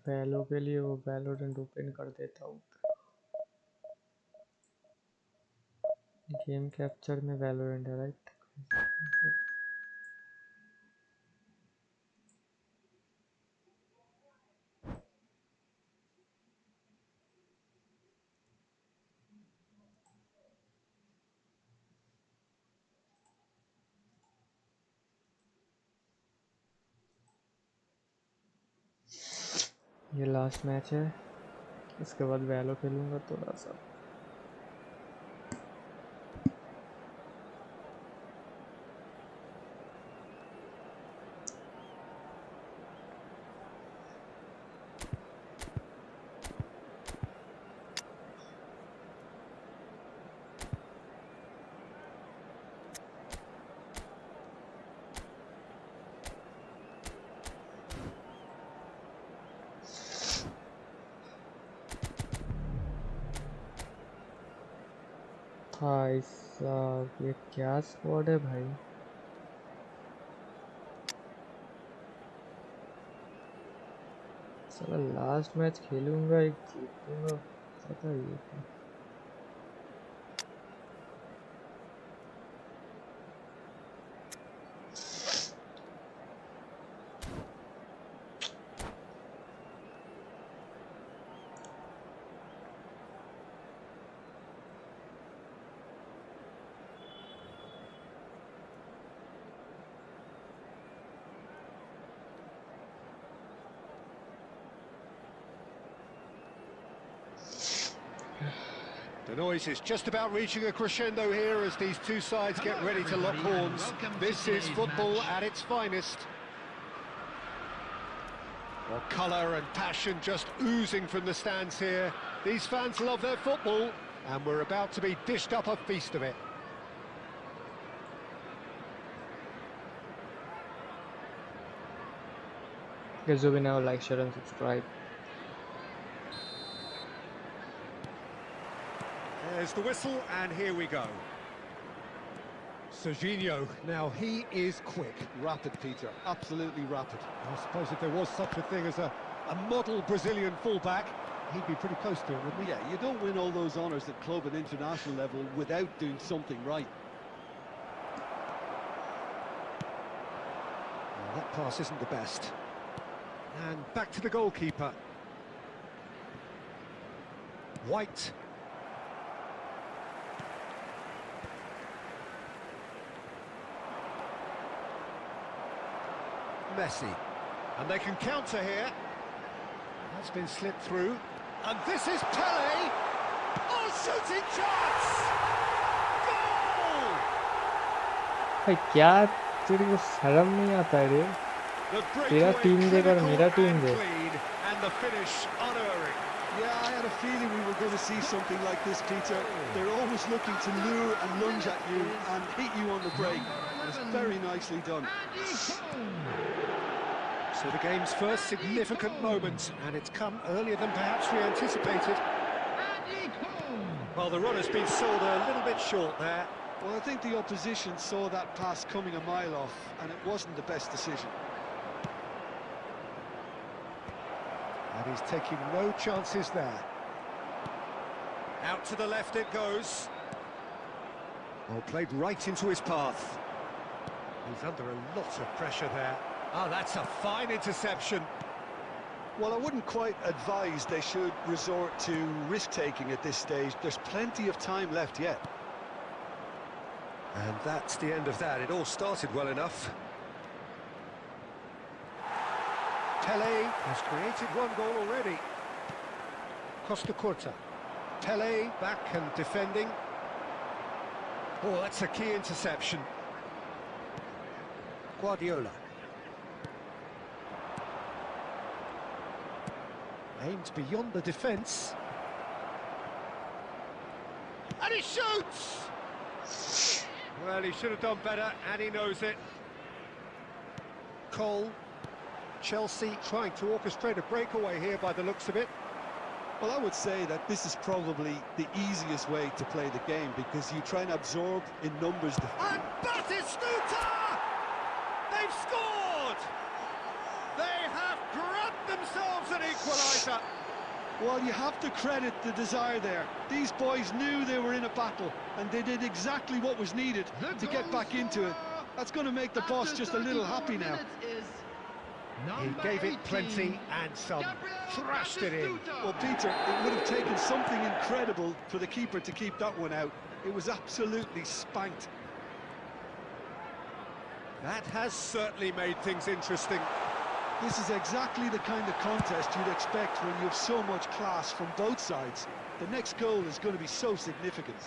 वैलो के लिए वो Valorant open कर देता हूँ game capture में वैलोरेंट है राइट ये लास्ट मैच है इसके बाद वैलो खेलूंगा थोड़ा सा भाई साहब ये क्या स्क्वाड है भाई साला लास्ट मैच खेलूंगा एक जीतूंगा पता ही है The noise is just about reaching a crescendo here as these two sides get ready to lock horns. This is football at its finest. Well, colour and passion just oozing from the stands here. These fans love their football, and we're about to be dished up a feast of it. guys do now like share and subscribe There's the whistle, and here we go. Serginho, now he is quick. Rapid, Peter, absolutely rapid. I suppose if there was such a thing as a model Brazilian fullback, he'd be pretty close to it, wouldn't he? Yeah, you don't win all those honours at club and international level without doing something right. Well, that pass isn't the best. And back to the goalkeeper. White. Messi. And they can counter here. That's been slipped through. And this is Pele. Oh, shooting chance! Goal! भाई क्या तेरे को शर्म नहीं आता है रे? The तेरा breakaway टीम देख और clinical मेरा टीम and देख. clean, and the finish unerring. Yeah, I had a feeling we were going to see something like this, Peter. They're always looking to lure and lunge at you and hit you on the break. It's very nicely done. So the game's first significant moment, and it's come earlier than perhaps we anticipated. Well, the run has been sold a little bit short there. Well, I think the opposition saw that pass coming a mile off, and it wasn't the best decision. And he's taking no chances there. Out to the left it goes. Oh, played right into his path. He's under a lot of pressure there. Oh, that's a fine interception. Well, I wouldn't quite advise they should resort to risk-taking at this stage. There's plenty of time left yet. And that's the end of that. It all started well enough. Pele has created one goal already. Costa Curta. Pele back and defending. Oh, that's a key interception. Guardiola. Aimed beyond the defence. And he shoots! Well, he should have done better, and he knows it. Cole. Chelsea trying to orchestrate a breakaway here by the looks of it. Well, I would say that this is probably the easiest way to play the game, because you try and absorb in numbers. And Batistuta! They've scored! They have grabbed themselves an equaliser. Well, you have to credit the desire there. These boys knew they were in a battle, and they did exactly what was needed to get back into it. That's going to make the boss just a little happy now. He gave it plenty and some, thrashed it in. Well, Peter, it would have taken something incredible for the keeper to keep that one out. It was absolutely spanked. That has certainly made things interesting. This is exactly the kind of contest you'd expect when you have so much class from both sides. The next goal is going to be so significant.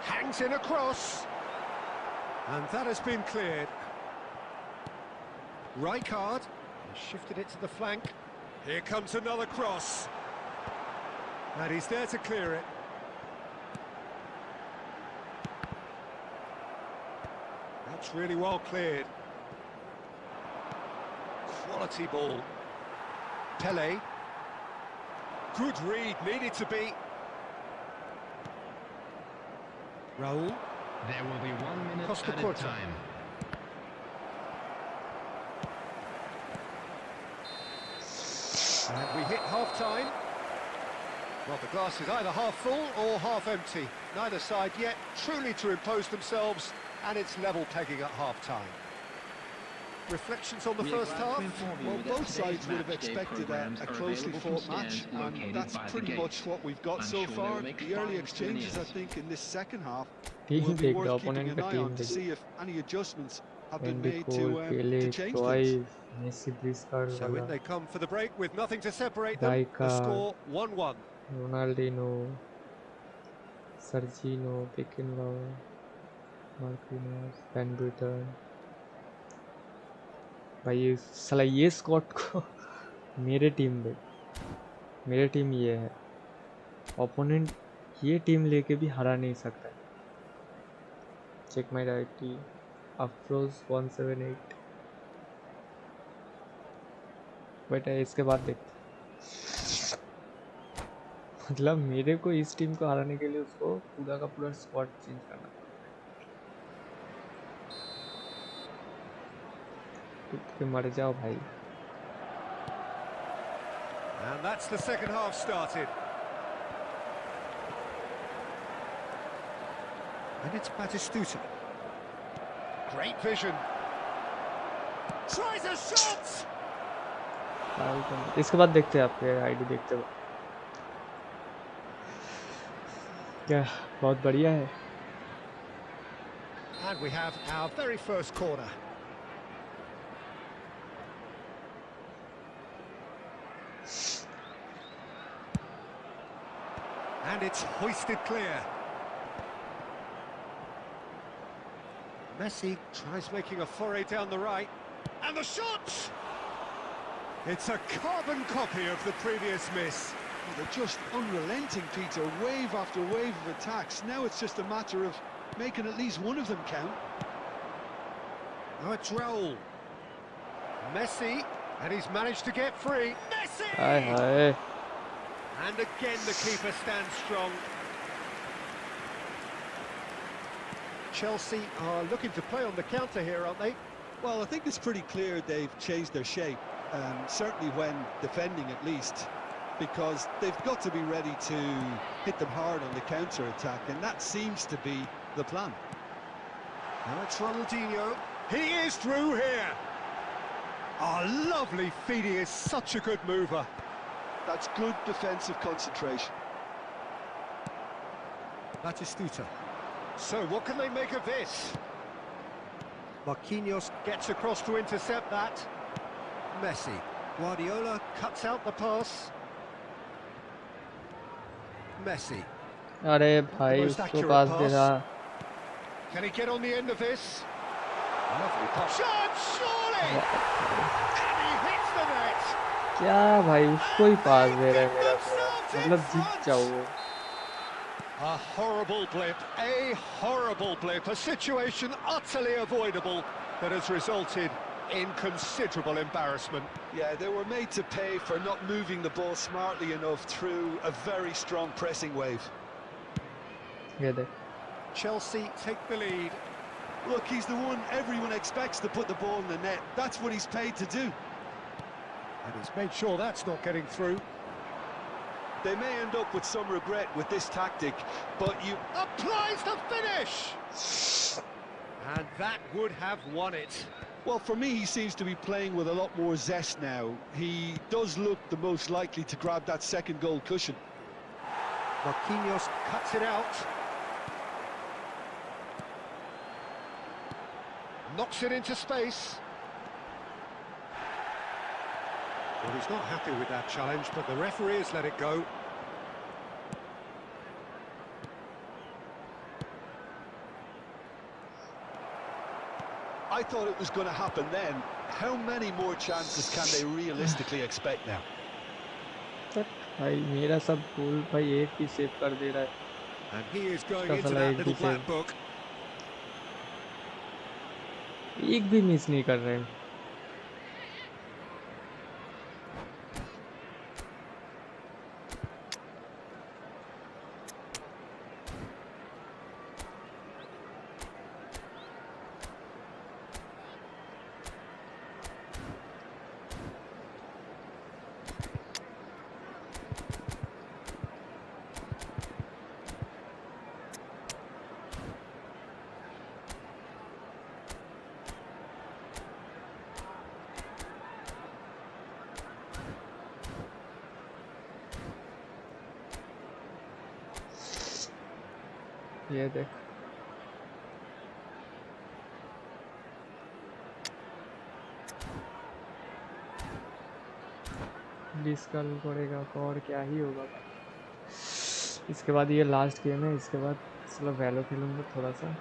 Hangs in a cross. And that has been cleared. Rijkaard shifted it to the flank. Here comes another cross. And he's there to clear it. That's really well cleared. Quality ball. Pele. Good read, needed to be. Raul. There will be 1 minute Costa added Curta. time. And we hit half-time. Well, the glass is either half full or half empty. Neither side yet truly to impose themselves, and it's level pegging at half-time. Reflections on the first half? Well, both sides would have expected a closely fought match, and that's pretty much what we've got so far. The early exchanges, I think, in this second half will be worth keeping an eye on to see if any adjustments have been made to change things. So in they come for the break with nothing to separate them. The score 1-1. Ronaldinho, Sergino, Pekinlaw, Marquinhos, Van Buiten. भाई ये साला ये squad को मेरे team ये है, opponent ये team लेके भी हरा नहीं सकता है. चेक माय आईटी अफरोज 178 बेटा, इसके बाद देखते. मतलब मेरे को इस टीम को हराने के लिए उसको पूरा का पूरा स्क्वाड चेंज करना. मर जाओ भाई. And that's the second half started. And it's Batistuta. Great vision. Tries a shot. इसके बाद देखते हैं आपके आईडी देखते हुए क्या बहुत बढ़िया है. And we have our very first corner. And it's hoisted clear. Messi tries making a foray down the right. And the shot! It's a carbon copy of the previous miss. Well, they're just unrelenting, Peter. Wave after wave of attacks. Now it's just a matter of making at least one of them count. Now it's Raul. Messi, and he's managed to get free. Messi! Aye. And again the keeper stands strong. Chelsea are looking to play on the counter here, aren't they? Well, I think it's pretty clear they've changed their shape, certainly when defending at least, because they've got to be ready to hit them hard on the counter-attack, and that seems to be the plan. Now it's Ronaldinho. He is through here. Oh, lovely feed. He is such a good mover. That's good defensive concentration. Batistuta. So, what can they make of this? Marquinhos gets across to intercept that. Messi. Guardiola cuts out the pass. Messi. अरे भाई उसको पास दे रहा. Can he get on the end of this? Lovely pass. Shot, surely! And he hits the net. क्या भाई उसको ही पास दे रहा है मेरा तो. मतलब जीत जाओ. A horrible blip, a situation utterly avoidable that has resulted in considerable embarrassment. Yeah, they were made to pay for not moving the ball smartly enough through a very strong pressing wave. Yeah, Chelsea take the lead. Look, he's the one everyone expects to put the ball in the net. That's what he's paid to do. And he's made sure that's not getting through. They may end up with some regret with this tactic, but you... Applies the finish! And that would have won it. Well, for me, he seems to be playing with a lot more zest now. He does look the most likely to grab that second goal cushion. Marquinhos cuts it out. Knocks it into space. Well, he's not happy with that challenge, but the referee has let it go. I thought it was going to happen then. How many more chances can they realistically expect now? भाई मेरा सब गोल भाई एक ही save कर दे रहा है. And he is going into that little black book. एक भी मिस नहीं कर रहे हैं. ये देख डिस्कल पड़ेगा और क्या ही होगा. इसके बाद ये लास्ट गेम है. इसके बाद चलो वैलो खेलूंगा थोड़ा सा.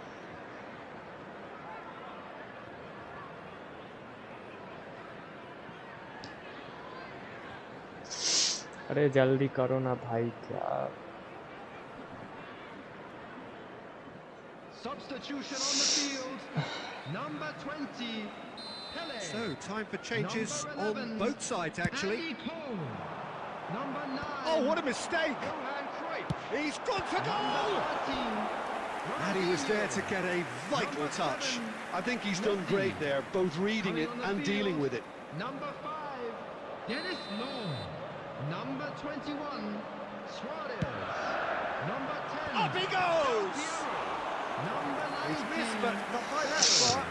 अरे जल्दी करो ना भाई. क्या Substitution on the field. Number 20, Pele. So, time for changes on both sides, actually. HEADPHONE. Number 9. Oh, what a mistake! He's gone for goal! 13, And he was there to get a vital touch. I think he's done great there, both reading it and dealing with it. Number 5, Dennis Law. Number 21, Suarez. Number 10, Up he goes! Number 19, He's missed, but not by that far.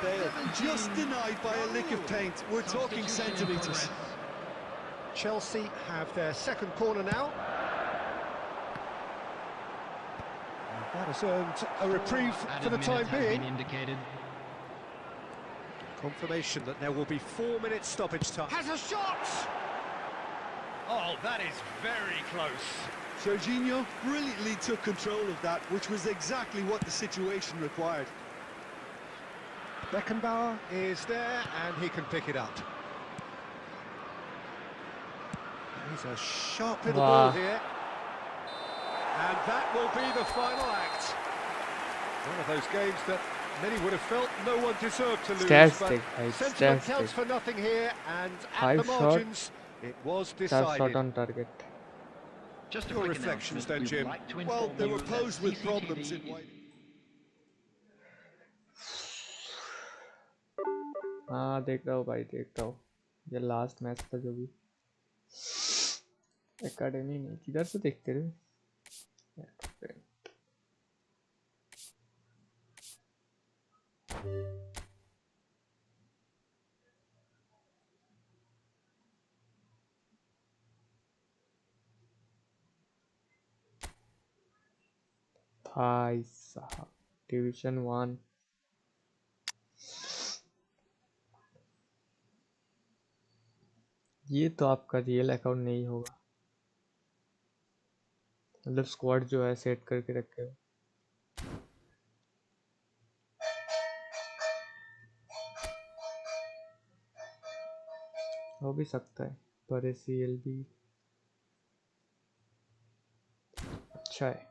Bale just denied by a lick of paint. We're talking centimetres. Chelsea have their second corner now. And that has earned a reprieve for the time being. Confirmation that there will be 4 minutes stoppage time. Has a shot! Oh, that is very close. Jorginho brilliantly took control of that, which was exactly what the situation required. Beckenbauer is there, and he can pick it up. He's a sharp little ball here. And that will be the final act. One of those games that many would have felt no one deserved to lose. But sentiment counts for nothing here, and at the margins, it was decided. Shot on target. Just a Your quick reflections announcement. then, We would Jim. like to Well, inform they you were that posed with CCTV problems in white. हाँ देख रहा हूँ भाई, देख रहा हूँ. ये last match था जो भी एकेडमी नहीं, किधर से देखते रहे. भाई साहब डिवीजन 1 ये तो आपका रियल अकाउंट नहीं होगा, मतलब स्क्वाड जो है सेट करके रखे हो. हो भी सकता है पर CLB अच्छा है.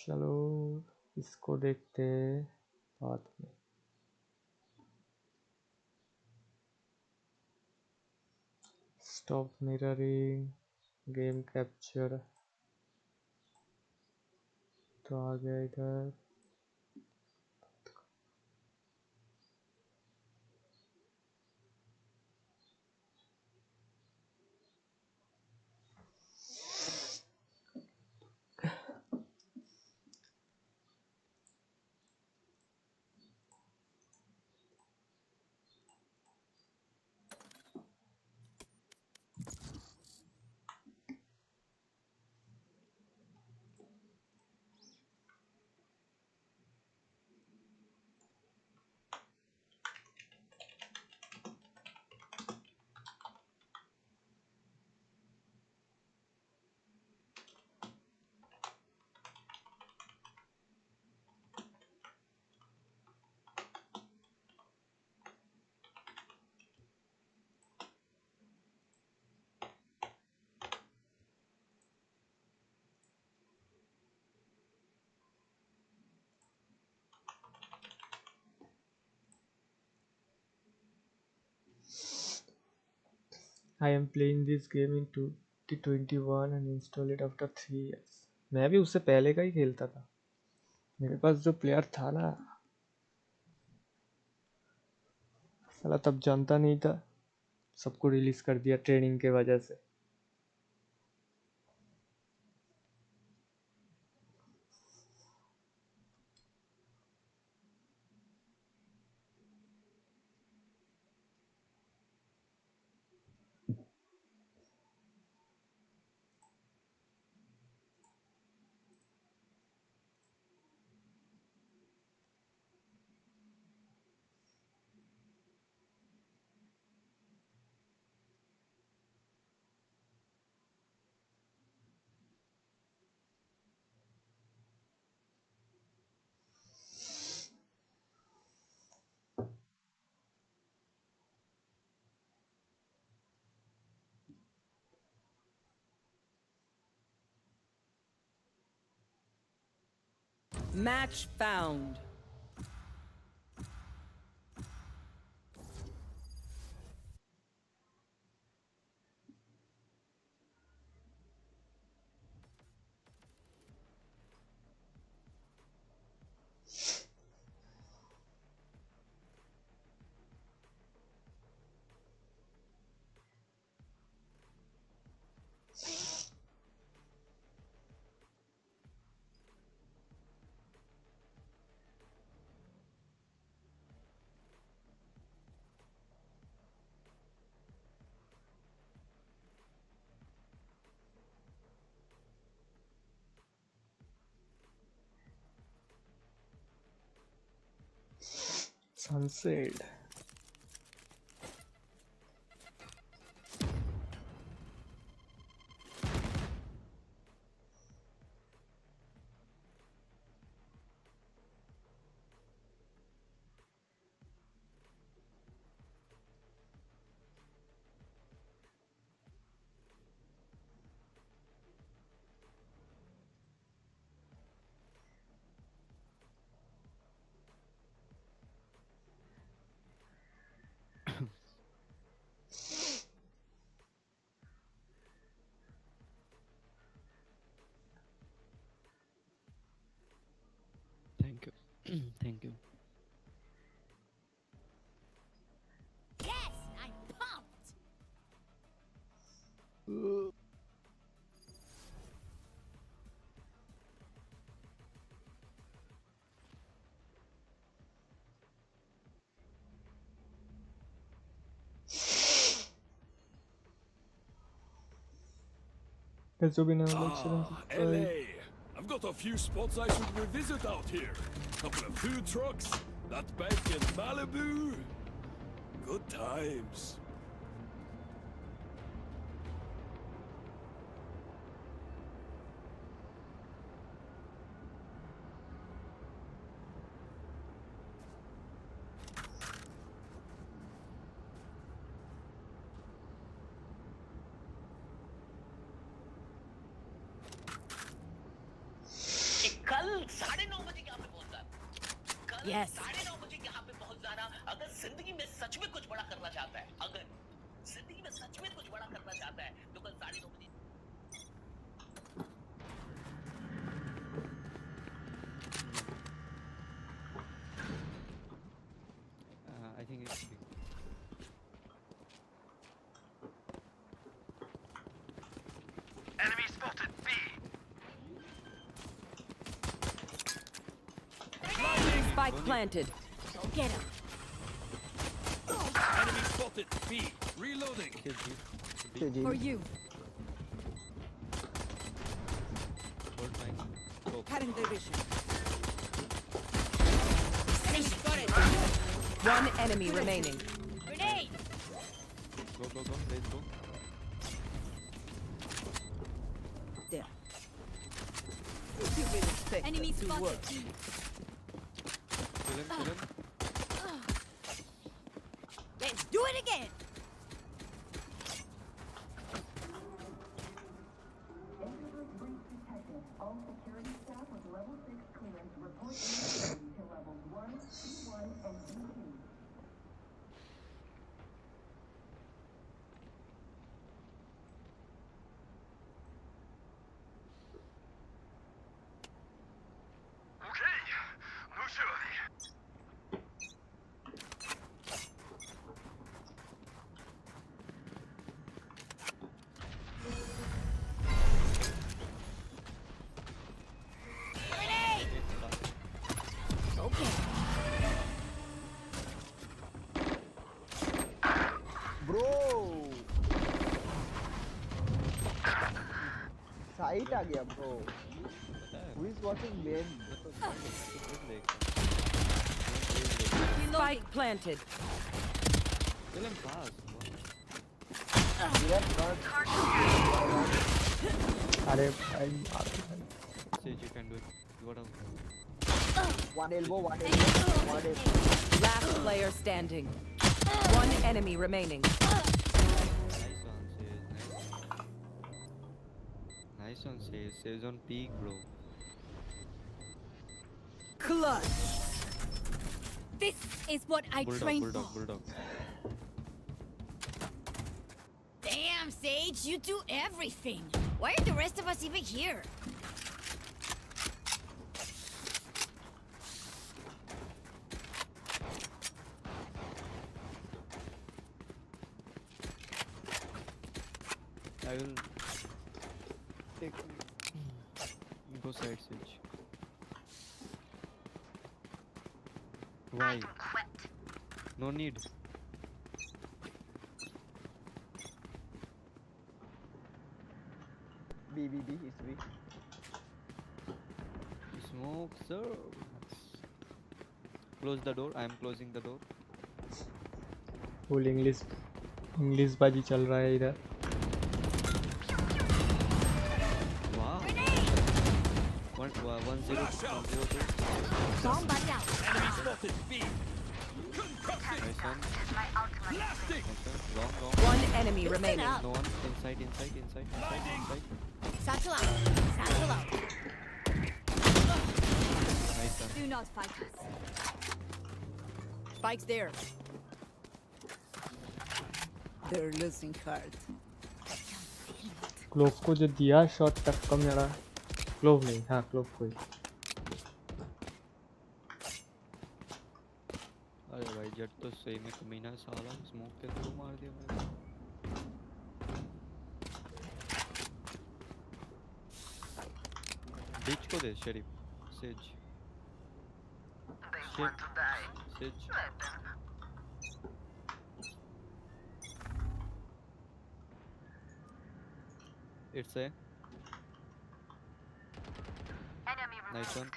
चलो इसको देखते हैं बाद में. स्टॉप मिररिंग, गेम कैप्चर तो आ गया इधर. I am playing this game in 2021 and install it after 3 years. मैं भी उससे पहले का ही खेलता था. मेरे पास जो प्लेयर था ना साला तब जानता नहीं था, सबको रिलीज कर दिया ट्रेनिंग के वजह से. Match found. Sunset. Thank you. Thank you. Yes, I'm pumped. Guys, do now like, share, and Ah, subscribe. LA. I've got a few spots I should revisit out here. Couple of food trucks, that bank in Malibu. Good times. कल 9:30 बजे यहाँ पे पहुंच जाना। कल Yes. 9:30 बजे यहाँ पे पहुंच जाना। अगर जिंदगी में सच में कुछ बड़ा करना चाहता है, अगर जिंदगी में सच में कुछ बड़ा करना चाहता है, तो कल 9:30 बजे। I think it's big. Enemy spotted B. Spike planted. Go get him. Enemy spotted B. Reloading. For you. Hold mine. Go. Cutting the vision. Got it. One enemy remaining. Grenade. Go, go, go. Let's go. There. You will expect Enemy that to spotted. work. Kill him, kill him. Let's do it again. Okay. No surely. Grenade. Okay. Bro, site आ गया bro. Who is watching game? Spike planted. Kill him fast. अरे भाई मार भाई। Sage, you can do it. Go down. One elbow, one elbow, one elbow. Last player standing. One enemy remaining. Nice one, Sage. Nice one, Sage. Sage on peak, bro. Clutch. This is what I Bulldog, trained bulldog, for. bulldog. Damn, Sage, you do everything. Why are the rest of us even here? I will take. Go side, Sage. Why? No need. B, it's B. Smoke, sir. Close the door. I am closing the door. Full English बाजी चल रहा है इधर. Wow. 1-0. Somebody out. Enemy spotted B. Nice one. Blasting. Wrong. One enemy remaining. No one. Inside. Satchel out. Satchel out. Nice one. Do not fight us. Spike's there. They're losing hard. Clove को जो दिया shot तक कम मेरा. Clove नहीं, हाँ clove को ही. अरे भाई जेट तो सही में कमीना साला स्मोक के थ्रू मार दिया मैंने. बीच को दे शरीफ. Says. It's a nice one.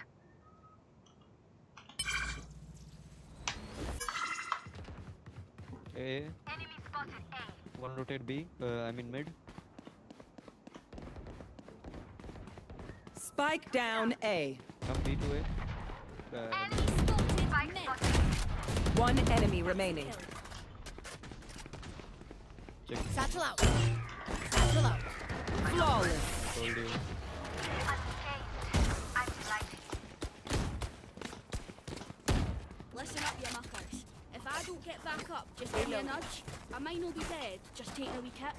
A. One rotate B. I mean mid. Spike down A. Come B to A. One enemy remaining. Check. Satchel out. Satchel out. Flawless. Told you. Listen up, you muckers. If I don't get back up, just give me a nudge. I might not be dead, just taking a wee kip.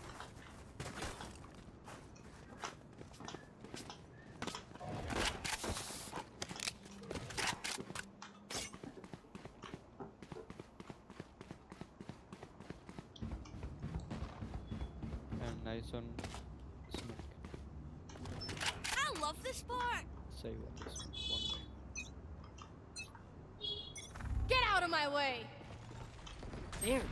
And nice one. Smoke. I love this sport. Say what is one way. Get out of my way. There.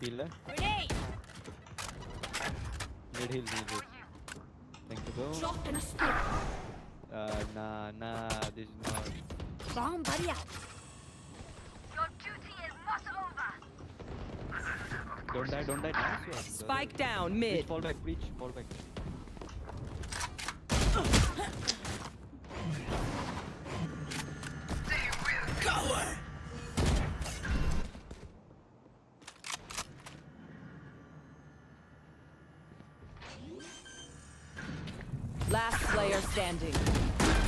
Healer. Grenade. Mid heal. Thank you bro. Drop in a stick. Nah. This is not. Somebody out. Your duty is not over. Don't die. Nice one. Spike down mid. Fall back. Fall back. Last player standing.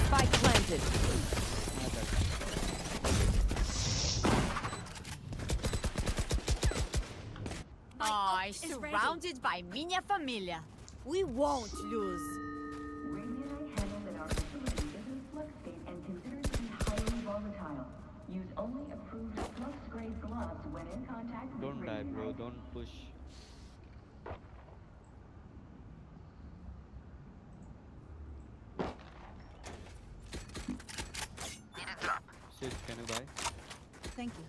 Spike planted. Oh, surrounded by minha família. We won't lose. Radiant handled in our facility is in flux state and considered to be highly volatile. Use only approved flux grade gloves when in contact with Don't die, bro. Don't push. Sid, can you buy? Thank you.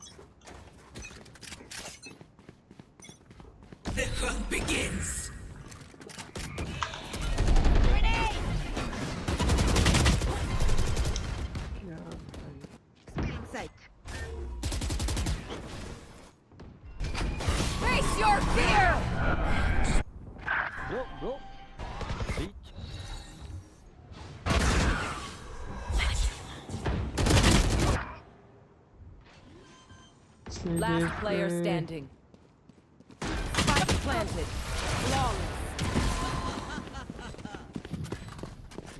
The hunt begins. Grenade! In sight. Face your fear! Bro. Reach. Last player standing. Spike planted. Flawless.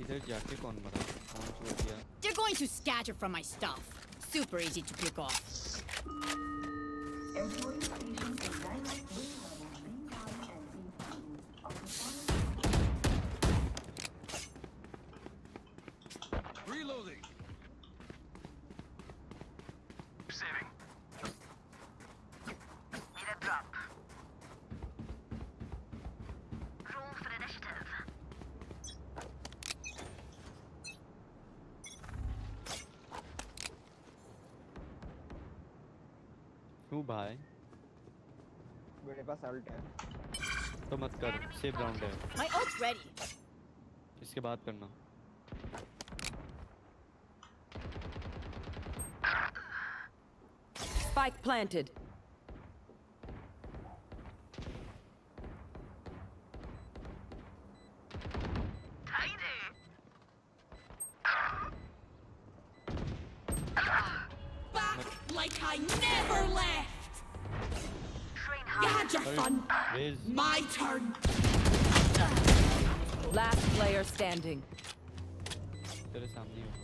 इधर जाके कौन मरा? कौन छोड़ दिया? They're going to scatter from my stuff. Super easy to pick off. employee station for direct wing levels B1 and B2 are required. Reloading. Saving. Need a drop. Roll for initiative. क्यों भाई? मेरे पास alt है। तो मत कर, save round है। My ult's ready. इसके बाद करना। Spike planted. Back like I never left. You had your fun. My turn. Last player standing. तेरे सामने ही होगा।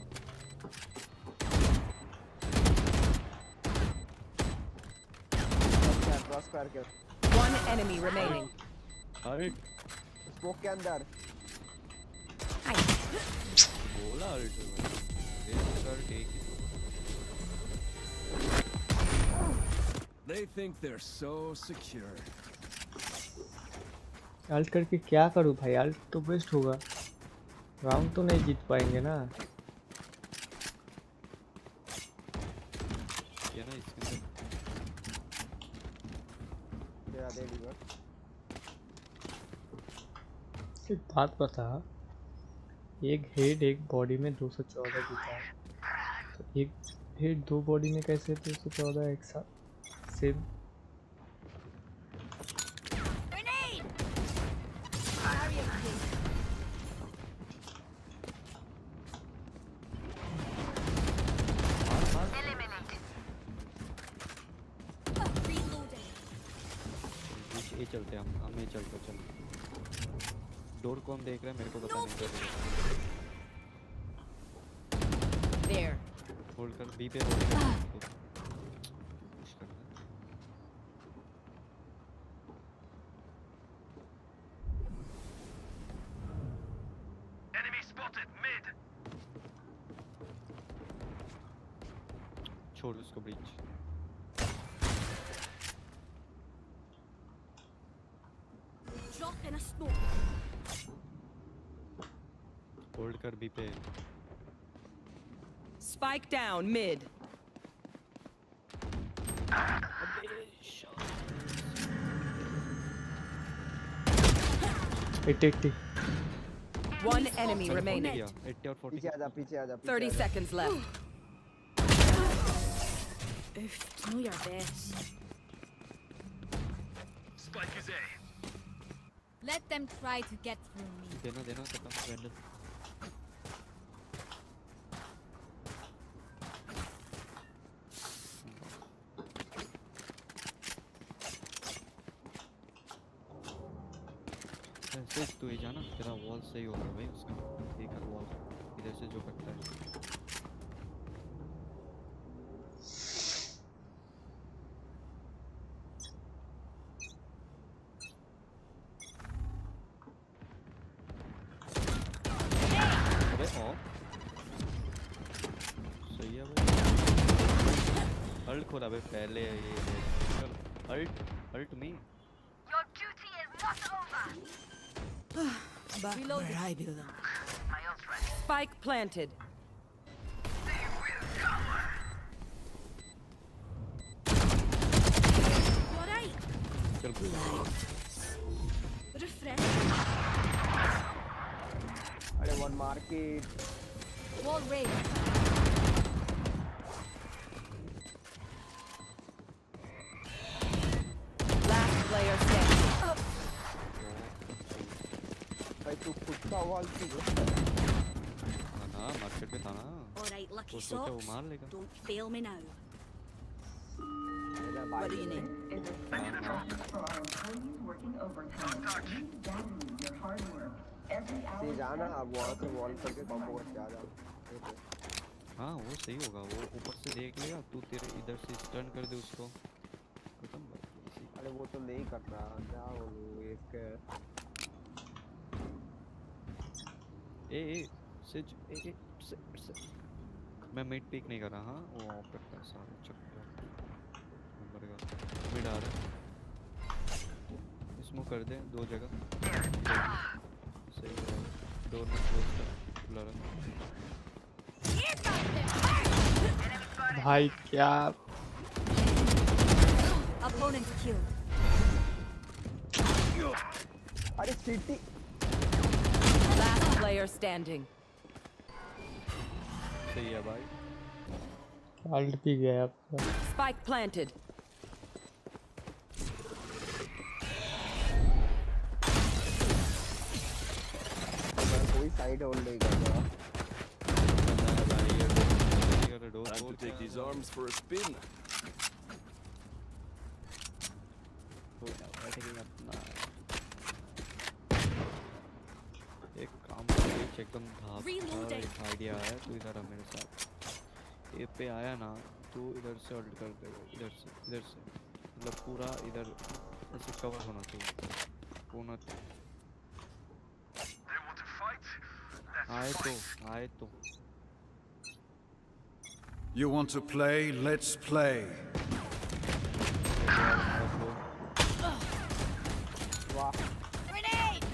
One enemy remaining. अरे स्मोक के अंदर बोला ult They think they're so secure. Ult करके क्या करूं भाई? अल्ट तो बेस्ट होगा, राउंड तो नहीं जीत पाएंगे ना। क्या ना इसके अंदर तेरा दे लीवर। एक बात बता, एक हेड एक बॉडी में 214 जीता है, तो एक हेड दो बॉडी में कैसे 214 एक साथ सेम? ये चलते हैं हम ये चलते चल। डोर को हम देख रहे हैं, मेरे को पता नहीं चल There. होल्ड कर बी पे होल्ड कर। Enemy spotted mid. छोड़ उसको breach. Drop in a smoke. Hold कर बी पे। Spike down mid. 80. One enemy remaining. 80 और 40। पीछे आजा 30 seconds left. Oof, know your best. Spike is A. Let them try to get through me. देना तब वेंडल। ऐसे तू ही जाना, तेरा वॉल सही होगा भाई उसका। एक वॉल इधर से जो करता है। सही है भाई। अल्ट खोला भाई पहले ये चल अल्ट मी। Your duty is not over. Back where I belong. Spike planted. Alright. चल Refresh. अरे one market Wall raised. Last player standing. भाई तू खुद का वॉल क्यों? ना मार्केट पे था ना। Alright, lucky वो सोचा वो socks. मार लेगा। Don't fail me now. What do you need? Is a special bonus for our employees working overtime. We value your hard work. Every hour. से जाना अब वहाँ से वॉल करके कॉम्बो कर जा। हाँ वो सही होगा, वो ऊपर से देख लेगा, तू तेरे इधर से स्टन कर दे उसको, खत्म बात। अरे वो तो नहीं कर रहा, क्या बोलूँ इसके। ए मैं मिड पिक नहीं कर रहा। हाँ वो ऑफ करता है सारे चक्कर नंबर का मिड आ रहा है। स्मोक कर दे दो जगह सही है। डोर में क्लोज कर खुला रहा। भाई क्या Opponent killed. अरे सिटी Last player standing. सही है भाई। अल्ट भी गया आपका। Spike planted. कोई साइड होल्ड नहीं कर रहा। Time to take these arms for a spin. एक काम कर, एकदम धाप एक आइडिया आया, तू इधर आ मेरे साथ। ए पे आया ना, तू इधर से होल्ड कर दे, इधर से मतलब पूरा इधर ऐसे कवर होना चाहिए पूरा। आए तो You want to play? Let's play. वाह Grenade!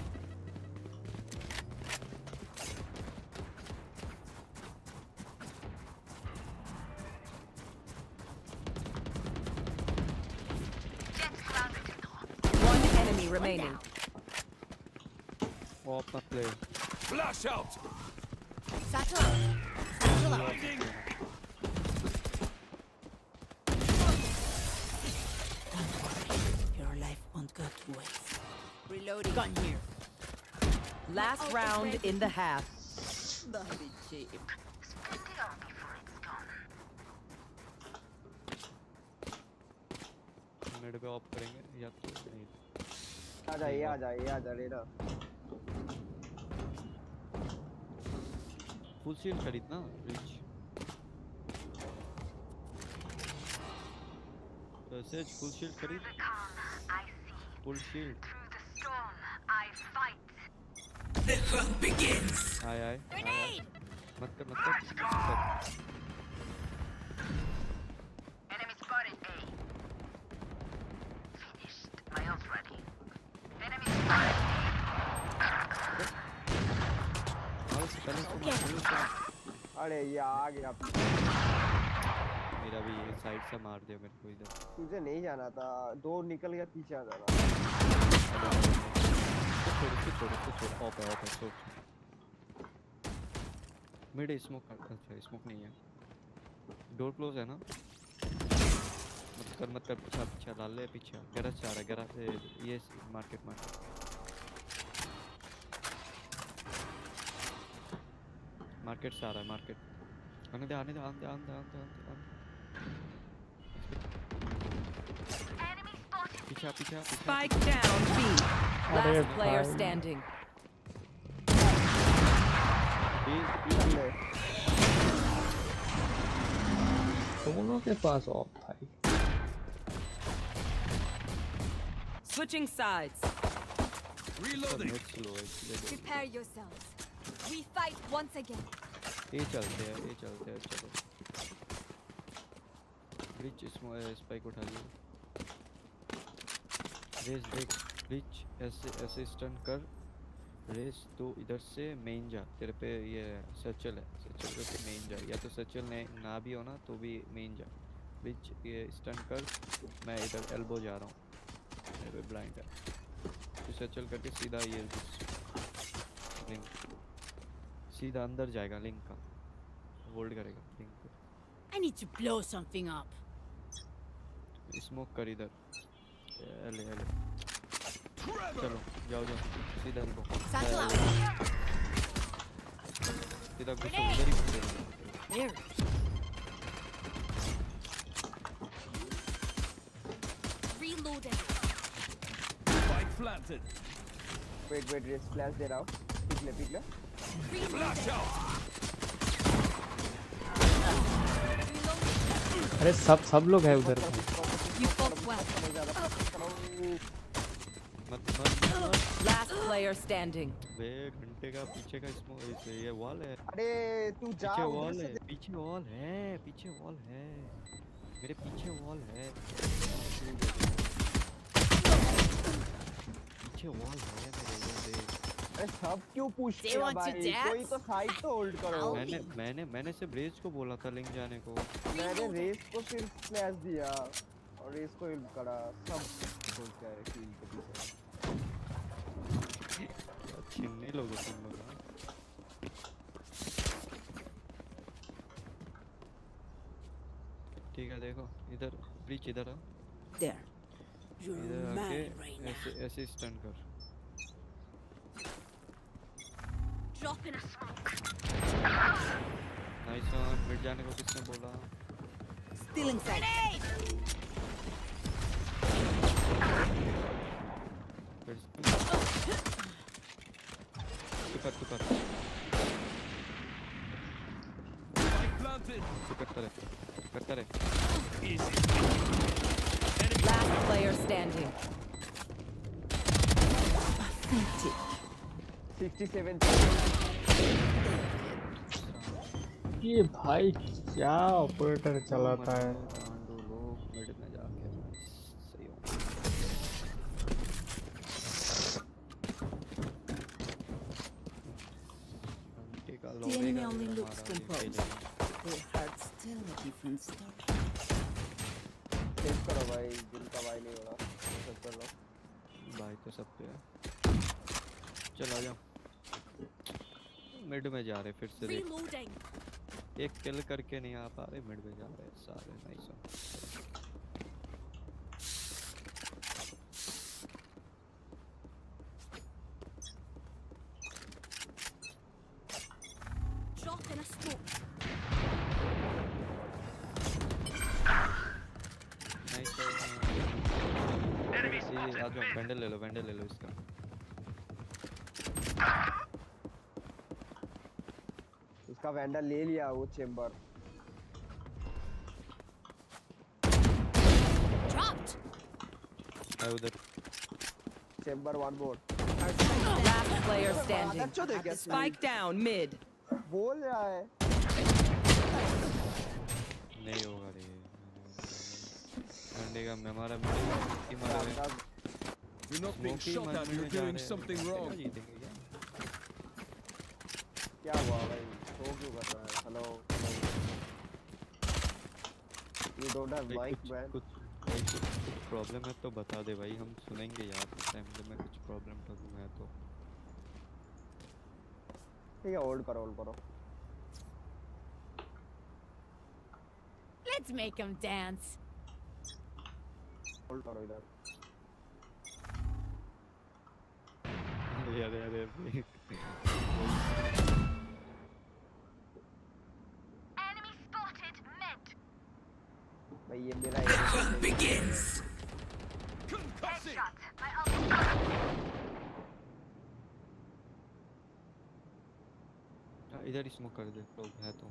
One enemy remaining. Open play. Flash out! Satchel out. Satchel out. Your life won't go to waste. Reloading. Gun here. Last round in the half. Very cheap. Mid पे of करेंगे या तो नहीं। आ जा रेडा। Full shield खरीदना rich. Says full shield खरीद। Full shield. The hunt begins. आए मत कर Enemy spotted A. Finished. My ult's ready. Enemy spotted. अरे ये आ गया। मेरा भी ये साइड से मार दिया मेरे को इधर। तुझे नहीं जाना था, दो निकल गया, पीछे आ जाना। छोड़ ऑफ है सोच। मिड स्मोक करता है, स्मोक नहीं है, डोर क्लोज है ना। मत कर पीछे डाल ले, पीछे गैराज से आ रहा है, गैराज ये मार्केट से आ रहा है, मार्केट आने दे। पीछे Spike down B. Last player standing. दोनों के पास ऑफ भाई। Switching sides. Reloading. Prepare yourselves. We fight once again. ये चलते हैं चलो। ब्रिज स्पाइक उठा लिया। रेस देख, ब्रिज ऐसे स्टन कर। रेस तो इधर से मेन जा, तेरे पे ये सर्चल है, सर्चल करके मेन जा, या तो सर्चल ना भी हो ना तो भी मेन जा। ब्रिज ये स्टन कर, मैं इधर एल्बो जा रहा हूँ, मेरे पे ब्लाइंड है, तो सर्चल करके सीधा ये लिंक सीधा अंदर जाएगा, लिंक का होल्ड करेगा लिंक को। I need to blow something up. Smoke कर इधर, ले चलो जाओ सीधा एल्बो, Satchel out. सीधा घुसो इधर ही घुसो। Here. Reloaded. Spike planted. Wait रेस फ्लैश दे रहा हूँ, पिक ले। Flash out. अरे सब लोग है उधर। You fought well. Last player standing. बे घंटे का पीछे का स्मोक, ये वॉल है। अरे तू जा, पीछे वॉल है, पीछे वॉल है, मेरे पीछे वॉल है, पीछे वॉल है मेरे। अरे सब क्यों पुश किया भाई, कोई तो साइड तो होल्ड करो। मैंने सिर्फ रेस को बोला था लिंक जाने को। मैंने रेस को सिर्फ फ्लैश दिया और रेस को हिल करा, सब बोलते हैं कील के पीछे। छिन्नी लोगों तुम लोग। ठीक है देखो इधर ब्रीच इधर आ There. You're इधर आके mine right now. ऐसे स्टन कर Drop in a smoke. Nice one mid जाने को किसने बोला Stealing sight. फिर तू कर करता रहे Last player standing. Pathetic. 67. ये भाई क्या ऑपरेटर चलाता है लोग मिड में जाके सही हो The enemy only looks composed. Their heart's still a different story. Save करो भाई जिनका भाई नहीं हो रहा सेव कर लो भाई तो सब पे है चल आ जाओ मिड में जा रहे फिर से देख एक किल करके नहीं आ पा रहे मिड में जा रहे सारे nice Drop in a smoke. Nice आ जाओ वेंडल ले लो इसका उसका वेंडर ले लिया वो चेंबर Dropped. है उधर chamber one more Last player standing. अच्छा देख यार Spike down mid. बोल रहा है नहीं होगा रे अंडे का मैं हमारा मिड मारा You're not being shot at, you're doing something wrong. क्या हुआ भाई सो क्यों कर रहा है hello you don't have mic man कुछ प्रॉब्लम है तो बता दे भाई हम सुनेंगे यार इस टाइम में कुछ प्रॉब्लम तो है तो ठीक है होल्ड करो Let's make them dance. Hold करो इधर अरे Enemy spotted mid. भाई ये मेरा Begins. Headshot. My ultimate. इधर ही स्मोक कर दे लोग है तो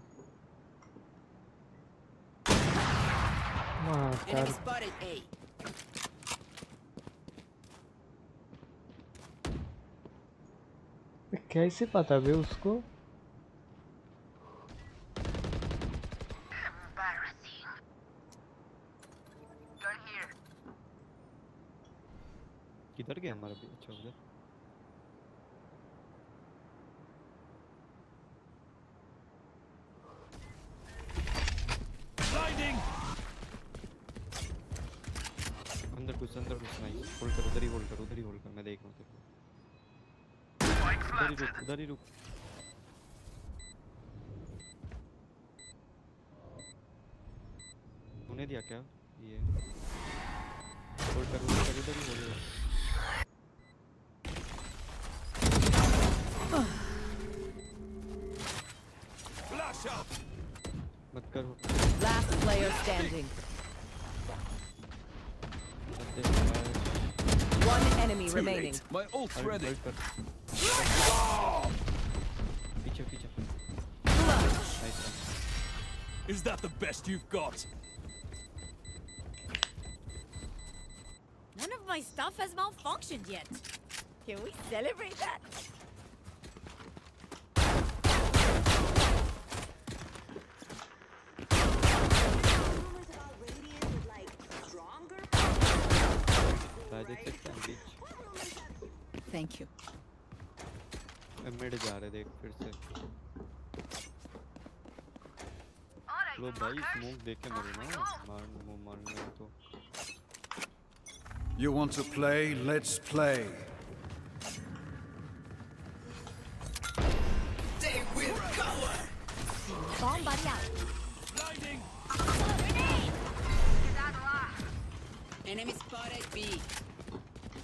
Enemy spotted A. कैसे पता बे उसको किधर गया हमारा भी अच्छा उधर अंदर कुछ नहीं होल्ड कर उधर ही होल्ड कर मैं देख रहा हूँ उधर ही रुक उन्हें दिया क्या ये होल्ड कर उधर ही होल्ड मत करो Last player standing. One enemy remaining. My ult's ready. पीछे Is that the best you've got? None of my stuff has malfunctioned yet. Can we celebrate that? Thank you. Mid जा रहे देख फिर से लो भाई स्मोक देख के मरो ना मारने तो You want to play? Let's play. They will cover. Bomb buddy out. Blinding. Grenade. Enemy spotted B.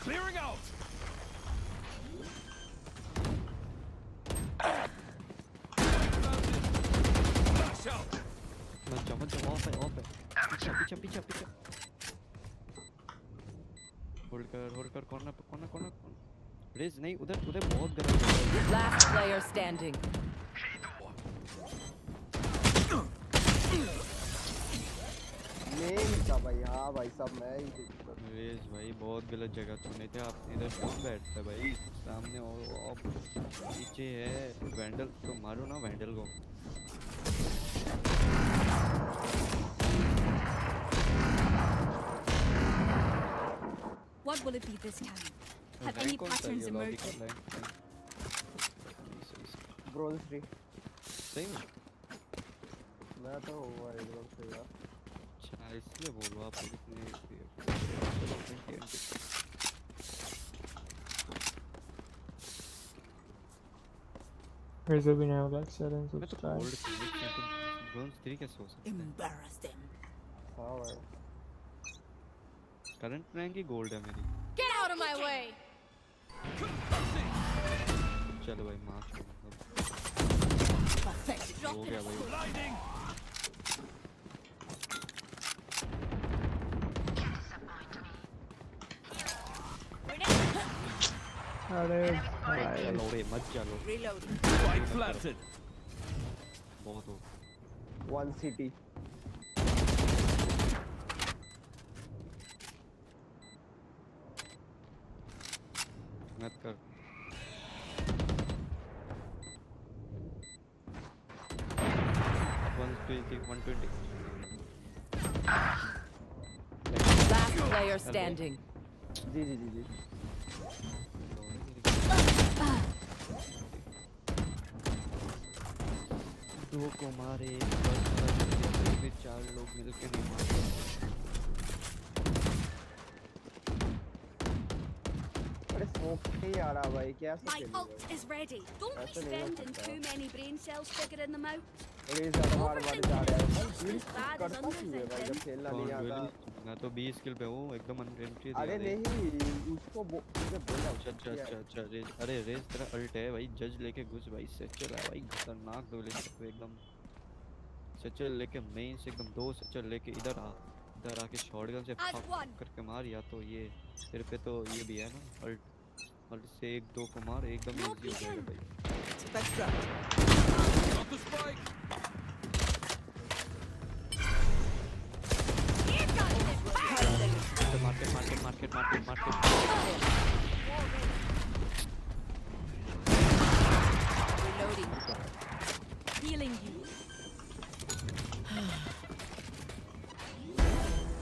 Clearing out. Flash out. मत जाओ ऑफ है पीछे होल्ड कर कॉर्नर रेज नहीं उधर बहुत गलत है। Last player standing. मेन का भाई, हाँ भाई सब मैं ही रेज भाई बहुत गलत जगह चुने थे आप। इधर कौन बैठता है भाई सामने और पीछे है वैंडल, तो मारो ना वैंडल को। What will it be this time? Have any patterns emerged? Bronze 3 सही में मैं तो हुआ एकदम से यार। अच्छा इसलिए बोलो आप इतने Razor भी now like share and subscribe. Bronze 3 कैसे हो सकता है? Embarrass them. हाँ भाई करंट रैंक ही गोल्ड है मेरी। Get out of my way. चलो भाई मार्च हो गया भाई। अरे मत चलो। Reloading. Spike planted. बहुत हो। 1 CT मत कर। Last player standing. जी दो को मारे फिर 4 लोग मिलके नहीं मारे। अरे स्मोक ही आ रहा भाई क्या My ult is ready. Don't be spending too many brain cells figuring them out. अरे ज्यादा बार जा रहा है भाई करता क्यों है भाई जब खेलना नहीं आता। मैं तो 20 किल पे हूँ एकदम एंट्री। अरे नहीं उसको मुझे बोला। अच्छा रेज। अरे रेज तेरा अल्ट है भाई जज लेके घुस भाई सचल है भाई खतरनाक दो लेके एकदम सचल लेके मेन से एकदम 2 सचल लेके इधर आके शॉटगन से करके मार। या तो ये तेरे पे तो ये भी है ना अल्ट से 1-2 को मार एकदम इजी हो जाएगा भाई। Market Reloading. Healing you.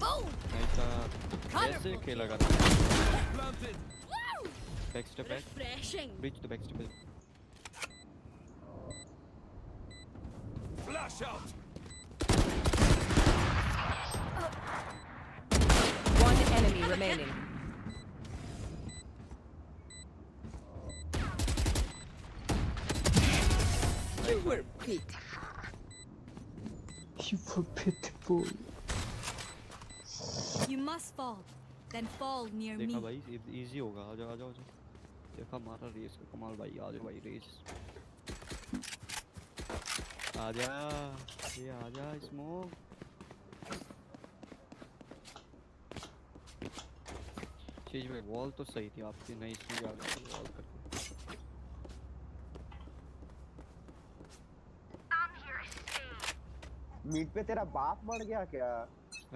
Boom. कैसे खेला कर back step back Refreshing. Bridge the back step. Flash out. One enemy remaining. You were pitiful. You were pitiful. You must fall. Then fall near me. देखा भाई easy होगा। आ जाओ देखा मारा race का कमाल भाई। आ जाओ भाई रेस आजा स्मोक। चीज में वॉल तो सही थी आपकी नहीं इसमें जा रहा वॉल करके। मीट पे तेरा बाप मर गया क्या?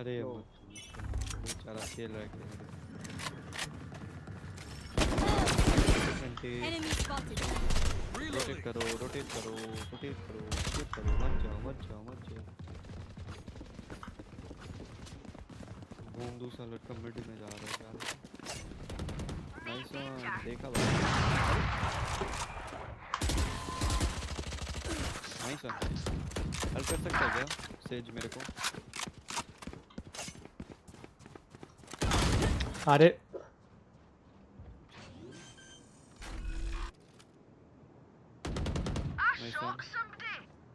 अरे बेचारा खेल रहा है। Enemy spotted. रोटेट करो मत जाओ। बूम दूसरा लड़का मिड में जा रहा है। नाइस देखा भाई। नाइस हेल्प कर सकता है क्या सेज मेरे को? अरे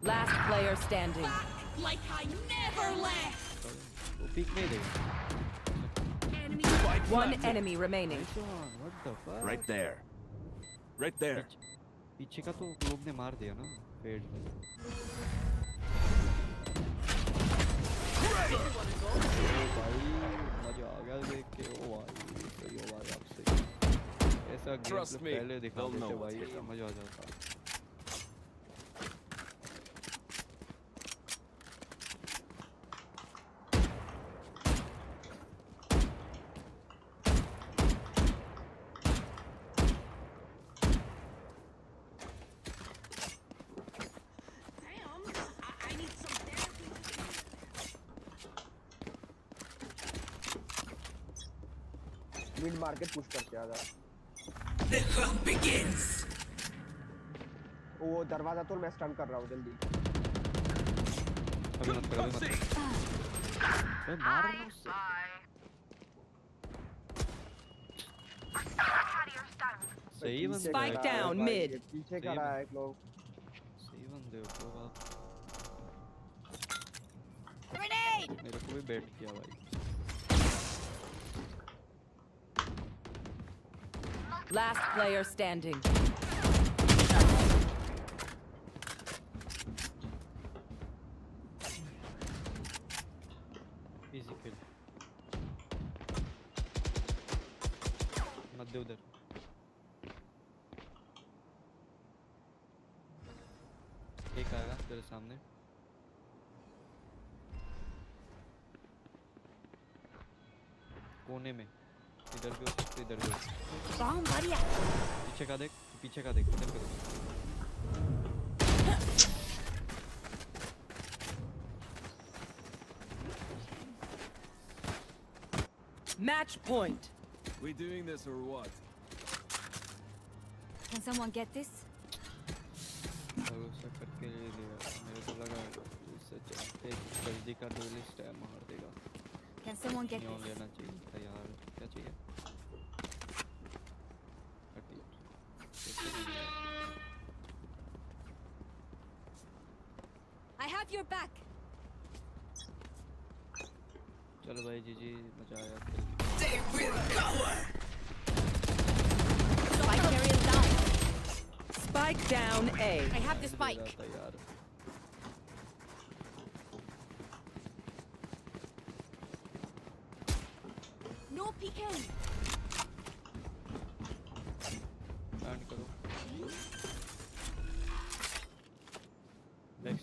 Last player standing. Like I never left. वो पीक नहीं देगा। One enemy remaining. What the fuck? Right there. Right there. पीछे का तो लोग ने मार दिया ना फेड में। भाई मजा आ गया देख के। ओ भाई सही हो भाई आपसे ऐसा गेम पहले दिखा देते भाई मजा आ जाता। मिड मार्केट पुश करके आ जा। The hunt begins. वो दरवाजा तो मैं स्टन कर रहा हूँ जल्दी। अभी मत कर अभी मत। अरे मार ना उससे। सही बंदे। Spike down mid. पीछे खड़ा है एक लोग। सही बंदे हो तो आप। Grenade. मेरे को भी बैट किया भाई। Last player standing. Easy kill. मत दे उधर। एक आएगा तेरे सामने। कोने में इधर भी हो सकते इधर भी हो सकते। पीछे का देख इधर का देख। Match point. We doing this or what? Can someone get this? भरोसा करके ले लिया। मेरे को लगा इससे चलते जल्दी का डुएलिस्ट है मार देगा। Can someone get neon this? लेना चाहिए था यार। क्या चाहिए? I have your back. चलो भाई जीजी मजा आया। They will cover. Spike carrier down. Spike down A. I have the spike. No peeking. Land करो।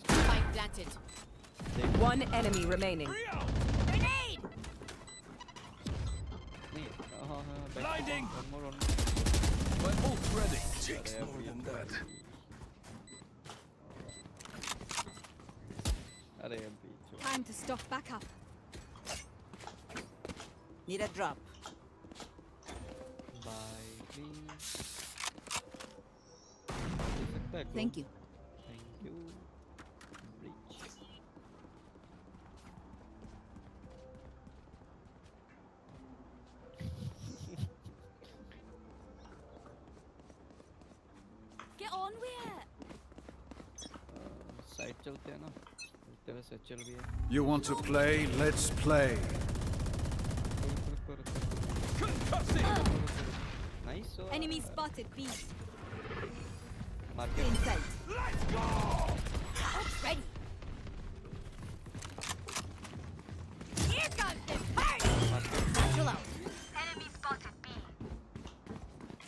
Spike planted. One enemy remaining. Grenade. Blinding. One more. My ult ready. Takes more than that. अरे पीछे। Time to stock back up. Need a drop. Bye please. Thank you. Thank you. Breach. Get on with it. Side चलते हैं ना। तेरे से चल भी है। You want to play? Let's play. Nice. Enemy spotted. B. Market. Inside. Let's go. Ult's ready. Here comes the party. Natural out. Enemy spotted. B.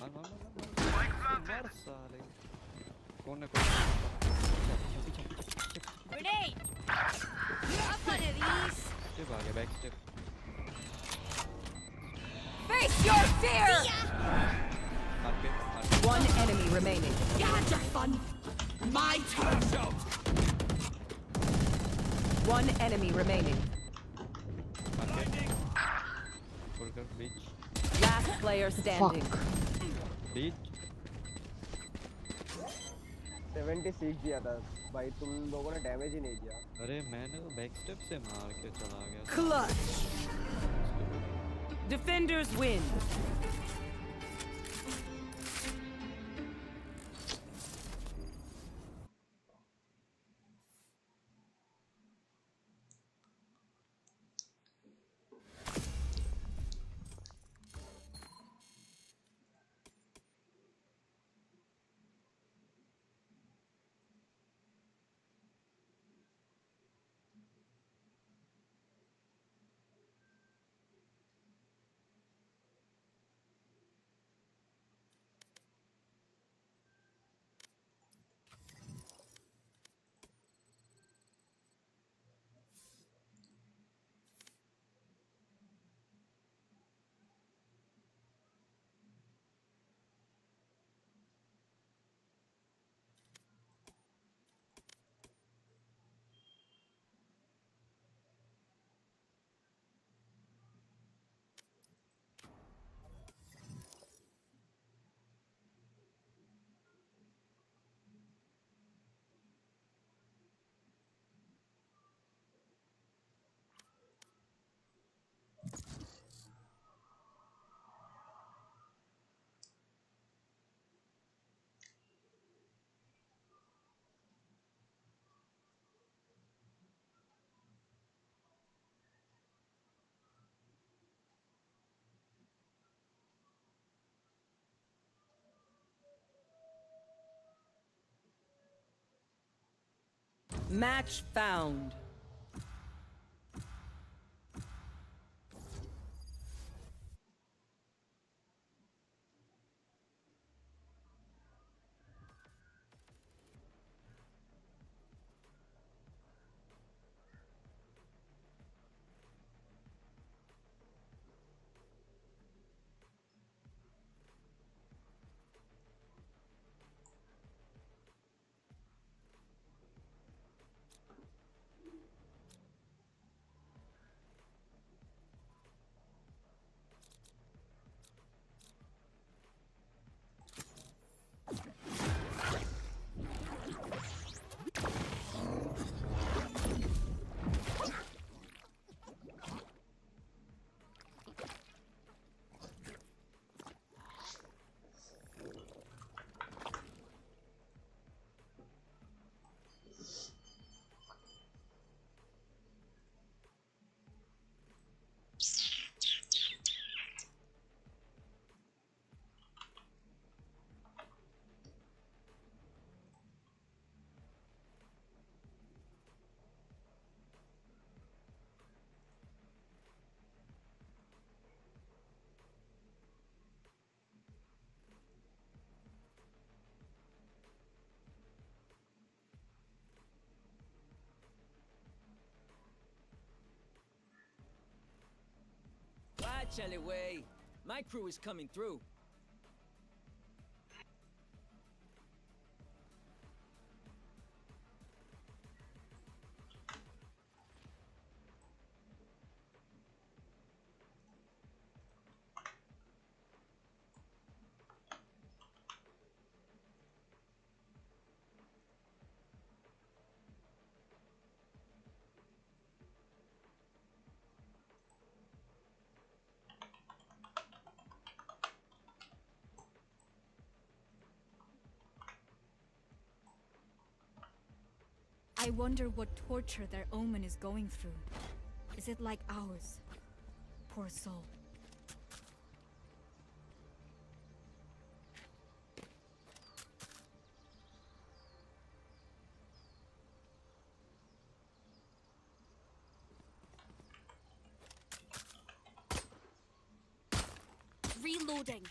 मार साले। कौन है Grenade. Have one of these. Step आ गया back step. Face your fear. Market. One enemy remaining. You had your fun. My turn. One enemy remaining. Burger beach. Last player standing. Beach. 76 दिया था भाई तुम लोगों ने डैमेज ही नहीं दिया। अरे मैंने तो बैक स्टेप से मार के चला गया। Clutch. Defenders win. Match found. Chale way. My crew is coming through. I wonder what torture their omen is going through. Is it like ours? Poor soul. Reloading.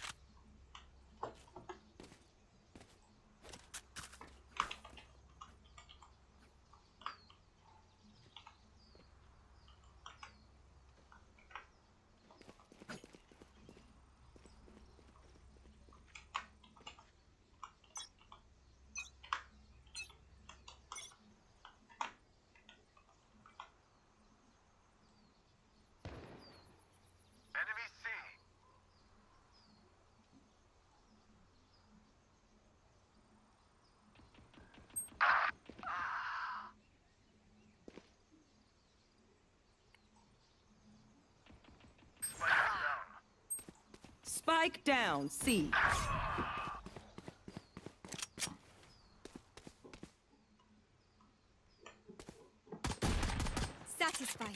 Spike down, C. Satisfying.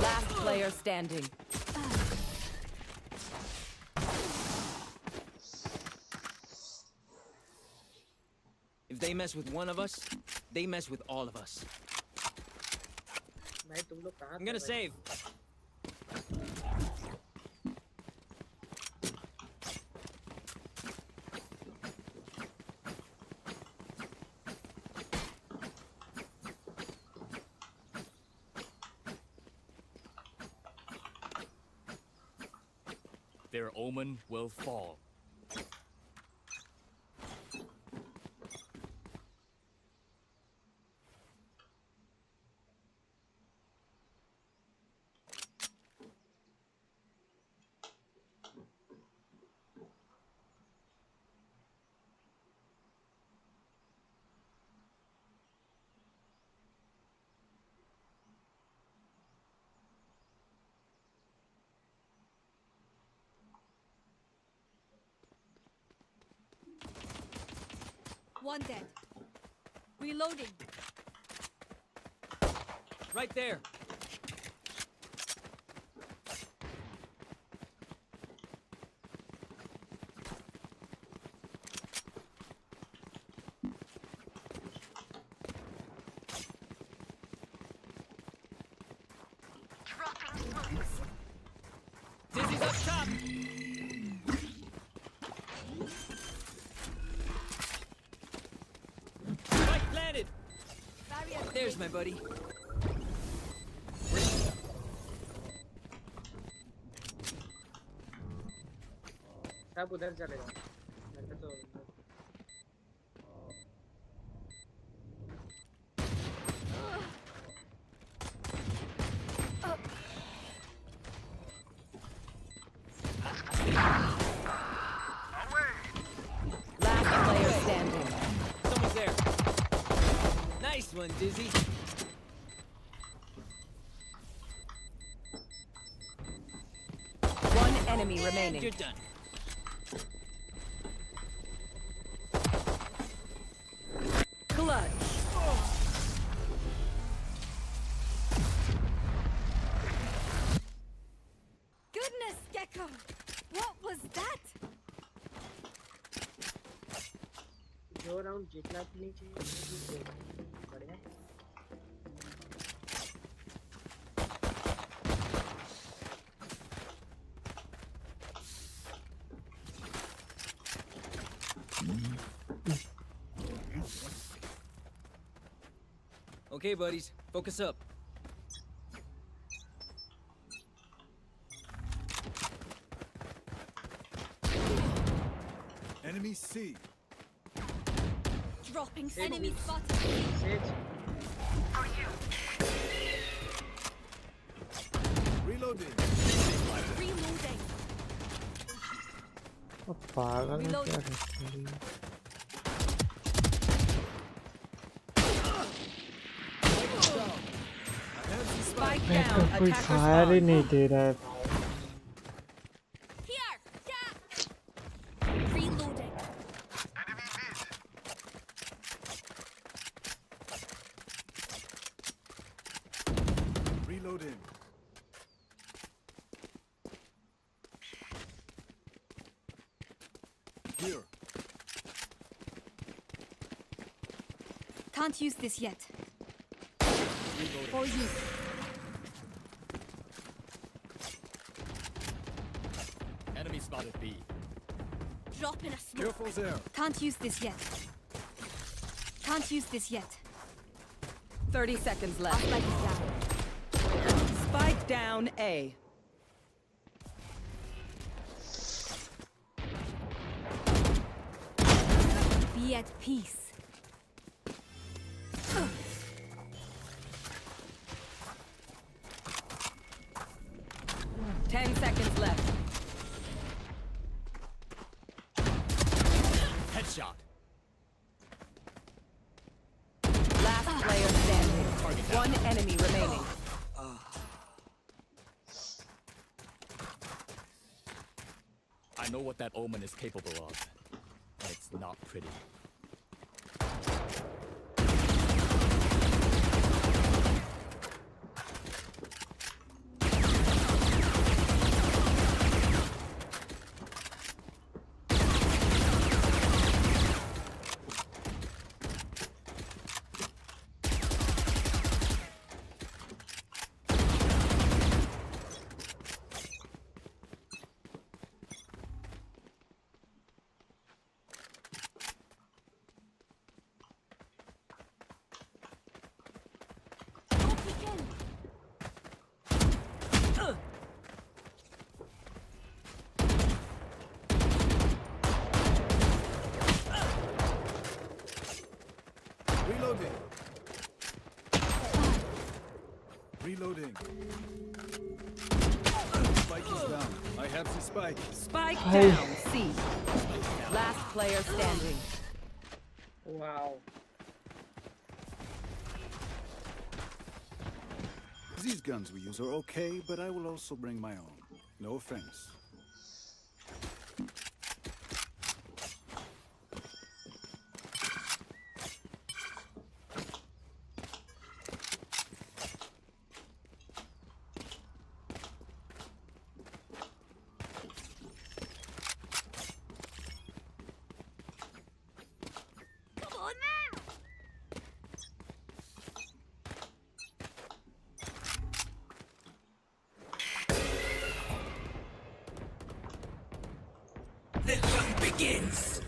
Last player standing. If they mess with one of us, they mess with all of us. I'm gonna save. Their omen will fall. One dead. Reloading. Right there. Dizzy's up top. Spike planted. There's my buddy. सब उधर चले जाओ मेरे तो Last player standing. Someone's there. Nice one, Dizzy. One enemy remaining. You're done. Clutch. Goodness, Gecko! What was that? जो round जीतना भी नहीं चाहिए वो जीत बढ़िया Okay, buddies, focus up. Enemy C. Dropping Sage enemy mid. spotted. Sage Reloading. Reloading. पागल है Reload. क्या करते हैं? Spike मैं down. तो कोई Attacker फायर ही spawn. नहीं दे रहा है Here! Yeah! Reloading. Reloading. Here. Can't use this yet. For you. Enemy spotted B. Drop in a smoke. Careful there. Can't use this yet. Can't use this yet. 30 seconds left. Spike is down. Spike down A. Be at peace. 10 seconds left. Headshot. Last player standing. One enemy remaining. I know what that omen is capable of. And it's not pretty. Reloading. Reloading. Spike is down. I have the spike. Spike down C. Last player standing. wow These guns we use are okay, but I will also bring my own. No offense. begins!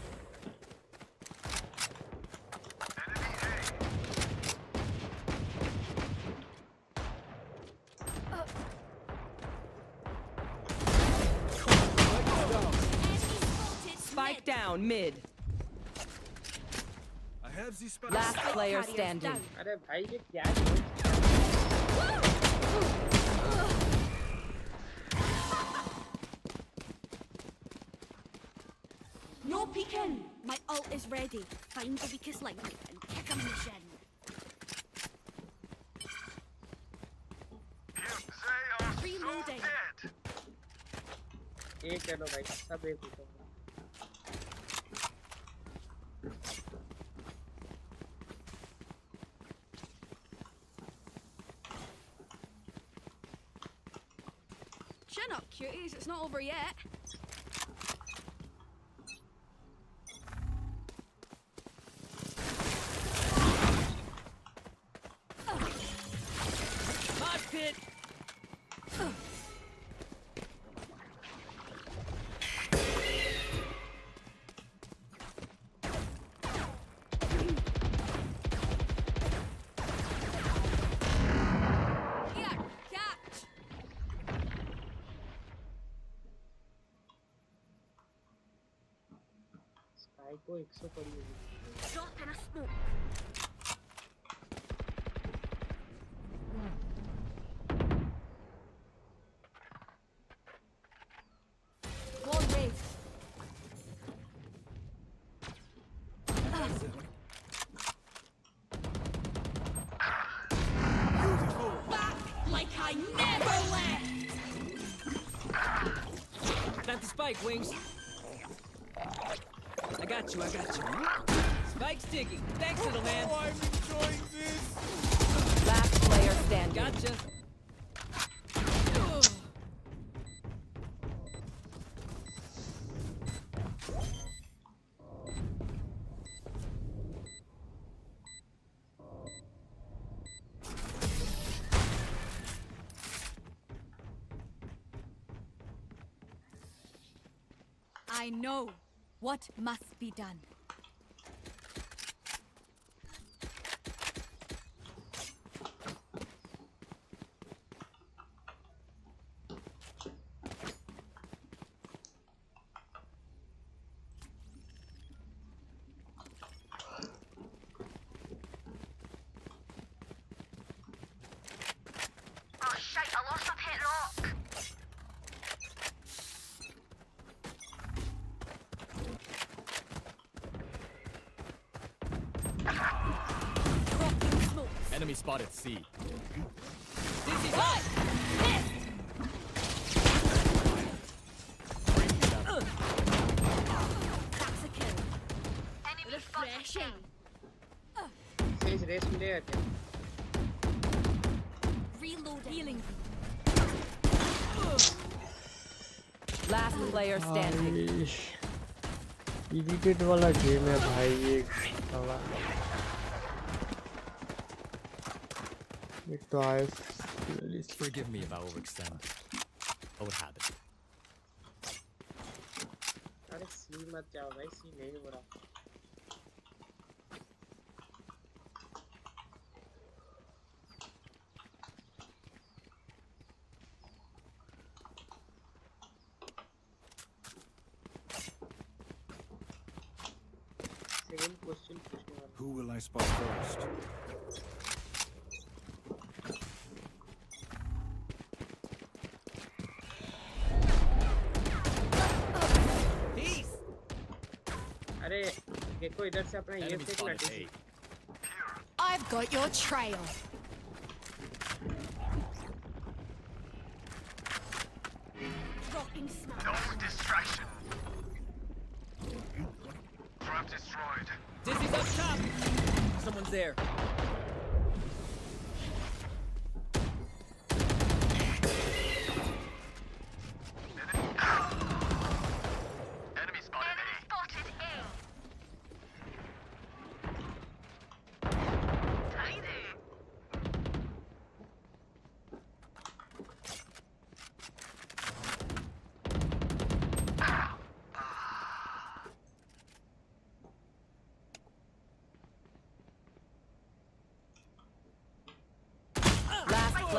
Spike down mid. I have this Last player standing. अरे भाई ये क्या है? No peeking! My ult is ready. Find the weakest link and kick him in the shin. Reloading. ये चलो भाई सब एक होता है। Chin up, cuties. It's not over yet. Mosh pit! Here, catch. Sky को 100 पड़ी होगी। Drop in a smoke. Wall raised. Back like I never left. Plant the spike, Wings. I got you, I got you. Spike's digging. Thanks, little man. Oh, I'm enjoying this. Last player standing. Gotcha. I know what must be done. Oh shit, I lost a pet rock. Dropping smoke. Enemy spotted C. This is hot! That's a kill. Refreshing. Sage res में ले आते हैं। Reloading. Healing. Last player standing. Irritate वाला game है भाई ये साला। एक तो आए Forgive me if I overextend. Old habit. अरे सी मत जाओ भाई, सी नहीं हो रहा। सेम क्वेश्चन पूछने वाला। Who will I spot first? Peace! अरे देखो इधर से अपना ये Enemy फेंक spotted लाठी। A. I've got your trail. Dropping smoke. No distraction. Trap destroyed. Dizzy's up top! Someone's there. Enemy spotted A. Spotted A. Tidy.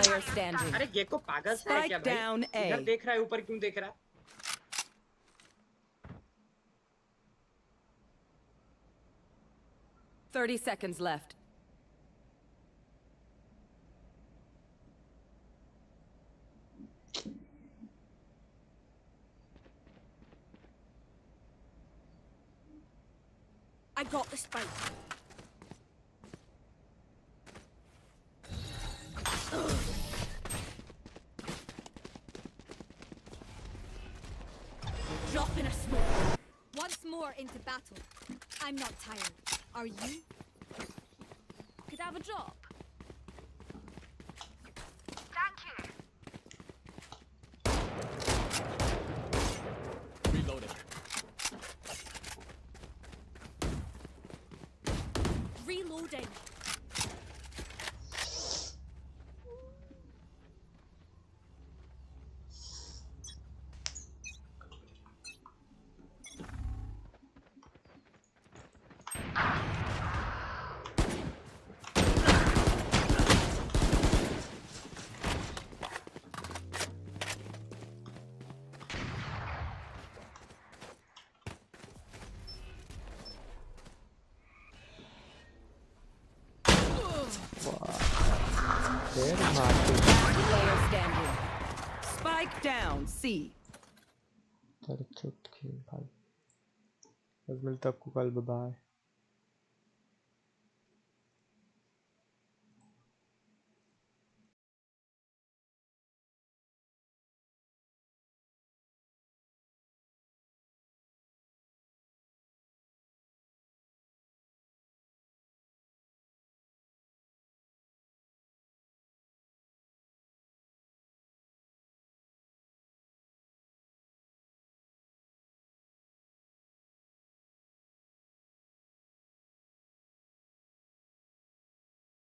player standing. अरे gecko पागल सा है क्या Spike down भाई? A. इधर देख रहा है ऊपर क्यों देख रहा है? Thirty seconds left. I got the spike. Drop in a smoke. Once more into battle. I'm not tired. Are you? Could I have a drop? Thank you. Reloading. Reloading. Player standing. Spike down C. चलो चुप भाई, बस मिलता आपको कल, bye.